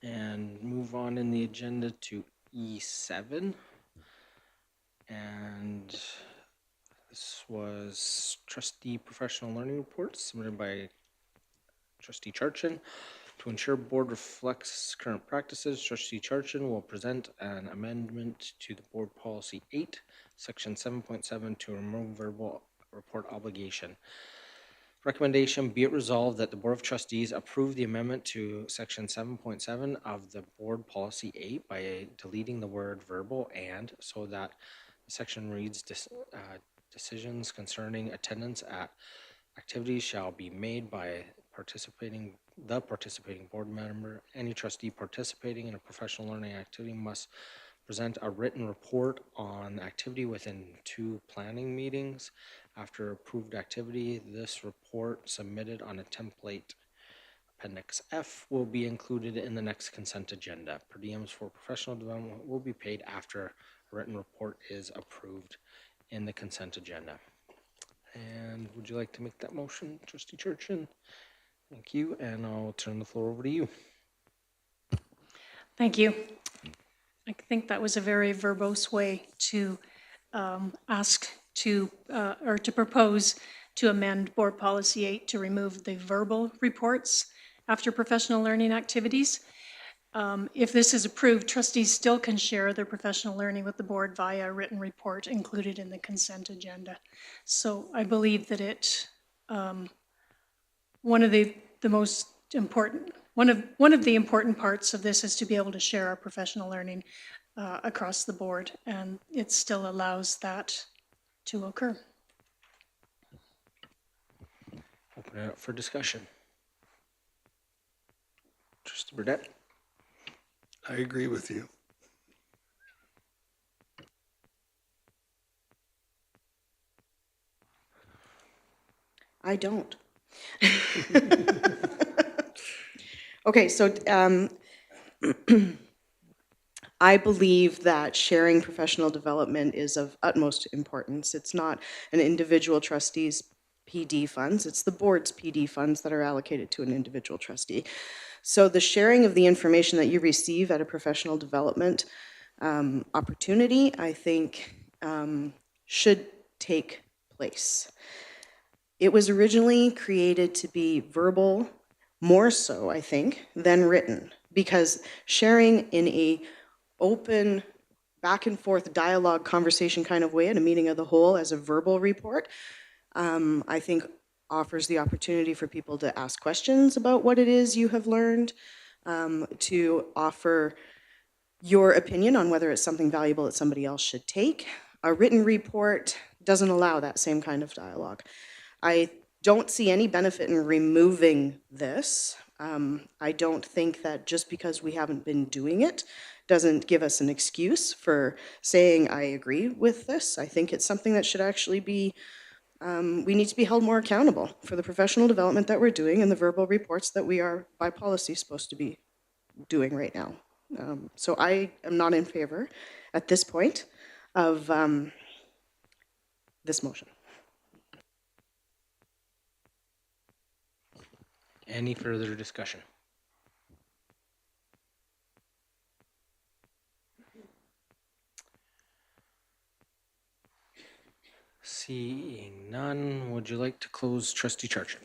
and move on in the agenda to E7. And this was trustee professional learning reports submitted by trustee Charchin. To ensure board reflects current practices, trustee Charchin will present an amendment to the board policy 8, section 7.7 to remove verbal report obligation. Recommendation, be it resolved that the Board of Trustees approve the amendment to section 7.7 of the board policy 8 by deleting the word verbal and so that the section reads decisions concerning attendance at activities shall be made by participating board member. Any trustee participating in a professional learning activity must present a written report on activity within 2 planning meetings. After approved activity, this report submitted on a template Appendix F will be included in the next consent agenda. Per diems for professional development will be paid after a written report is approved in the consent agenda. And would you like to make that motion, trustee Churchin? Thank you, and I'll turn the floor over to you. Thank you. I think that was a very verbose way to ask to, or to propose to amend Board Policy 8 to remove the verbal reports after professional learning activities. If this is approved, trustees still can share their professional learning with the board via a written report included in the consent agenda. So I believe that it, one of the most important, one of the important parts of this is to be able to share our professional learning across the board, and it still allows that to occur. Open it up for discussion. Trustee Burdette? I agree with you. I don't. Okay, so I believe that sharing professional development is of utmost importance. It's not an individual trustee's PD funds, it's the board's PD funds that are allocated to an individual trustee. So the sharing of the information that you receive at a professional development opportunity, I think, should take place. It was originally created to be verbal, more so, I think, than written, because sharing in a open, back and forth dialogue conversation kind of way at a meeting of the whole as a verbal report, I think offers the opportunity for people to ask questions about what it is you have learned, to offer your opinion on whether it's something valuable that somebody else should take. A written report doesn't allow that same kind of dialogue. I don't see any benefit in removing this. I don't think that just because we haven't been doing it doesn't give us an excuse for saying I agree with this. I think it's something that should actually be, we need to be held more accountable for the professional development that we're doing and the verbal reports that we are by policy supposed to be doing right now. So I am not in favor at this point of this motion. Any further discussion? Seeing none, would you like to close trustee Charchin?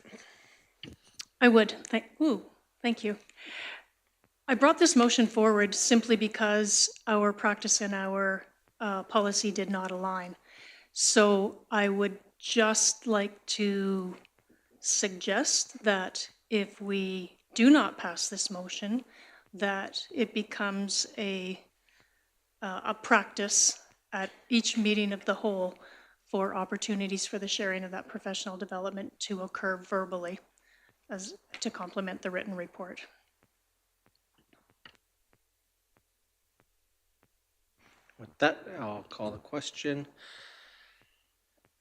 I would. Thank you. I brought this motion forward simply because our practice and our policy did not align. So I would just like to suggest that if we do not pass this motion, that it becomes a practice at each meeting of the whole for opportunities for the sharing of that professional development to occur verbally as to complement the written report. With that, I'll call the question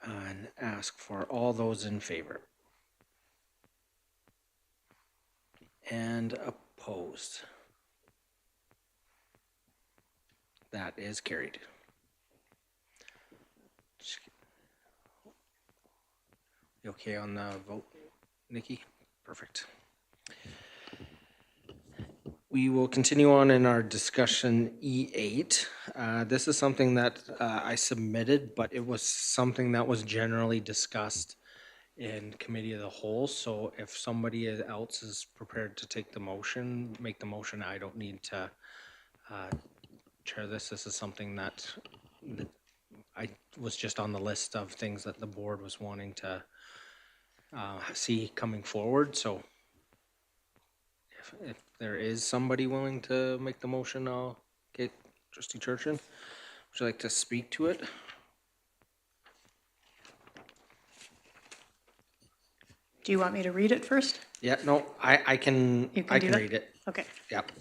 and ask for all those in favor. And opposed. That is carried. You okay on the vote, Nikki? Perfect. We will continue on in our discussion E8. This is something that I submitted, but it was something that was generally discussed in committee of the whole. So if somebody else is prepared to take the motion, make the motion, I don't need to chair this. This is something that I was just on the list of things that the board was wanting to see coming forward. So if there is somebody willing to make the motion, I'll get Trustee Churchin. Would you like to speak to it? Do you want me to read it first? Yeah, no, I can, You I do can that? read it. Okay. Yep.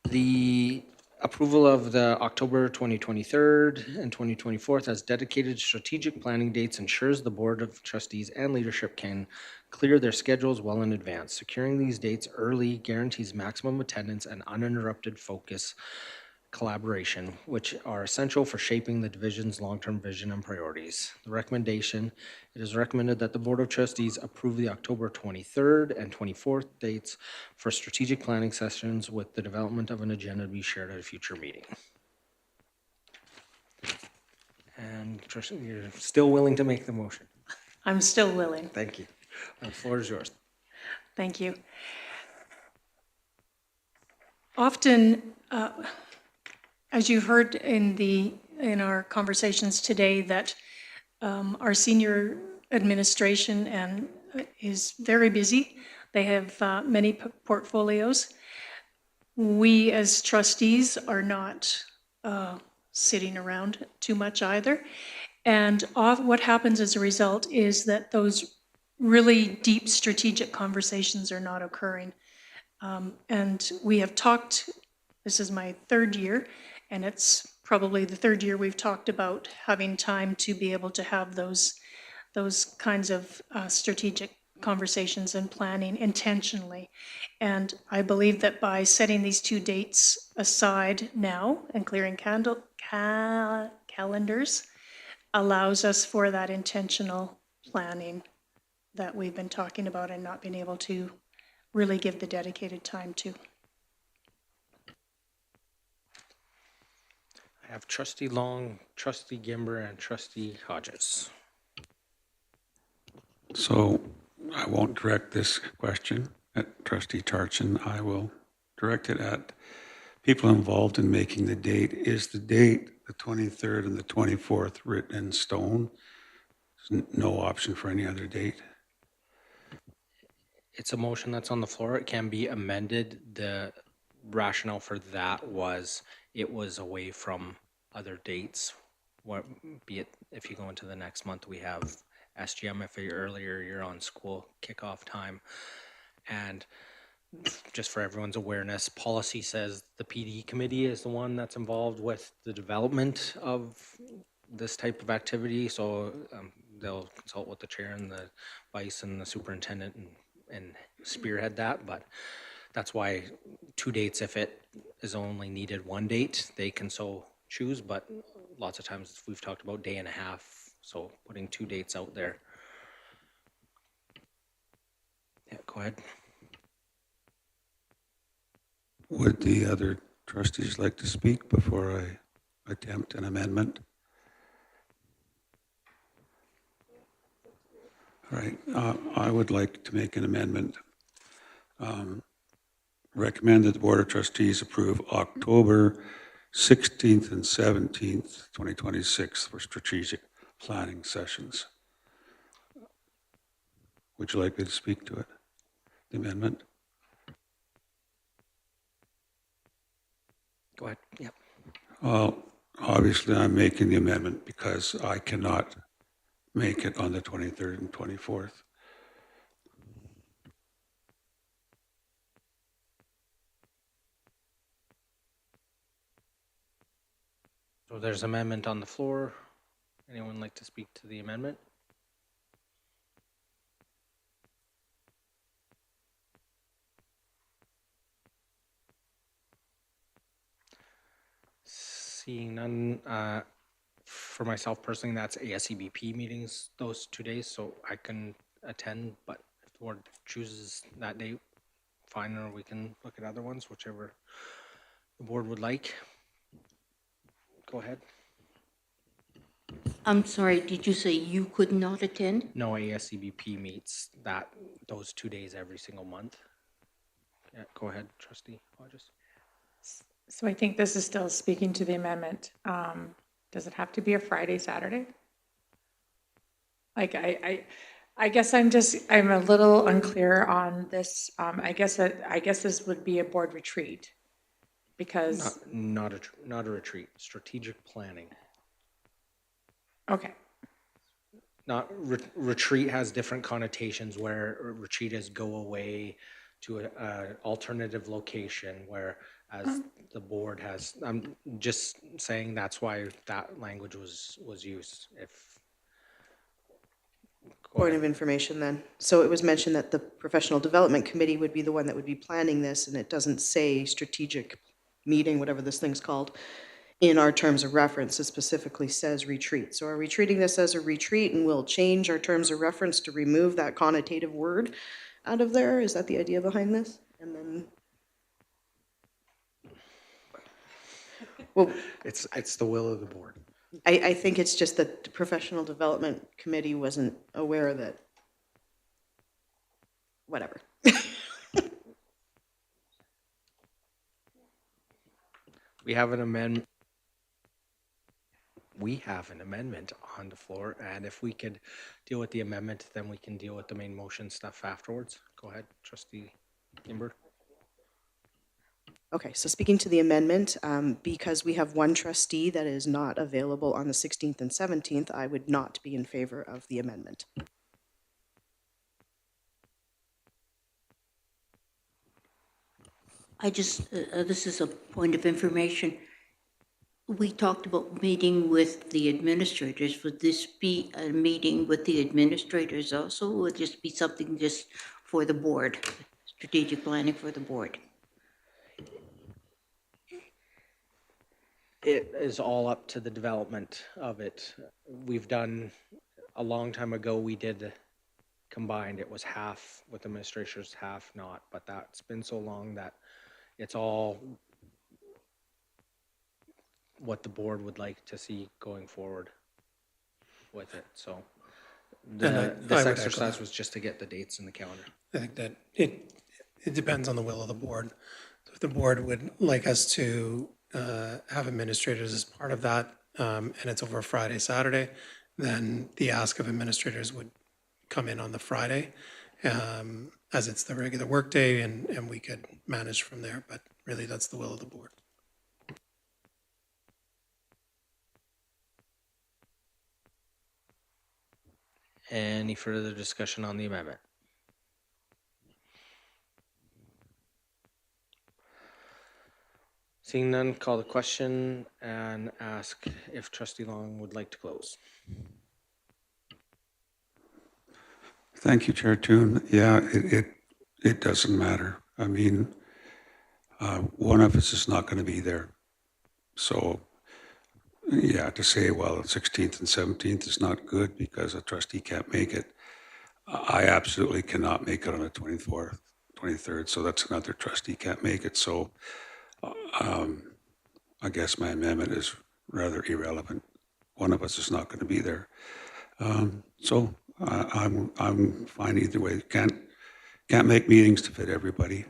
The approval of the October 2023 and 2024 as dedicated strategic planning dates ensures the Board of Trustees and leadership can clear their schedules well in advance. Securing these dates early guarantees maximum attendance and uninterrupted focus collaboration, which are essential for shaping the division's long-term vision and priorities. The recommendation, it is recommended that the Board of Trustees approve the October 23rd and 24th dates for strategic planning sessions with the development of an agenda to be shared at a future meeting. And Trustee, you're still willing to make the motion? I'm still willing. Thank you. The floor is yours. Thank you. Often, as you've heard in our conversations today, that our senior administration is very busy. They have many portfolios. We as trustees are not sitting around too much either. And what happens as a result is that those really deep strategic conversations are not occurring. And we have talked, this is my third year, and it's probably the third year we've talked about having time to be able to have those kinds of strategic conversations and planning intentionally. And I believe that by setting these two dates aside now and clearing calendars allows us for that intentional planning that we've been talking about and not been able to really give the dedicated time to. I have Trustee Long, Trustee Gimber, and Trustee Hodges. So I won't direct this question at Trustee Tarchin. I will direct it at people involved in making the date. Is the date the 23rd and the 24th written in stone? There's no option for any other date? It's a motion that's on the floor. It can be amended. The rationale for that was it was away from other dates. What, be it if you go into the next month, we have SGM. If you're earlier, you're on school kickoff time. And just for everyone's awareness, policy says the PD committee is the one that's involved with the development of this type of activity. So they'll consult with the chair and the vice and the superintendent and spearhead that. But that's why two dates, if it is only needed one date, they can so choose. But lots of times we've talked about day and a half. So putting two dates out there. Yeah, go ahead. Would the other trustees like to speak before I attempt an amendment? All right, I would like to make an amendment. Recommend that the Board of Trustees approve October 16th and 17th, 2026 for strategic planning sessions. Would you like me to speak to it, the amendment? Go ahead. Yep. Well, obviously I'm making the amendment because I cannot make it on the 23rd and 24th. So there's amendment on the floor. Anyone like to speak to the amendment? Seeing none, for myself personally, that's ASCBP meetings those 2 days, so I can attend, but if the board chooses that date, fine, or we can look at other ones, whichever the board would like. Go ahead. I'm sorry, did you say you could not attend? No, ASCBP meets those 2 days every single month. Yeah, go ahead, trustee Hodges. So I think this is still speaking to the amendment. Does it have to be a Friday, Saturday? Like, I guess I'm a little unclear on this. I guess this would be a board retreat because, Not a retreat, strategic planning. okay, Not retreat has different connotations where retreat is go away to a alternative location, whereas the board has, I'm just saying that's why that language was used. If go Point ahead. of information then. So it was mentioned that the Professional Development Committee would be the one that would be planning this, and it doesn't say strategic meeting, whatever this thing's called, in our terms of reference. It specifically says retreat. So are we treating this as a retreat and we'll change our terms of reference to remove that connotative word out of there? Is that the idea behind this? And then, well, It's the will of the board. I think it's just that the Professional Development Committee wasn't aware that, whatever. We have an amendment. We have an amendment on the floor, and if we could deal with the amendment, then we can deal with the main motion stuff afterwards. Go ahead, trustee Kimber. Okay, so speaking to the amendment, because we have one trustee that is not available on the 16th and 17th, I would not be in favor of the amendment. This is a point of information. We talked about meeting with the administrators. Would this be a meeting with the administrators also? Or would it just be something just for the board, strategic planning for the board? It is all up to the development of it. We've done, a long time ago, we did combined. It was half with administrators, half not, but that's been so long that it's all what the board would like to see going forward with it. So And I this would echo exercise that. was just to get the dates in the calendar. I think that it depends on the will of the board. So if the board would like us to have administrators as part of that, and it's over Friday, Saturday, then the ask of administrators would come in on the Friday, as it's the regular workday, and we could manage from there, but really that's the will of the board. Any further discussion on the amendment? Seeing none, call the question and ask if trustee Long would like to close. Thank you, Chair Toon. Yeah, it doesn't matter. I mean, one of us is not going to be there. So, yeah, to say, well, 16th and 17th is not good because a trustee can't make it. I absolutely cannot make it on the 24th, 23rd, so that's another trustee can't make it. So I guess my amendment is rather irrelevant. One of us is not going to be there. So I'm fine either way. Can't make meetings to fit everybody.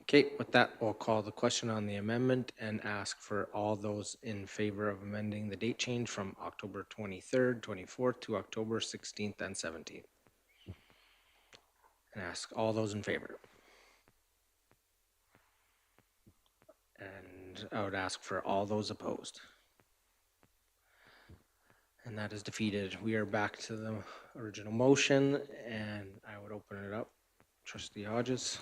Okay, with that, we'll call the question on the amendment and ask for all those in favor of amending the date change from October 23rd, 24th to October 16th and 17th. And ask all those in favor. And I would ask for all those opposed. And that is defeated. We are back to the original motion, and I would open it up. Trustee Hodges.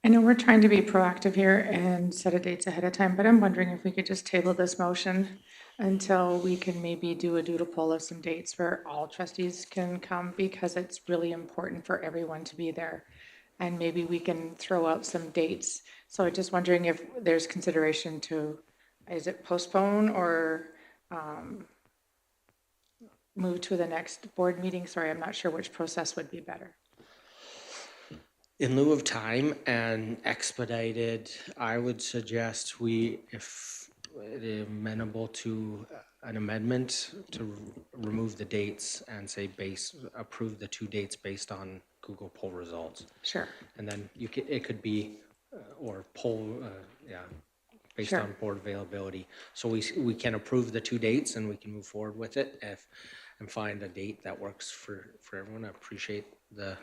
I know we're trying to be proactive here and set a dates ahead of time, but I'm wondering if we could just table this motion until we can maybe do a doodle poll of some dates where all trustees can come, because it's really important for everyone to be there. And maybe we can throw out some dates. So I'm just wondering if there's consideration to, is it postpone or move to the next board meeting? Sorry, I'm not sure which process would be better. In lieu of time and expedited, I would suggest if it is amenable to an amendment to remove the dates and say approve the 2 dates based on Google poll results. Sure, And then it could be, or poll, based Sure. on board availability. So we can approve the 2 dates and we can move forward with it and find a date that works for everyone. I appreciate the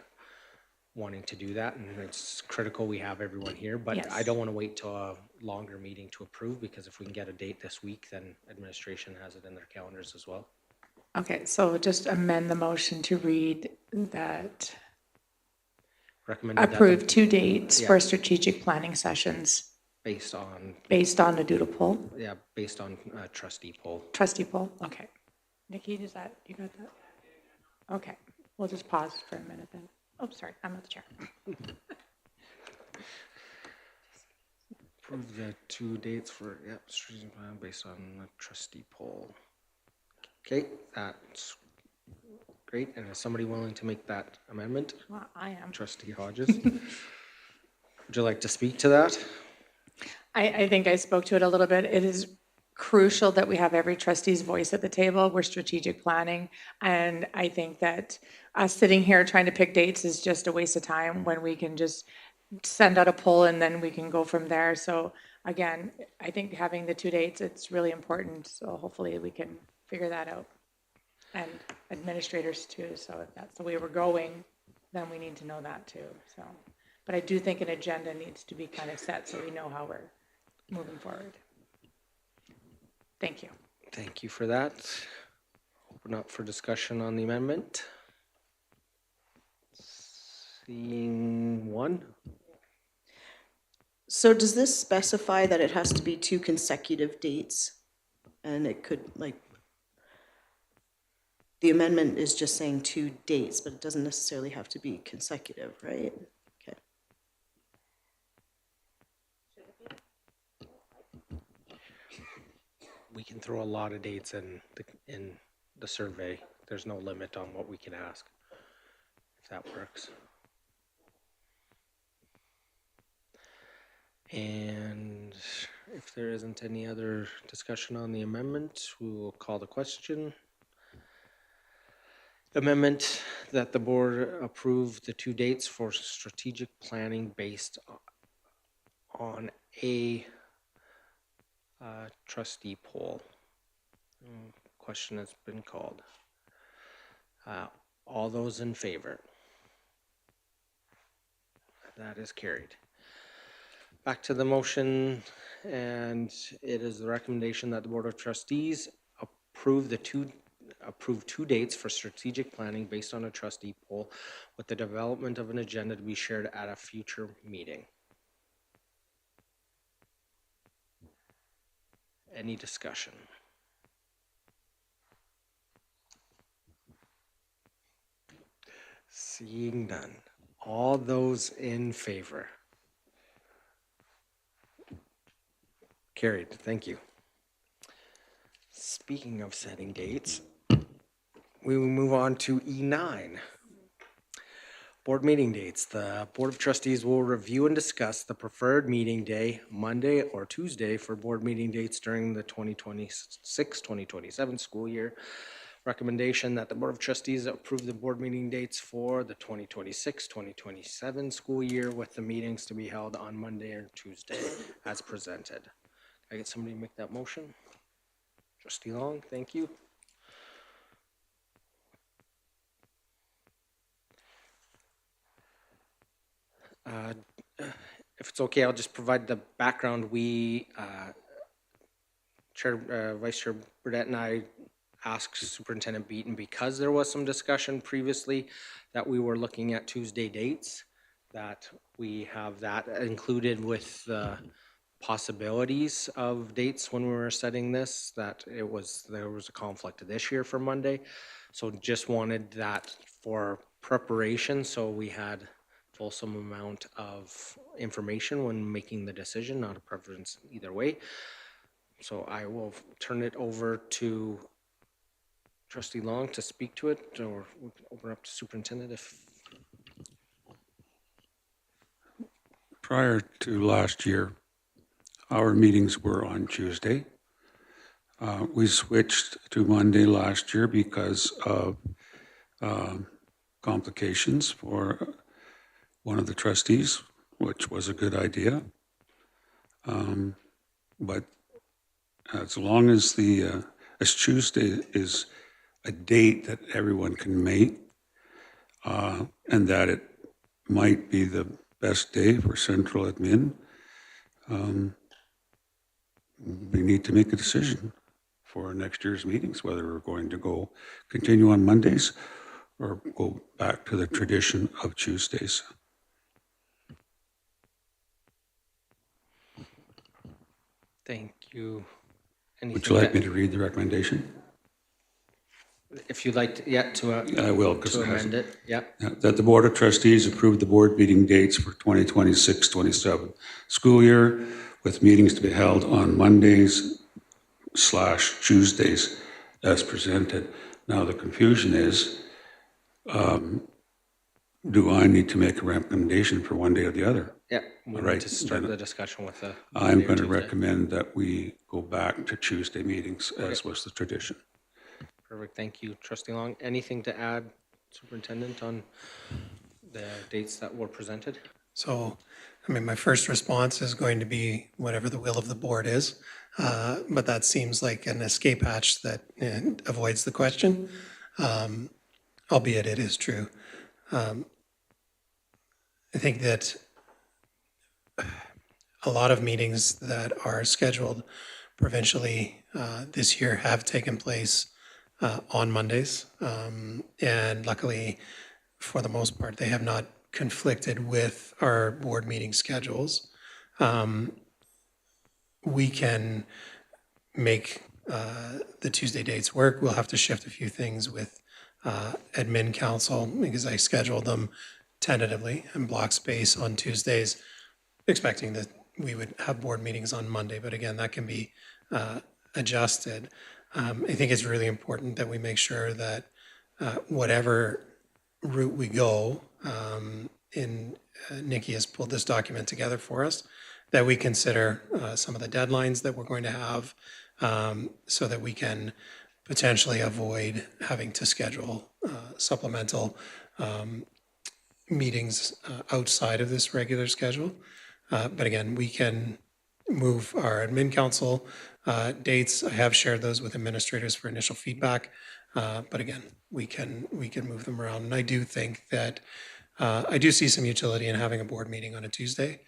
wanting to do that, and it's critical we have everyone here, but I Yes. don't want to wait till a longer meeting to approve, because if we can get a date this week, then administration has it in their calendars as well. Okay, so just amend the motion to read that Recommended that approve 2 dates Yeah. for strategic planning sessions based on, based on the doodle poll, based on trustee poll. trustee poll, okay. Nikki, you got that? Okay, we'll just pause for a minute then. Oh, sorry, I'm not the chair. Approve the 2 dates for, strategic plan based on the trustee poll. Okay, that's great, and is somebody willing to make that amendment? Well, I am. Trustee Hodges? Would you like to speak to that? I think I spoke to it a little bit. It is crucial that we have every trustee's voice at the table. We're strategic planning. And I think that us sitting here trying to pick dates is just a waste of time when we can just send out a poll and then we can go from there. So again, I think having the 2 dates, it's really important. So hopefully we can figure that out. And administrators too. So if that's the way we're going, then we need to know that too. So, but I do think an agenda needs to be kind of set so we know how we're moving forward. Thank you. Thank you for that. Open up for discussion on the amendment. Seeing one. So does this specify that it has to be 2 consecutive dates? And it could, like, the amendment is just saying 2 dates, but it doesn't necessarily have to be consecutive, right? Okay. We can throw a lot of dates in the survey. There's no limit on what we can ask, if that works. And if there isn't any other discussion on the amendment, we will call the question. Amendment that the board approve the 2 dates for strategic planning based on a trustee poll. Question has been called. All those in favor? That is carried. Back to the motion, and it is the recommendation that the Board of Trustees approve 2 dates for strategic planning based on a trustee poll, with the development of an agenda to be shared at a future meeting. Any discussion? Seeing none. All those in favor? Carried. Thank you. Speaking of setting dates, we will move on to E9. Board meeting dates. The Board of Trustees will review and discuss the preferred meeting day, Monday or Tuesday, for board meeting dates during the 2026-2027 school year. Recommendation that the Board of Trustees approve the board meeting dates for the 2026-2027 school year, with the meetings to be held on Monday or Tuesday as presented. Can I get somebody to make that motion? Trustee Long, thank you. If it's okay, I'll just provide the background. Vice Chair Burdette and I asked Superintendent Beaton, because there was some discussion previously that we were looking at Tuesday dates, that we have that included with the possibilities of dates when we were setting this, that there was a conflict this year for Monday. So just wanted that for preparation, so we had fulsome amount of information when making the decision, not a preference either way. So I will turn it over to Trustee Long to speak to it, or we can open up to Superintendent if. prior to last year, our meetings were on Tuesday. We switched to Monday last year because of complications for one of the trustees, which was a good idea. But as long as as Tuesday is a date that everyone can make, and that it might be the best day for central admin, we need to make a decision for next year's meetings, whether we're going to continue on Mondays or go back to the tradition of Tuesdays. Thank you. Would you like me to read the recommendation? If you'd like to, yeah, I will, because to it hasn't. amend it, yeah. That the Board of Trustees approve the board meeting dates for 2026-27 school year, with meetings to be held on Mondays/Tuesdays as presented. Now, the confusion is, do I need to make a recommendation for one day or the other? Yeah, we All need right, to start then the discussion with the. I'm Monday or going to Tuesday. recommend that we go back to Tuesday meetings, as was the tradition. Perfect, thank you. Trustee Long, anything to add, Superintendent, on the dates that were presented? So, I mean, my first response is going to be whatever the will of the board is, but that seems like an escape hatch that avoids the question, albeit it is true. I think that a lot of meetings that are scheduled provincially this year have taken place on Mondays. And luckily, for the most part, they have not conflicted with our board meeting schedules. We can make the Tuesday dates work. We'll have to shift a few things with admin council because I scheduled them tentatively and block space on Tuesdays, expecting that we would have board meetings on Monday. But again, that can be adjusted. I think it's really important that we make sure that whatever route we go, Nikki has pulled this document together for us, that we consider some of the deadlines that we're going to have so that we can potentially avoid having to schedule supplemental meetings outside of this regular schedule. But again, we can move our admin council dates. I have shared those with administrators for initial feedback. But again, we can move them around. And I do think that I do see some utility in having a board meeting on a Tuesday.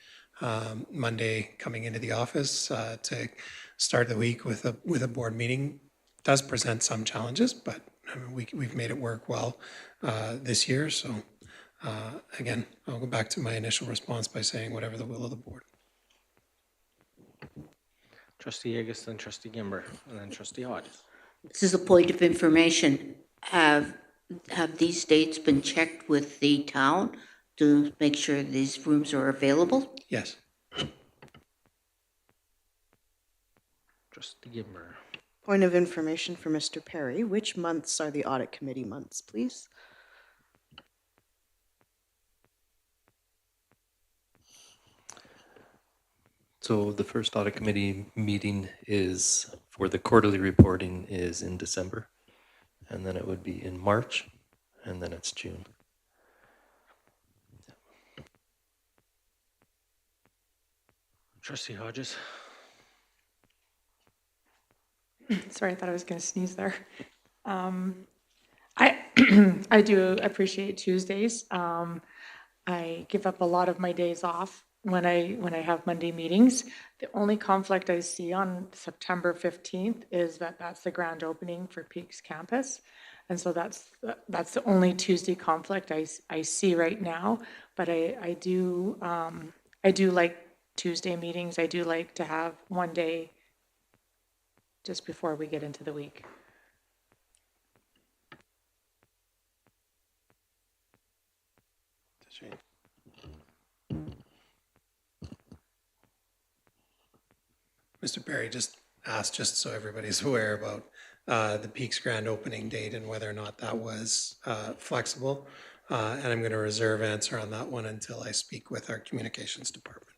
Monday coming into the office to start the week with a board meeting does present some challenges, but I mean, we've made it work well this year. So again, I'll go back to my initial response by saying whatever the will of the board. Trustee Agus, then Trustee Gimber, and then Trustee Hodges. This is a point of information. Have these dates been checked with the town to make sure these rooms are available? Yes. Trustee Gimber. Point of information for Mr. Perry. Which months are the audit committee months, please? So the first audit committee meeting is for the quarterly reporting is in December, and then it would be in March, and then it's June. Trustee Hodges. Sorry, I thought I was going to sneeze there. I I do appreciate Tuesdays. I give up a lot of my days off when I have Monday meetings. The only conflict I see on September 15th is that that's the grand opening for Peaks Campus. And so that's the only Tuesday conflict I see right now. But I do like Tuesday meetings. I do like to have one day just before we get into the week. Mr. Perry just asked, just so everybody's aware, about the Peaks grand opening date and whether or not that was flexible. And I'm going to reserve answer on that one until I speak with our communications department.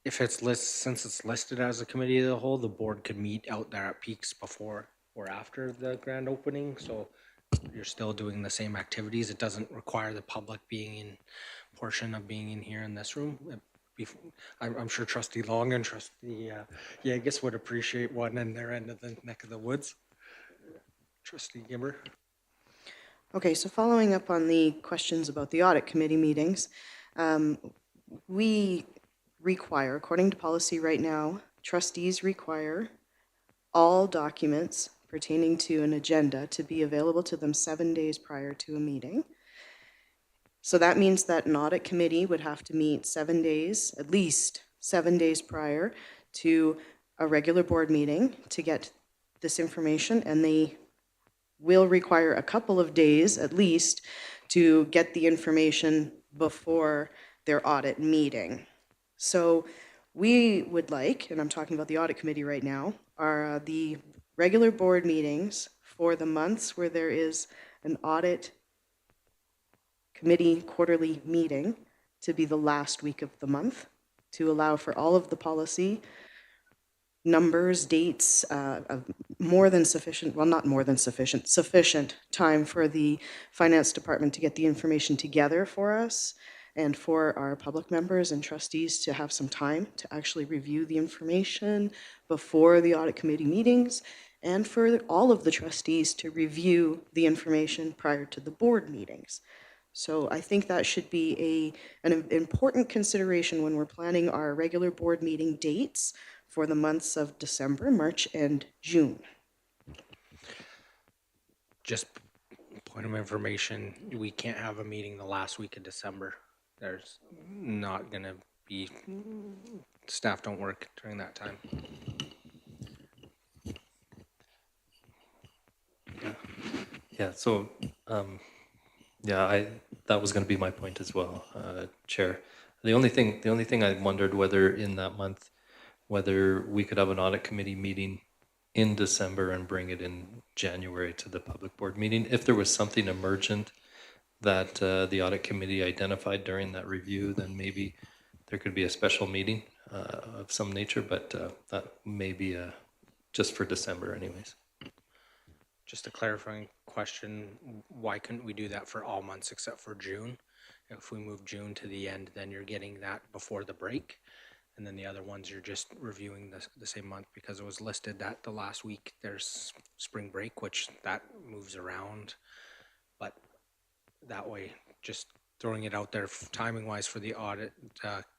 If it's since it's listed as a committee of the whole, the board could meet out there at Peaks before or after the grand opening, so you're still doing the same activities. It doesn't require the public being in, portion of being in here in this room. I'm sure Trustee Long and Trustee Yegus would appreciate one in their end of the neck of the woods. Trustee Gimmer? Okay, so following up on the questions about the audit committee meetings, we require, according to policy right now, trustees require all documents pertaining to an agenda to be available to them 7 days prior to a meeting. So that means that an audit committee would have to meet 7 days, at least 7 days prior to a regular board meeting to get this information, and they will require a couple of days at least to get the information before their audit meeting. So we would like, and I'm talking about the audit committee right now, are the regular board meetings for the months where there is an audit committee quarterly meeting to be the last week of the month, to allow for all of the policy numbers, dates, of more than sufficient, well, not more than sufficient, sufficient time for the finance department to get the information together for us and for our public members and trustees to have some time to actually review the information before the audit committee meetings, and for all of the trustees to review the information prior to the board meetings. So I think that should be an important consideration when we're planning our regular board meeting dates for the months of December, March, and June. Just point of information, we can't have a meeting the last week of December. There's not gonna be, staff don't work during that time. Yeah, so, that was gonna be my point as well, Chair. The only thing I wondered whether in that month, whether we could have an audit committee meeting in December and bring it in January to the public board meeting, if there was something emergent that the audit committee identified during that review, then maybe there could be a special meeting of some nature, but that may be just for December anyways. Just a clarifying question, why couldn't we do that for all months except for June? If we move June to the end, then you're getting that before the break. And then the other ones, you're just reviewing the same month because it was listed that the last week there's spring break, which that moves around. But that way, just throwing it out there timing wise for the audit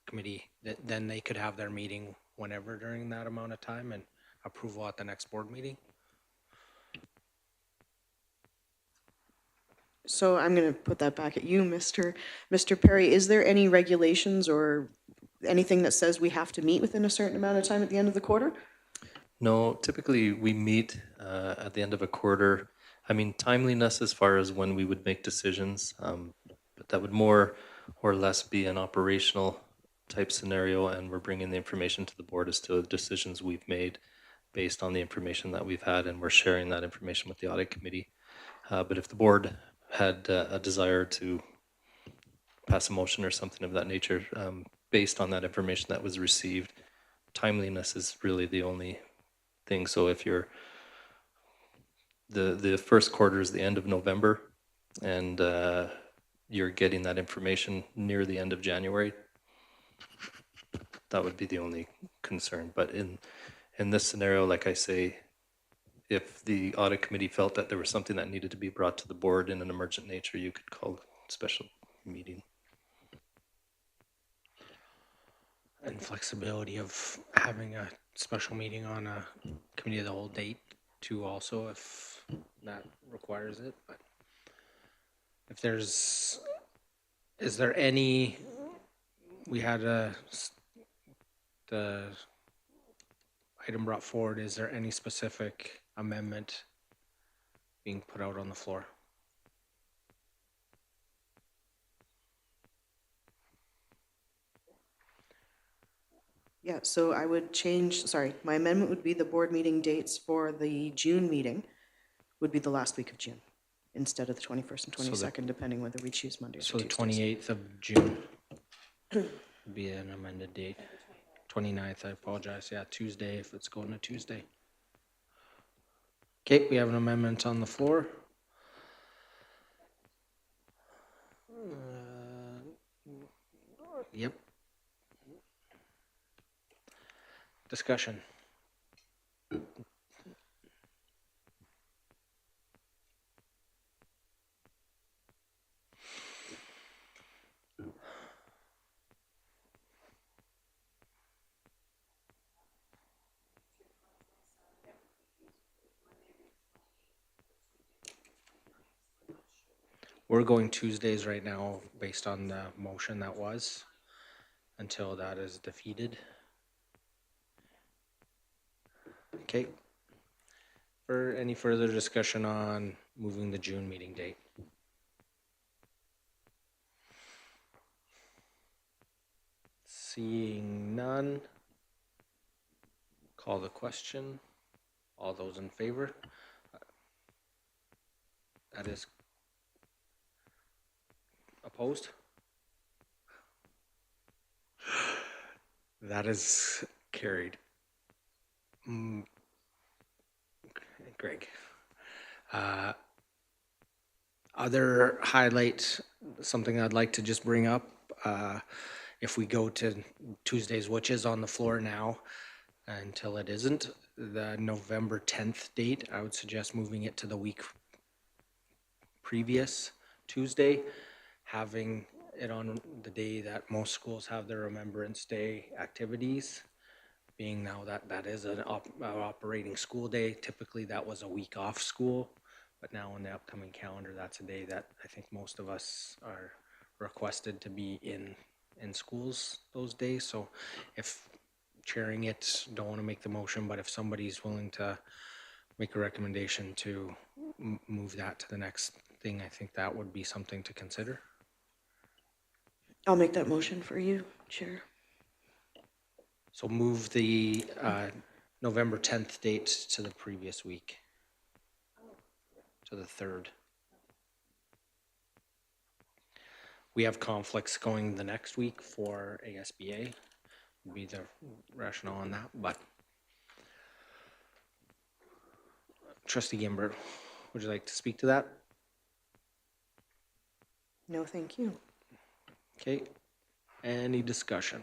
committee, then they could have their meeting whenever during that amount of time and approval at the next board meeting. So I'm going to put that back at you, Mr. Perry. Is there any regulations or anything that says we have to meet within a certain amount of time at the end of the quarter? No, typically we meet at the end of a quarter. I mean, timeliness as far as when we would make decisions, but that would more or less be an operational type scenario, and we're bringing the information to the board as to the decisions we've made based on the information that we've had, and we're sharing that information with the audit committee. But if the board had a desire to pass a motion or something of that nature based on that information that was received, timeliness is really the only thing. So if you're the first quarter is the end of November and you're getting that information near the end of January, that would be the only concern. But in this scenario, like I say, if the audit committee felt that there was something that needed to be brought to the board in an emergent nature, you could call a special meeting. And flexibility of having a special meeting on a committee of the whole date too also, if that requires it. But if is there any, we had the item brought forward, is there any specific amendment being put out on the floor? Yeah, so I would change, sorry, my amendment would be the board meeting dates for the June meeting would be the last week of June. instead of the 21st and 22nd, depending whether we choose Mondays So or the Tuesdays. 28th of June would be an amended date. 29th, I apologize. Yeah, Tuesday, if it's going to Tuesday. Okay, we have an amendment on the floor. Yep. Discussion. We're going Tuesdays right now based on the motion that was until that is defeated. Okay. For any further discussion on moving the June meeting date? Seeing none. Call the question. All those in favor? That is opposed? That is carried. Greg. Other highlight, something I'd like to just bring up, if we go to Tuesdays, which is on the floor now, until it isn't, the November 10th date, I would suggest moving it to the week previous Tuesday, having it on the day that most schools have their Remembrance Day activities, being now that that is an operating school day. Typically that was a week off school, but now in the upcoming calendar, that's a day that I think most of us are requested to be in schools those days. So if chairing it, don't want to make the motion, but if somebody's willing to make a recommendation to move that to the next thing, I think that would be something to consider. I'll make that motion for you, Chair. So move the November 10th date to the previous week, to the 3rd. We have conflicts going the next week for ASBA, would be the rationale on that, but Trustee Gimbert, would you like to speak to that? No, thank you. Okay, any discussion?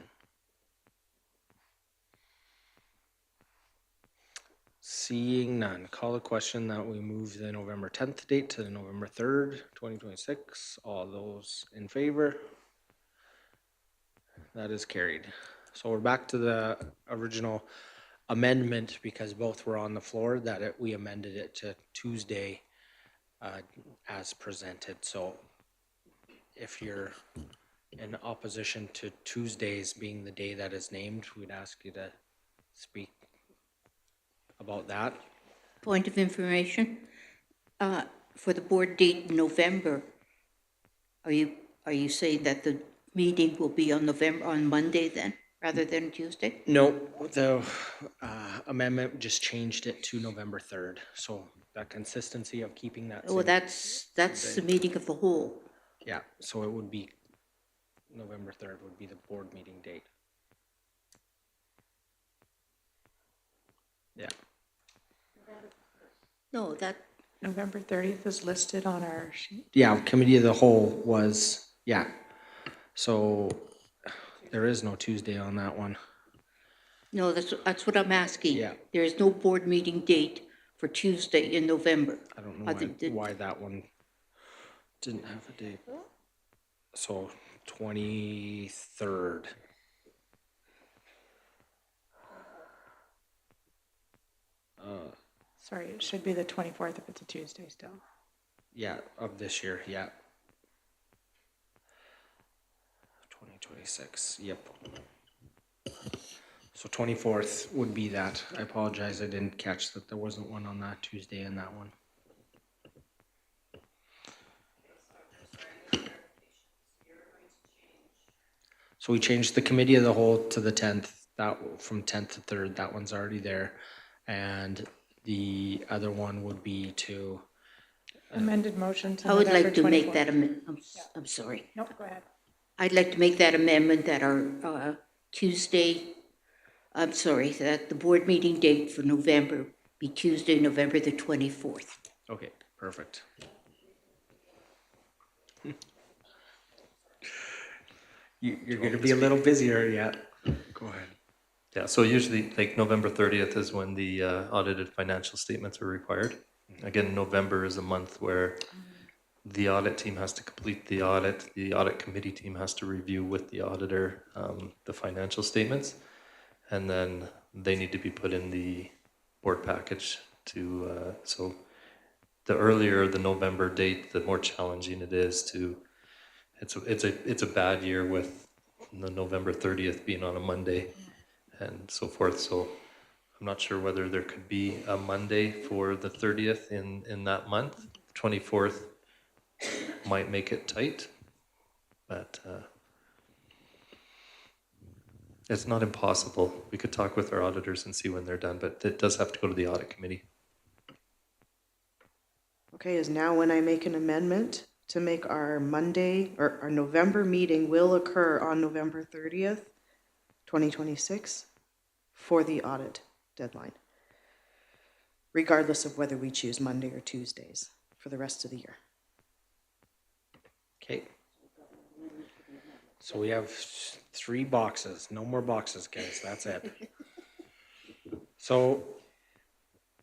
Seeing none, call the question that we move the November 10th date to the November 3rd, 2026. All those in favor? That is carried. So we're back to the original amendment because both were on the floor that we amended it to Tuesday as presented. So if you're in opposition to Tuesdays being the day that is named, we'd ask you to speak about that. Point of information, for the board date in November, are you saying that the meeting will be on Monday then, rather than Tuesday? No, the amendment just changed it to November 3rd. So that consistency of keeping that. Well, that's the meeting of the whole. Yeah, so it would be November 3rd would be the board meeting date. Yeah. No, that, November 30th is listed on our sheet. Yeah, committee of the whole was, yeah. So there is no Tuesday on that one. no, that's what I'm asking. Yeah. There is no board meeting date for Tuesday in November. I don't know why that one didn't have a date. So 23rd. Sorry, it should be the 24th if it's a Tuesday still. Yeah, of this year, yeah. 2026, yep. So 24th would be that. I apologize, I didn't catch that there wasn't one on that Tuesday and that one. So we changed the committee of the whole to the 10th, that from 10th to 3rd, that one's already there. And the other one would be to Amended motion to I would November like to make 24th. that, I'm sorry. Nope, go ahead. I'd like to make that amendment that our that the board meeting date for November be Tuesday, November the 24th. Okay, perfect. You're going to be a little busier yet. Go ahead. Yeah, so usually like November 30th is when the audited financial statements are required. Again, November is a month where the audit team has to complete the audit committee team has to review with the auditor the financial statements, and then they need to be put in the board package to, so the earlier the November date, the more challenging it is to, it's a bad year with the November 30th being on a Monday and so forth. So I'm not sure whether there could be a Monday for the 30th in that month. 24th might make it tight, but it's not impossible. We could talk with our auditors and see when they're done, but it does have to go to the audit committee. Okay, is now when I make an amendment to make our Monday, or our November meeting will occur on November 30th, 2026, for the audit deadline, regardless of whether we choose Monday or Tuesdays for the rest of the year. Okay. So we have 3 boxes. No more boxes, guys. That's it. So,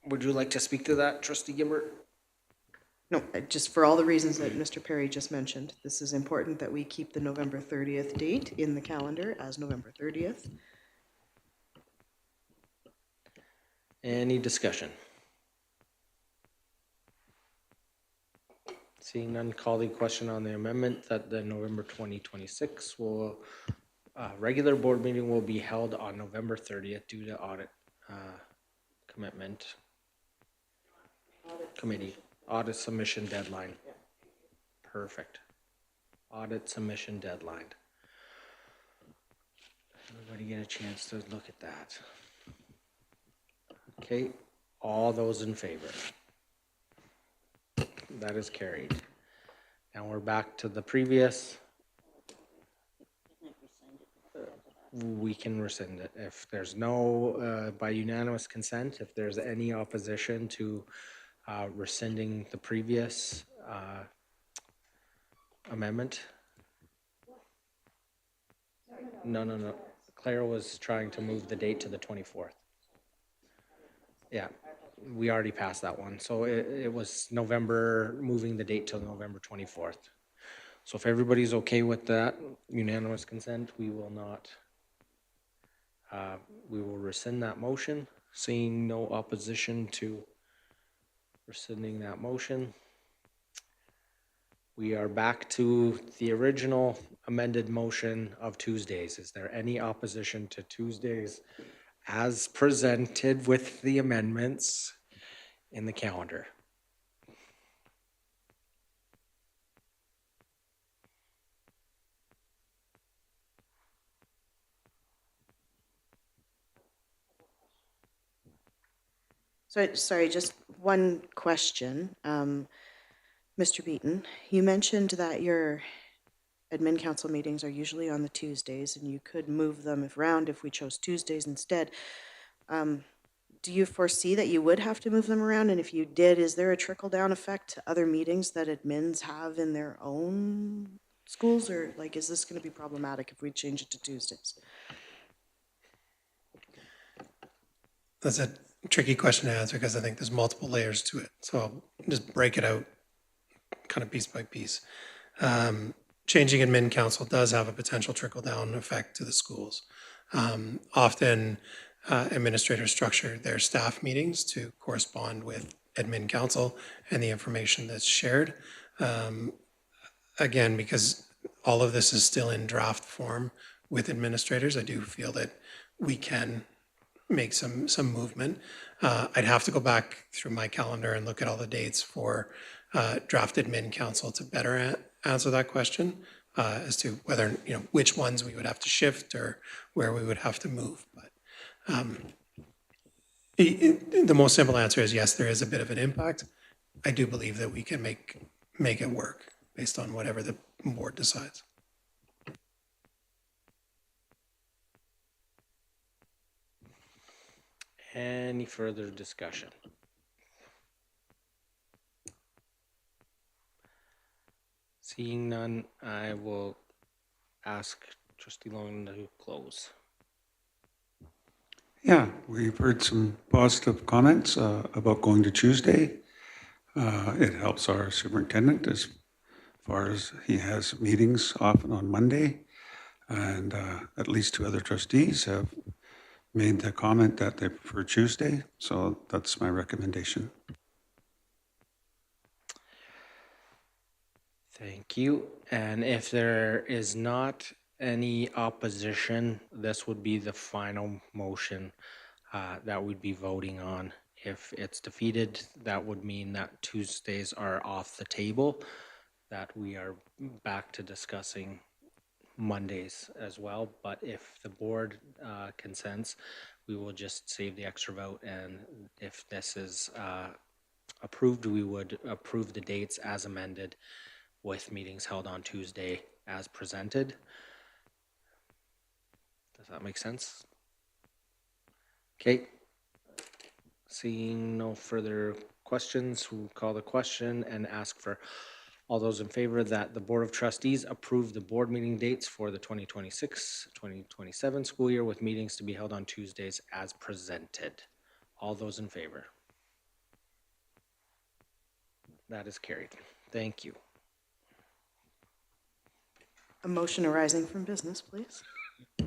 would you like to speak to that, Trustee Gimbert? No, just for all the reasons that Mr. Perry just mentioned, this is important that we keep the November 30th date in the calendar as November 30th. Any discussion? Seeing none, call the question on the amendment that the November 2026 regular board meeting will be held on November 30th due to audit commitment. Committee, audit submission deadline. Perfect. Audit submission deadline. Everybody get a chance to look at that. Okay, all those in favor? That is carried. Now we're back to the previous. We can rescind it. If there's no, by unanimous consent, if there's any opposition to rescinding the previous amendment. No. Claire was trying to move the date to the 24th. Yeah, we already passed that one. So it was November, moving the date till November 24th. So if everybody's okay with that, unanimous consent, we will not, we will rescind that motion. Seeing no opposition to rescinding that motion, we are back to the original amended motion of Tuesdays. Is there any opposition to Tuesdays as presented with the amendments in the calendar? So, sorry, just one question. Mr. Beaton, you mentioned that your admin council meetings are usually on the Tuesdays, and you could move them around if we chose Tuesdays instead. Do you foresee that you would have to move them around? And if you did, is there a trickle-down effect to other meetings that admins have in their own schools? Or like, is this going to be problematic if we change it to Tuesdays? That's a tricky question to answer because I think there's multiple layers to it. So I'll just break it out kind of piece by piece. Changing admin council does have a potential trickle-down effect to the schools. Often administrators structure their staff meetings to correspond with admin council and the information that's shared. Again, because all of this is still in draft form with administrators, I do feel that we can make some movement. I'd have to go back through my calendar and look at all the dates for draft admin council to better answer that question as to whether, which ones we would have to shift or where we would have to move. But the most simple answer is yes, there is a bit of an impact. I do believe that we can make it work based on whatever the board decides. Any further discussion? Seeing none, I will ask Trustee Long to close. Yeah, we've heard some positive comments about going to Tuesday. It helps our superintendent as far as he has meetings often on Monday. And at least 2 other trustees have made the comment that they prefer Tuesday. So that's my recommendation. Thank you. And if there is not any opposition, this would be the final motion that we'd be voting on. If it's defeated, that would mean that Tuesdays are off the table, that we are back to discussing Mondays as well. But if the board consents, we will just save the extra vote. And if this is approved, we would approve the dates as amended with meetings held on Tuesday as presented. Does that make sense? Okay. Seeing no further questions, we'll call the question and ask for all those in favor that the Board of Trustees approve the board meeting dates for the 2026-2027 school year with meetings to be held on Tuesdays as presented. All those in favor? That is carried. Thank you. A motion arising from business, please. Go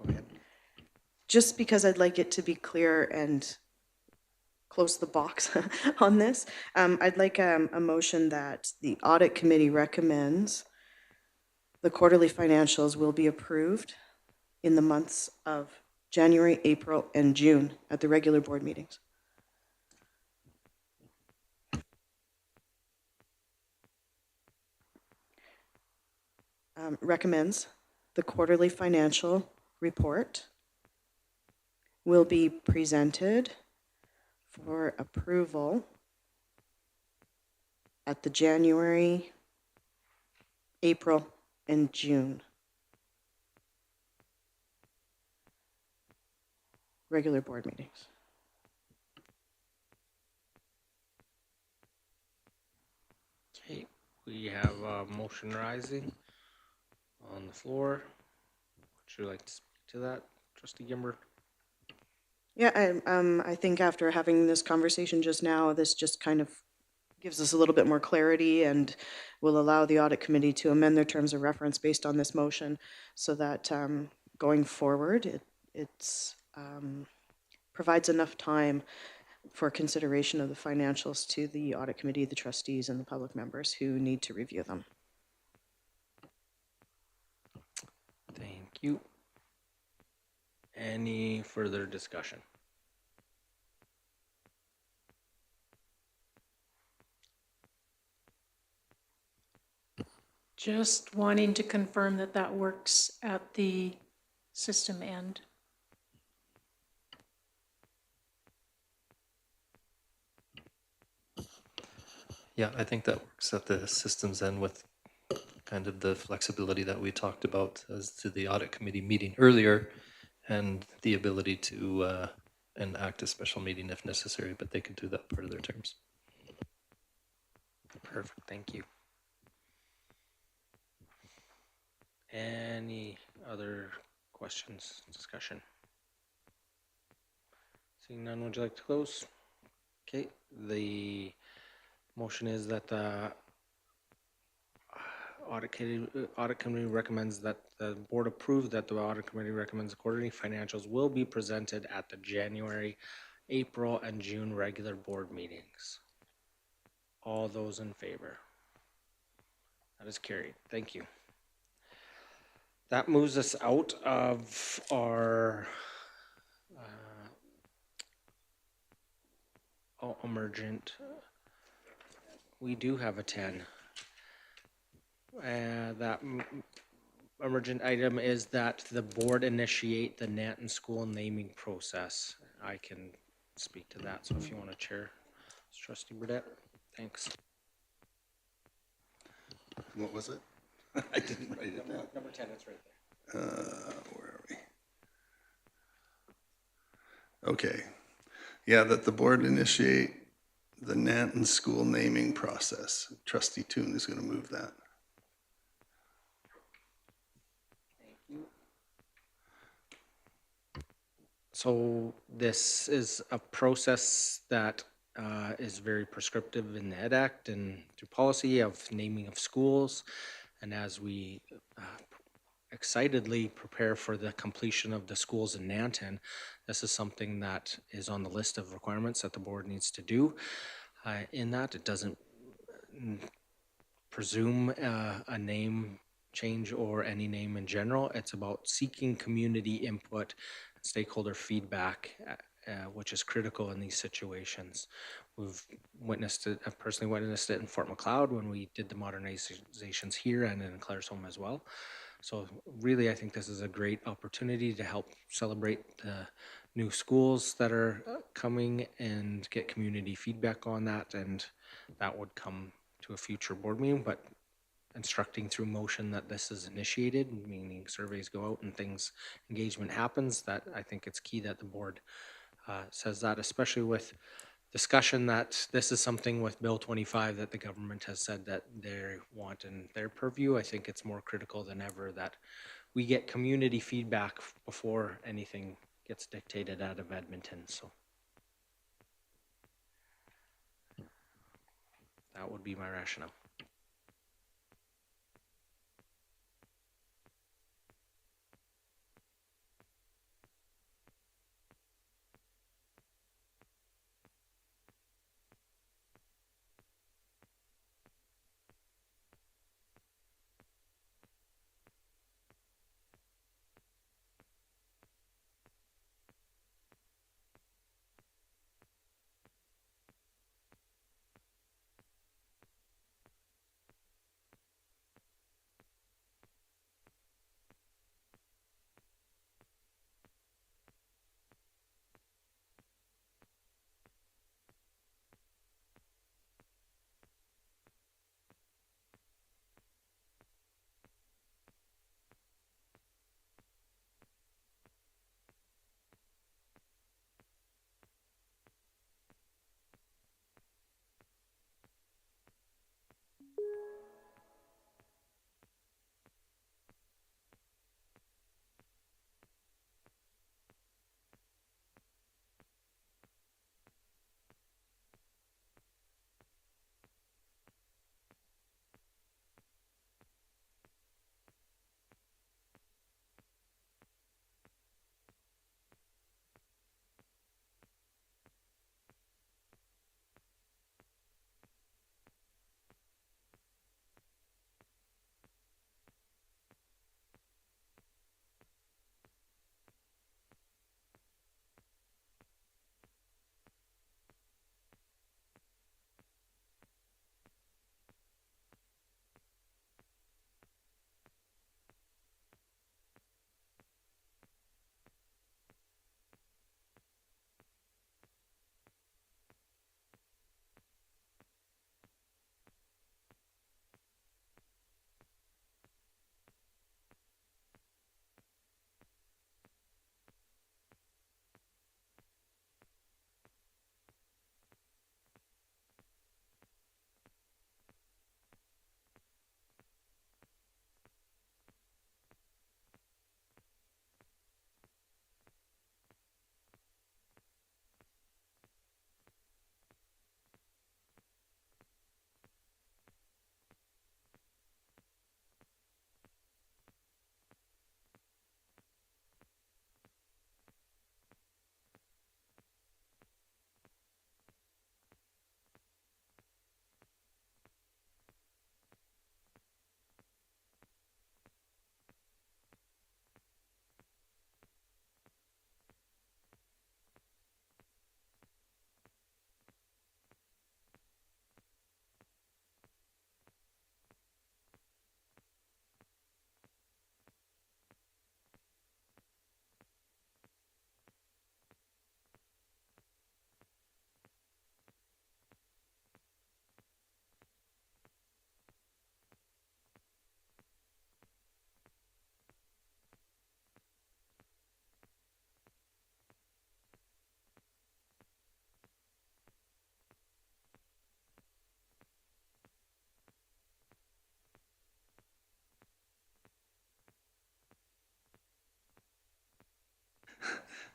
ahead. Just because I'd like it to be clear and close the box on this, I'd like a motion that the audit committee recommends the quarterly financials will be approved in the months of January, April, and June at the regular board meetings. Recommends the quarterly financial report will be presented for approval at the January, April, and June regular board meetings. Okay, we have a motion rising on the floor. Would you like to speak to that, Trustee Gimber? Yeah, I think after having this conversation just now, this just kind of gives us a little bit more clarity and will allow the audit committee to amend their terms of reference based on this motion so that going forward, it's provides enough time for consideration of the financials to the audit committee, the trustees, and the public members who need to review them. Thank you. Any further discussion? Just wanting to confirm that that works at the system end. Yeah, I think that works at the systems end with kind of the flexibility that we talked about as to the audit committee meeting earlier and the ability to enact a special meeting if necessary, but they could do that part of their terms. Perfect, thank you. Any other questions, discussion? Seeing none, would you like to close? Okay, the motion is that the audit committee recommends that the board approve that the audit committee recommends the quarterly financials will be presented at the January, April, and June regular board meetings. All those in favor? That is carried. Thank you. That moves us out of our emergent. We do have a 10. That emergent item is that the board initiate the Nanton School naming process. I can speak to that, so if you want to chair, Trustee Burdette. Thanks. What was it? I didn't write it down. Number 10, it's right there. Where are we? Okay. Yeah, that the board initiate the Nanton School naming process. Trustee Toon is going to move that. So this is a process that is very prescriptive in the Ed Act and through policy of naming of schools. And as we excitedly prepare for the completion of the schools in Nanton, this is something that is on the list of requirements that the board needs to do. In that, it doesn't presume a name change or any name in general. It's about seeking community input, stakeholder feedback, which is critical in these situations. We've witnessed it, I've personally witnessed it in Fort McLeod when we did the modernizations here and in Claresholm as well. So really, I think this is a great opportunity to help celebrate the new schools that are coming and get community feedback on that, and that would come to a future board meeting, but instructing through motion that this is initiated, meaning surveys go out and things, engagement happens, that I think it's key that the board says that, especially with discussion that this is something with Bill 25 that the government has said that they want in their purview. I think it's more critical than ever that we get community feedback before anything gets dictated out of Edmonton. So that would be my rationale.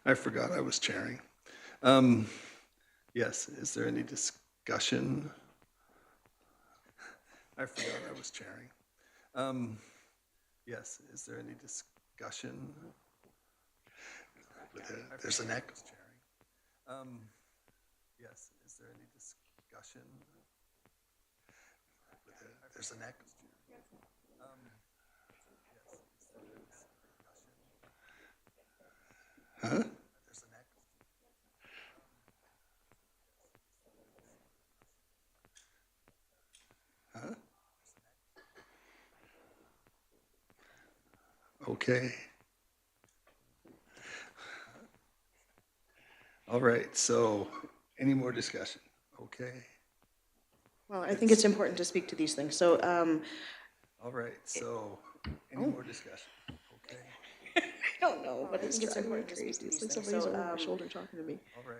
I forgot I was chairing. Yes, is there any discussion? I forgot I was chairing. Yes, is there any discussion? There's an echo. Yes, is there any discussion? There's an echo. Huh? Huh? Okay. All right, so any more discussion? Okay. Well, I think it's important to speak to these things. So, All right, so any more discussion? Okay. I don't know, but I think it's important to speak to these things. So, over my shoulder talking to me. all right,